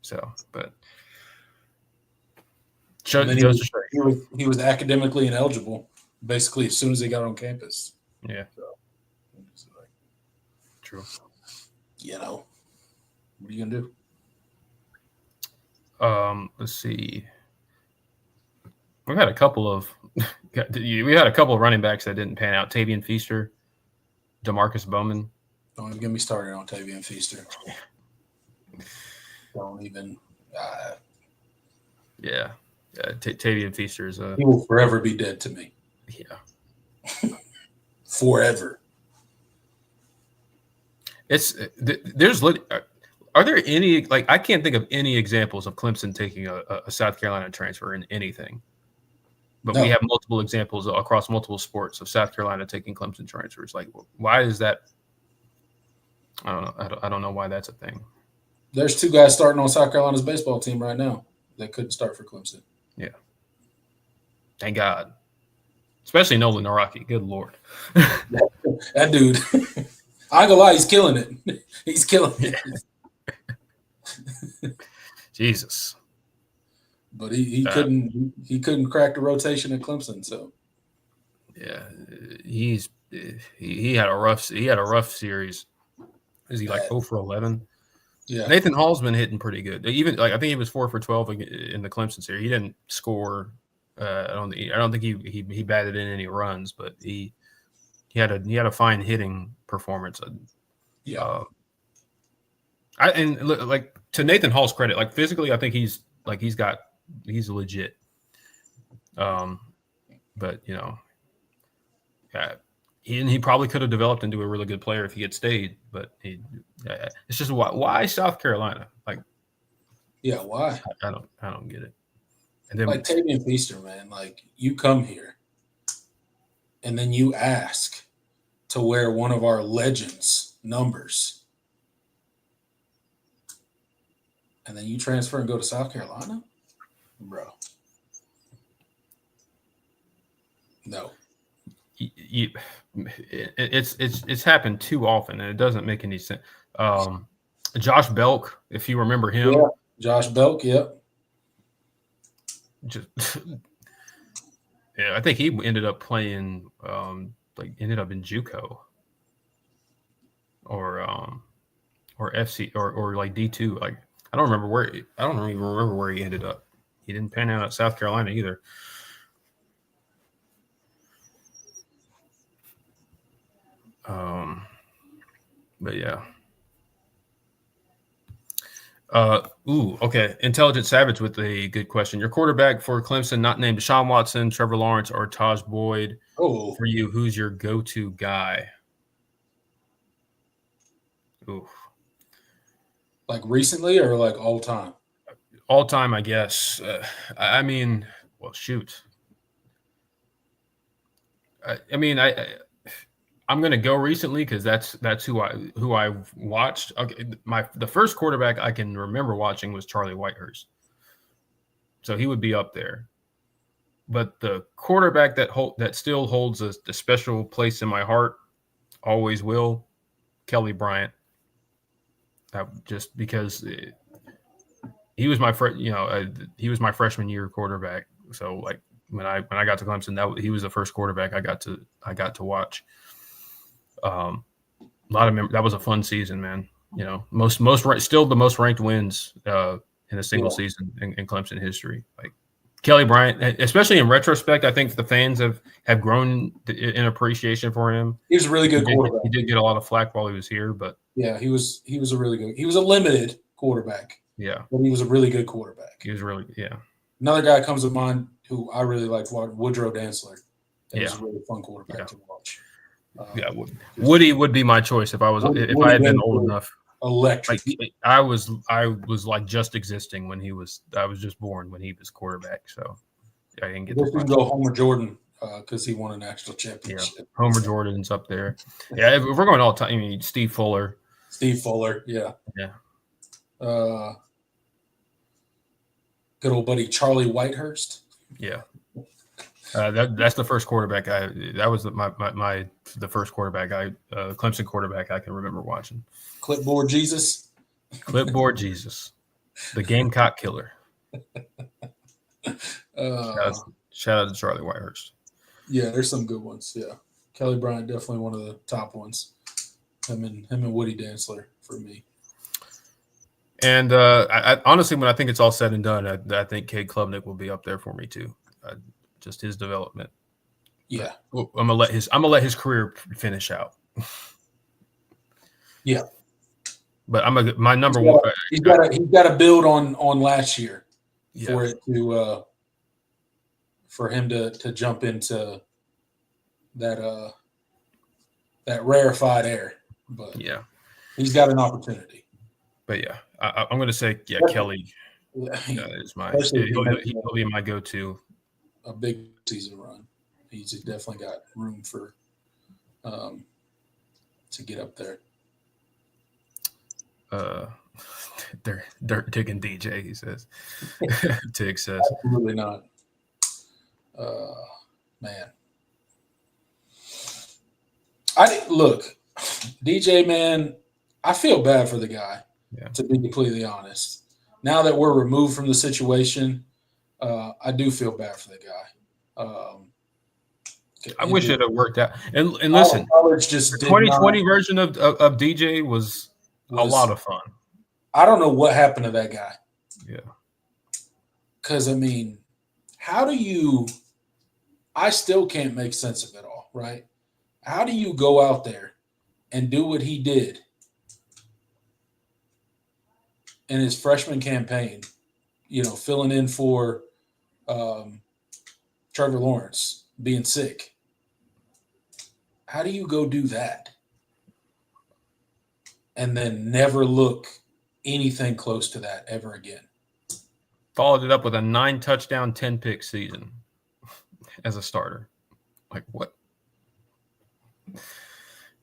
So, but he was academically ineligible basically as soon as he got on campus. Yeah. So, true. What are you gonna do? Let's see. We had a couple of running backs that didn't pan out. Tavian Feaster, DeMarcus Bowman. Don't even get me started on Tavian Feaster. Don't even. Tavian Feaster is he will forever be dead to me. Yeah. Forever. Are there any, I can't think of any examples of Clemson taking a South Carolina transfer in anything, but we have multiple examples across multiple sports of South Carolina taking Clemson transfers. Why is that? I don't know. I don't know why that's a thing. There's 2 guys starting on South Carolina's baseball team right now that couldn't start for Clemson. Yeah. Thank God. Especially Nolan Naraki. Good Lord. That dude. I ain't gonna lie, he's killing it. He's killing it. Jesus. But he couldn't crack the rotation at Clemson, so yeah, he had a rough series. Is he 0 for 11? Yeah. Nathan Hall's been hitting pretty good. Even I think he was 4 for 12 in the Clemson series. He didn't score. I don't think he batted in any runs, but he had a fine hitting performance. Yeah. To Nathan Hall's credit, physically, I think he's legit. But he probably could have developed into a really good player if he had stayed. But it's just why South Carolina? Yeah, why? I don't get it. And then Tavian Feaster, man, you come here and then you ask to wear one of our legends' numbers. And then you transfer and go to South Carolina? Bro. No. It's happened too often, and it doesn't make any sense. Josh Belk, if you remember him. Yeah, Josh Belk, yep. I think he ended up playing ended up in JUCO or FC or D2. I don't even remember where he ended up. He didn't pan out at South Carolina either. But yeah. Okay. Intelligent Savage with a good question. Your quarterback for Clemson, not named Deshaun Watson, Trevor Lawrence, or Taj Boyd. Oh. For you, who's your go-to guy? Ooh. Recently or all time? All time, I guess. I mean, well, shoot. I'm going to go recently because that's who I've watched. Okay, the first quarterback I can remember watching was Charlie Whitehurst, so he would be up there. But the quarterback that still holds a special place in my heart, always will, Kelly Bryant. Just because he was my he was my freshman year quarterback. So when I got to Clemson, he was the first quarterback I got to watch. A lot of that was a fun season, man. Still the most ranked wins in a single season in Clemson history. Kelly Bryant, especially in retrospect, I think the fans have grown in appreciation for him. He was a really good quarterback. He did get a lot of flack while he was here, but yeah, he was a really good. He was a limited quarterback. Yeah, but he was a really good quarterback. He was really Another guy comes to mind who I really liked, Woodrow Dantzler. It was a really fun quarterback to watch. Woody would be my choice if I had been old enough. Electric. I was like just existing when I was just born when he was quarterback, so I didn't get to go Homer Jordan because he won a national championship. Yeah, Homer Jordan's up there. Yeah, if we're going all time, I mean Steve Fuller. Yeah. Good old buddy Charlie Whitehurst. Yeah. That's the first quarterback that was the first quarterback Clemson quarterback I can remember watching. Clipboard Jesus. The Gamecock Killer. Shout out to Charlie Whitehurst. Yeah, there's some good ones. Yeah, Kelly Bryant definitely one of the top ones. Him and Woody Dantzler for me. And I honestly, when I think it's all said and done, I think Cade Klubnik will be up there for me too. Just his development. Yeah, I'm gonna let his career finish out. Yeah, but my number one. He's got to build on last year for it to for him to jump into that rarefied air. But he's got an opportunity. But I'm going to say Kelly is my he'll be my go-to. A big season run. He's definitely got room for to get up there. They're digging DJ, he says. Tig says. Absolutely not. Man. Look, DJ, man, I feel bad for the guy, to be completely honest. Now that we're removed from the situation, I do feel bad for the guy. I wish it had worked out. And listen, the 2020 version of DJ was a lot of fun. I don't know what happened to that guy. Yeah. Because, I mean, how do you – I still can't make sense of it all, right? How do you go out there and do what he did in his freshman campaign, filling in for Trevor Lawrence being sick? How do you go do that and then never look anything close to that ever again? Followed it up with a 9-touchdown, 10-pick season as a starter. Like, what?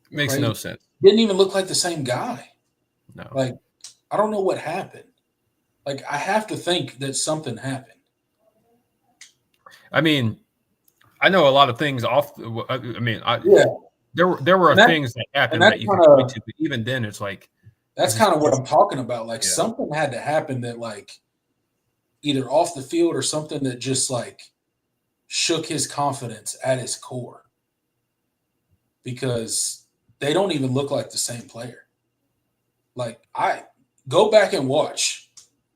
Makes no sense. Didn't even look like the same guy. No. Like, I don't know what happened. Like, I have to think that something happened. I mean, I know a lot of things off. I mean, there were things that happened that you can point to, but even then, it's like that's kind of what I'm talking about. Like, something had to happen that, like, either off the field or something that just like shook his confidence at his core, because they don't even look like the same player. Like, I go back and watch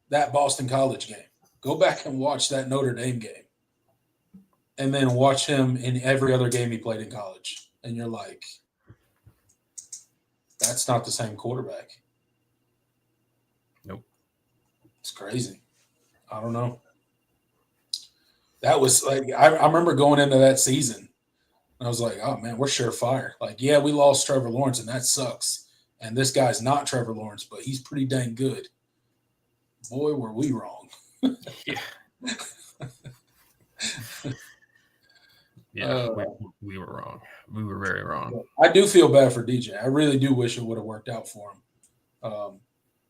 that Boston College game. Go back and watch that Notre Dame game. And then watch him in every other game he played in college. And you're like, that's not the same quarterback. Nope. It's crazy. I don't know. That was like, I remember going into that season. And I was like, oh, man, we're surefire. Like, yeah, we lost Trevor Lawrence, and that sucks. And this guy's not Trevor Lawrence, but he's pretty dang good. Boy, were we wrong. We were wrong. We were very wrong. I do feel bad for DJ. I really do wish it would have worked out for him.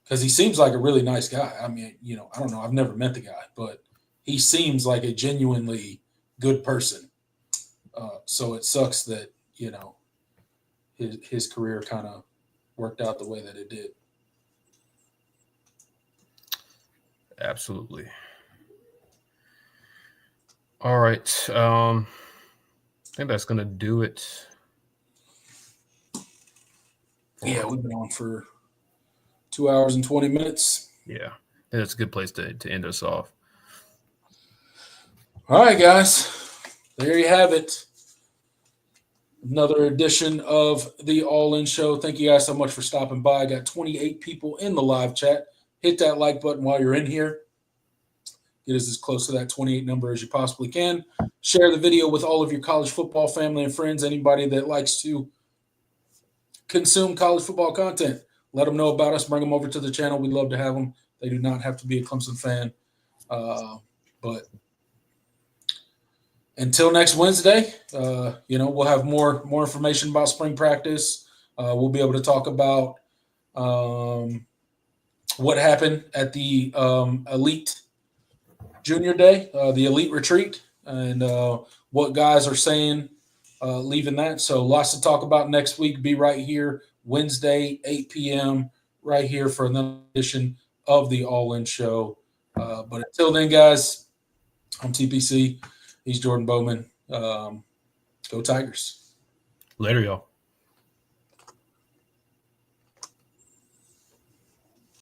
Because he seems like a really nice guy. I mean, I don't know. I've never met the guy, but he seems like a genuinely good person. So it sucks that, his career kind of worked out the way that it did. Absolutely. All right. I think that's going to do it. Yeah, we've been on for 2 hours and 20 minutes. Yeah, that's a good place to end us off. All right, guys. There you have it. Another edition of the All In Show. Thank you guys so much for stopping by. I got 28 people in the live chat. Hit that like button while you're in here. Get us as close to that 28 number as you possibly can. Share the video with all of your college football family and friends, anybody that likes to consume college football content. Let them know about us. Bring them over to the channel. We'd love to have them. They do not have to be a Clemson fan. But until next Wednesday, we'll have more information about spring practice. We'll be able to talk about what happened at the Elite Junior Day, the Elite Retreat, and what guys are saying leaving that. So lots to talk about next week. Be right here Wednesday, 8 p.m., right here for another edition of the All In Show. But until then, guys, I'm TPC. He's Jordan Bowman. Go Tigers. Later, y'all.